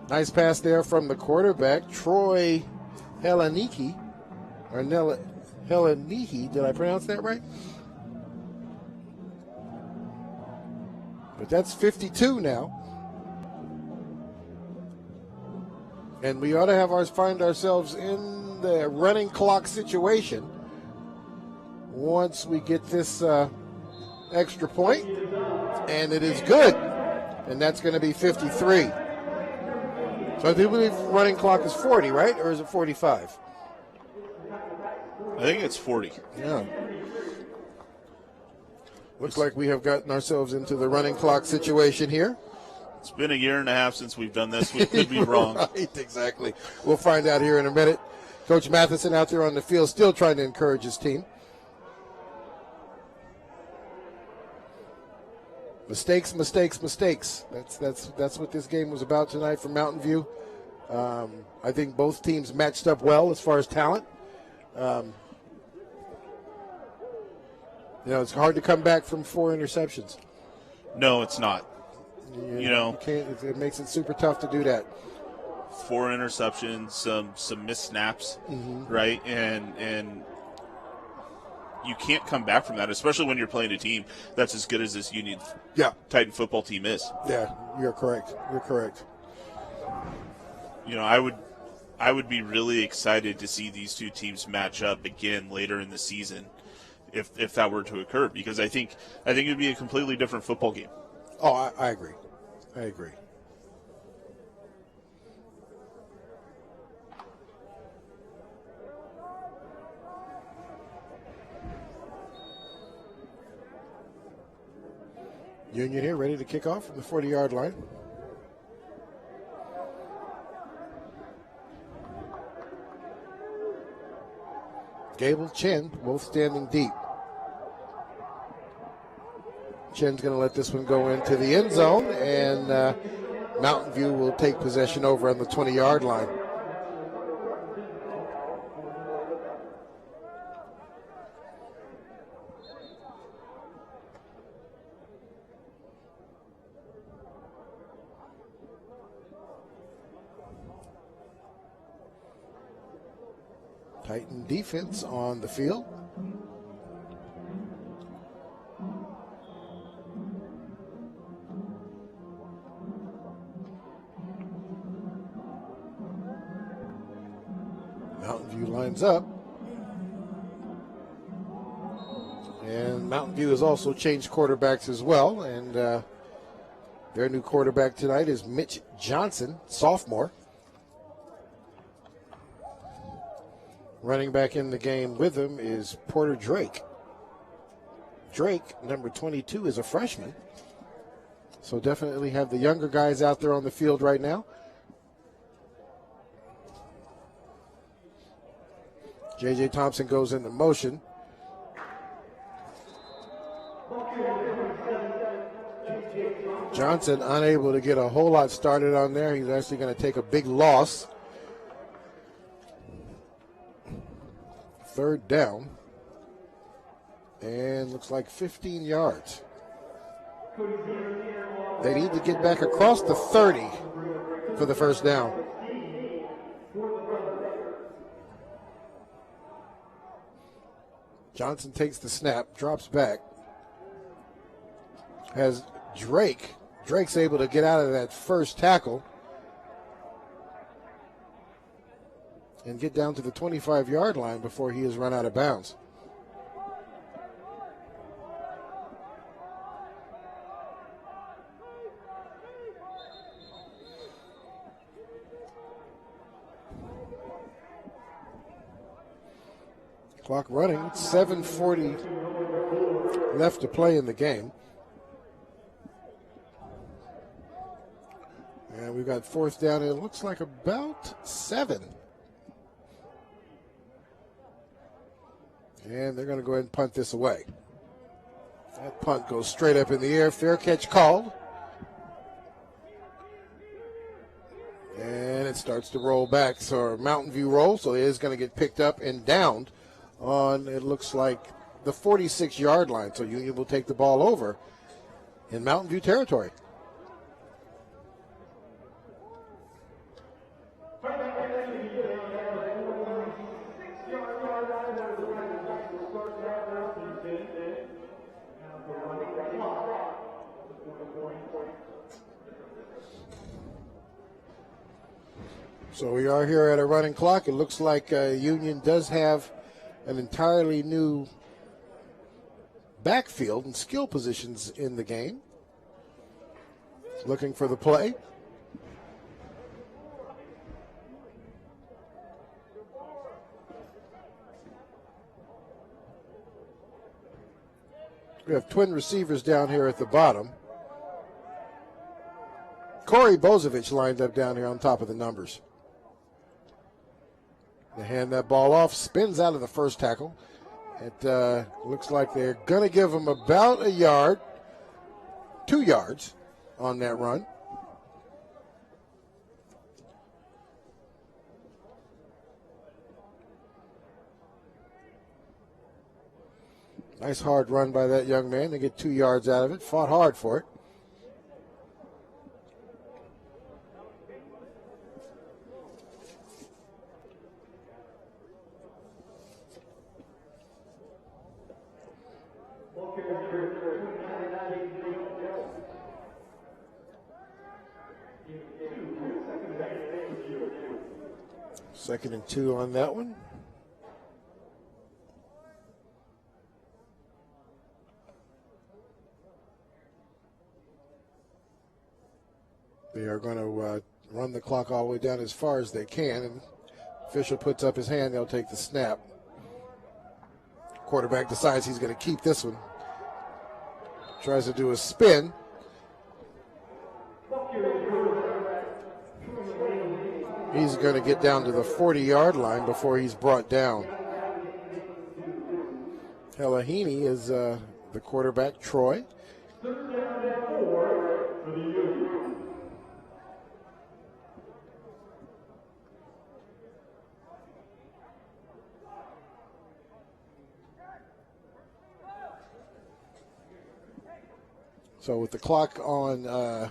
Nice pass there from the quarterback, Troy Heleniki. Or Helenihi, did I pronounce that right? But that's 52 now. And we ought to find ourselves in the running clock situation once we get this extra point. And it is good. And that's going to be 53. So I do believe running clock is 40, right? Or is it 45? I think it's 40. Yeah. Looks like we have gotten ourselves into the running clock situation here. It's been a year and a half since we've done this. We could be wrong. Right, exactly. We'll find out here in a minute. Coach Matheson out there on the field still trying to encourage his team. Mistakes, mistakes, mistakes. That's what this game was about tonight for Mountain View. I think both teams matched up well as far as talent. It's hard to come back from 4 interceptions. No, it's not. It makes it super tough to do that. 4 interceptions, some missed snaps, right? And you can't come back from that, especially when you're playing a team that's as good as this Union Titan football team is. Yeah, you're correct. You're correct. I would be really excited to see these two teams match up again later in the season, if that were to occur, because I think it would be a completely different football game. Oh, I agree. I agree. Union here ready to kick off from the 40-yard line. Gable, Chen, both standing deep. Chen's going to let this one go into the end zone, and Mountain View will take possession over on the 20-yard line. Titan defense on the field. Mountain View lines up. And Mountain View has also changed quarterbacks as well. And their new quarterback tonight is Mitch Johnson, sophomore. Running back in the game with him is Porter Drake. Drake, number 22, is a freshman. So definitely have the younger guys out there on the field right now. J.J. Thompson goes into motion. Johnson unable to get a whole lot started on there. He's actually going to take a big loss. Third down, and looks like 15 yards. They need to get back across the 30 for the first down. Johnson takes the snap, drops back. Has Drake's able to get out of that first tackle and get down to the 25-yard line before he is run out of bounds. Clock running, 7:40 left to play in the game. And we've got fourth down, it looks like about 7. And they're going to go ahead and punt this away. That punt goes straight up in the air. Fair catch called. it starts to roll back. So Mountain View roll, so it is going to get picked up and downed on, it looks like, the 46-yard line. So Union will take the ball over in Mountain View territory. So we are here at a running clock. It looks like Union does have an entirely new backfield and skill positions in the game. Looking for the play. We have twin receivers down here at the bottom. Corey Bozovich lined up down here on top of the numbers. They hand that ball off, spins out of the first tackle. It looks like they're going to give him about a yard, 2 yards on that run. Nice hard run by that young man. They get 2 yards out of it, fought hard for it. Second and 2 on that one. They are going to run the clock all the way down as far as they can, and official puts up his hand. They'll take the snap. Quarterback decides he's going to keep this one. Tries to do a spin. He's going to get down to the 40-yard line before he's brought down. Helahini is the quarterback, Troy. So with the clock on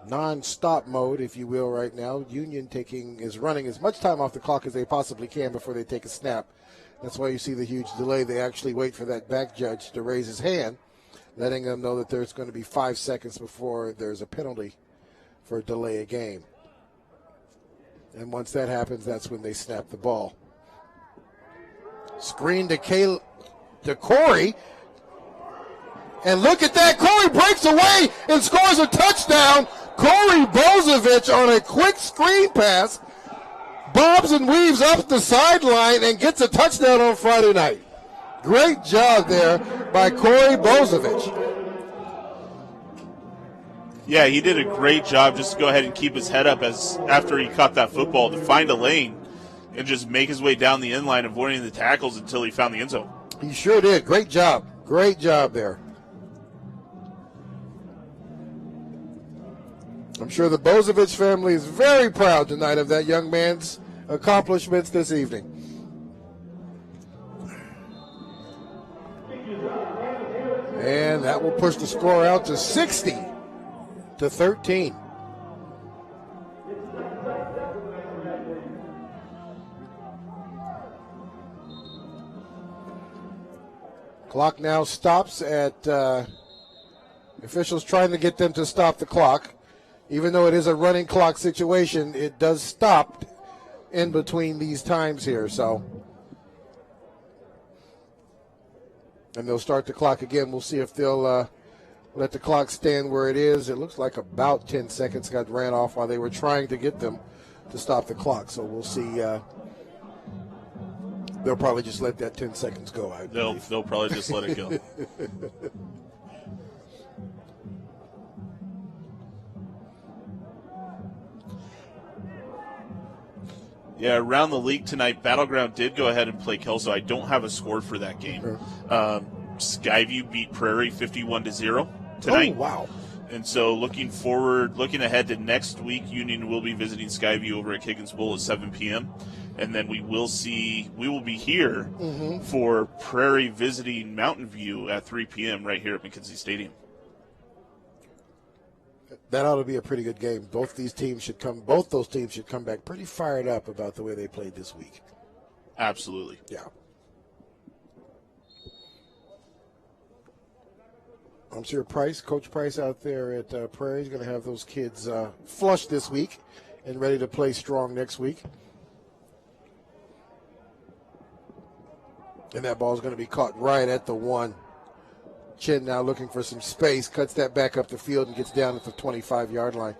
non-stop mode, if you will, right now, Union is running as much time off the clock as they possibly can before they take a snap. That's why you see the huge delay. They actually wait for that back judge to raise his hand, letting them know that there's going to be 5 seconds before there's a penalty for a delay of game. And once that happens, that's when they snap the ball. Screen to Corey. And look at that. Corey breaks away and scores a touchdown. Corey Bozovich on a quick screen pass bobs and weaves up the sideline and gets a touchdown on Friday night. Great job there by Corey Bozovich. Yeah, he did a great job just to go ahead and keep his head up after he caught that football to find a lane and just make his way down the end line, avoiding the tackles until he found the end zone. He sure did. Great job. Great job there. I'm sure the Bozovich family is very proud tonight of that young man's accomplishments this evening. And that will push the score out to 60-13. Clock now stops at officials trying to get them to stop the clock. Even though it is a running clock situation, it does stop in between these times here. So, and they'll start the clock again. We'll see if they'll let the clock stand where it is. It looks like about 10 seconds got ran off while they were trying to get them to stop the clock. So we'll see. They'll probably just let that 10 seconds go. They'll probably just let it go. Yeah, around the league tonight, Battleground did go ahead and play Kelso. I don't have a score for that game. Skyview beat Prairie 51-0 tonight. Oh, wow. And so looking ahead to next week, Union will be visiting Skyview over at Higgins Bowl at 7 p.m. And then we will be here for Prairie visiting Mountain View at 3 p.m. right here at McKenzie Stadium. That ought to be a pretty good game. Both those teams should come back pretty fired up about the way they played this week. Absolutely. Yeah. I'm sure Coach Price out there at Prairie is going to have those kids flushed this week and ready to play strong next week. And that ball is going to be caught right at the 1. Chin now looking for some space, cuts that back up the field and gets down at the 25-yard line.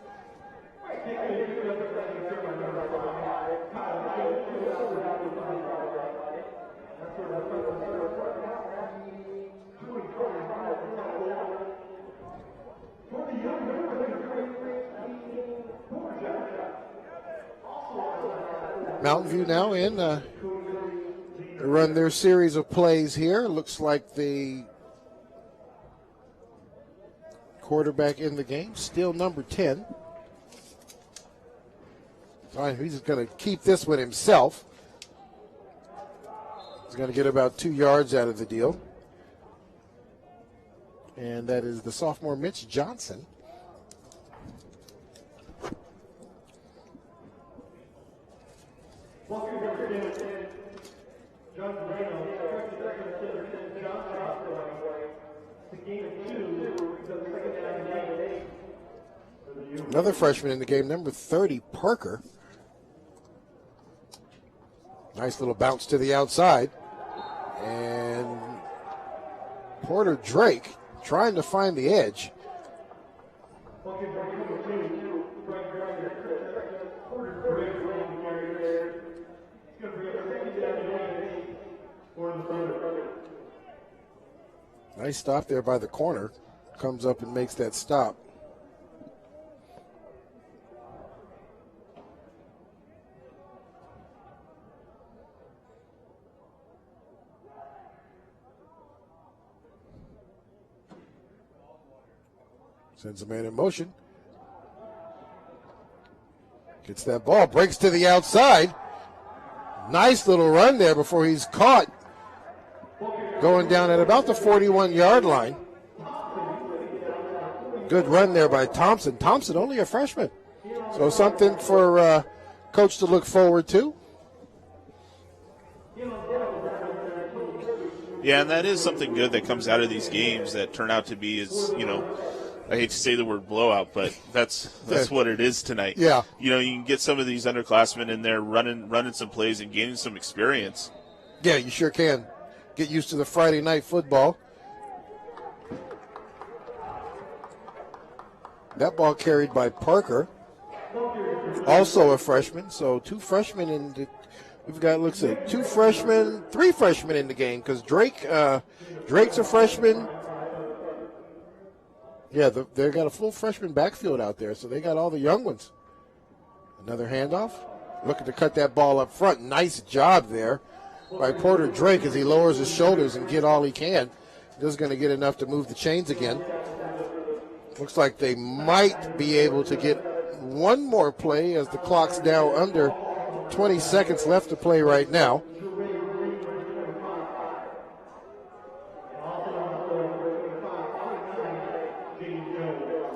Mountain View now in. They run their series of plays here. Looks like the quarterback in the game, still number 10. He's going to keep this one himself. He's going to get about 2 yards out of the deal. And that is the sophomore Mitch Johnson. Another freshman in the game, number 30, Parker. Nice little bounce to the outside. And Porter Drake trying to find the edge. Nice stop there by the corner. Comes up and makes that stop. Sends a man in motion. Gets that ball, breaks to the outside. Nice little run there before he's caught. Going down at about the 41-yard line. Good run there by Thompson. Thompson, only a freshman. So something for Coach to look forward to. Yeah, and that is something good that comes out of these games that turn out to be, I hate to say the word blowout, but that's what it is tonight. Yeah. You can get some of these underclassmen in there running some plays and gaining some experience. Yeah, you sure can. Get used to the Friday night football. That ball carried by Parker, also a freshman. So 2 freshmen in we've got, looks like 3 freshmen in the game because Drake's a freshman. Yeah, they got a full freshman backfield out there, so they got all the young ones. Another handoff. Looking to cut that ball up front. Nice job there by Porter Drake as he lowers his shoulders and get all he can. Just going to get enough to move the chains again. Looks like they might be able to get one more play as the clock's now under 20 seconds left to play right now.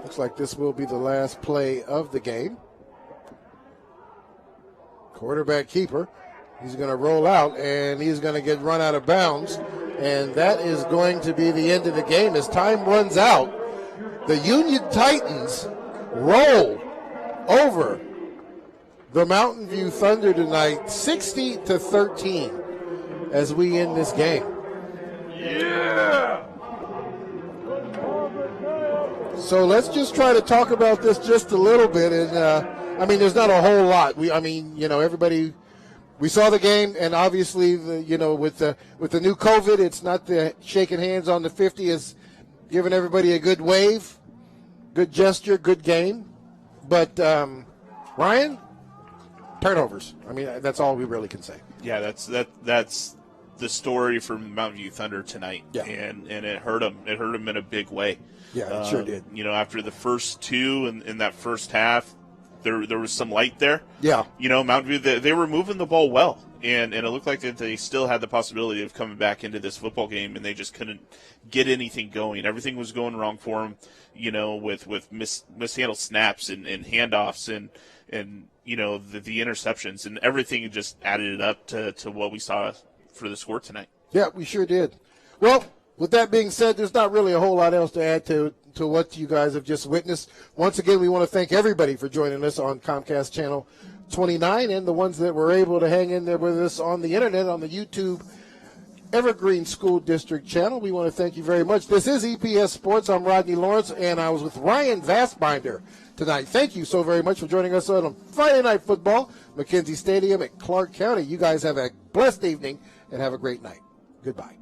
Looks like this will be the last play of the game. Quarterback keeper. He's going to roll out, and he's going to get run out of bounds. And that is going to be the end of the game. As time runs out, the Union Titans roll over the Mountain View Thunder tonight, 60-13, as we end this game. Yeah! So let's just try to talk about this just a little bit. And there's not a whole lot. Everybody. We saw the game, and obviously, with the new COVID, it's not the shaking hands on the 50. It's giving everybody a good wave, good gesture, good game. But Ryan, turnovers. That's all we really can say. Yeah, that's the story from Mountain View Thunder tonight, and it hurt them. It hurt them in a big way. Yeah, it sure did. You know, after the first two in that first half, there was some light there. Yeah. You know, Mountain View, they were moving the ball well, and it looked like that they still had the possibility of coming back into this football game, and they just couldn't get anything going. Everything was going wrong for them, you know, with mishandled snaps and handoffs and you know, the interceptions, and everything just added it up to what we saw for the score tonight. Yeah, we sure did. Well, with that being said, there's not really a whole lot else to add to what you guys have just witnessed. Once again, we want to thank everybody for joining us on Comcast Channel 29 and the ones that were able to hang in there with us on the internet on the YouTube Evergreen School District channel. We want to thank you very much. This is EPS Sports. I'm Rodney Lawrence, and I was with Ryan Vastbinder tonight. Thank you so very much for joining us on Friday Night Football, McKenzie Stadium at Clark County. You guys have a blessed evening and have a great night. Goodbye.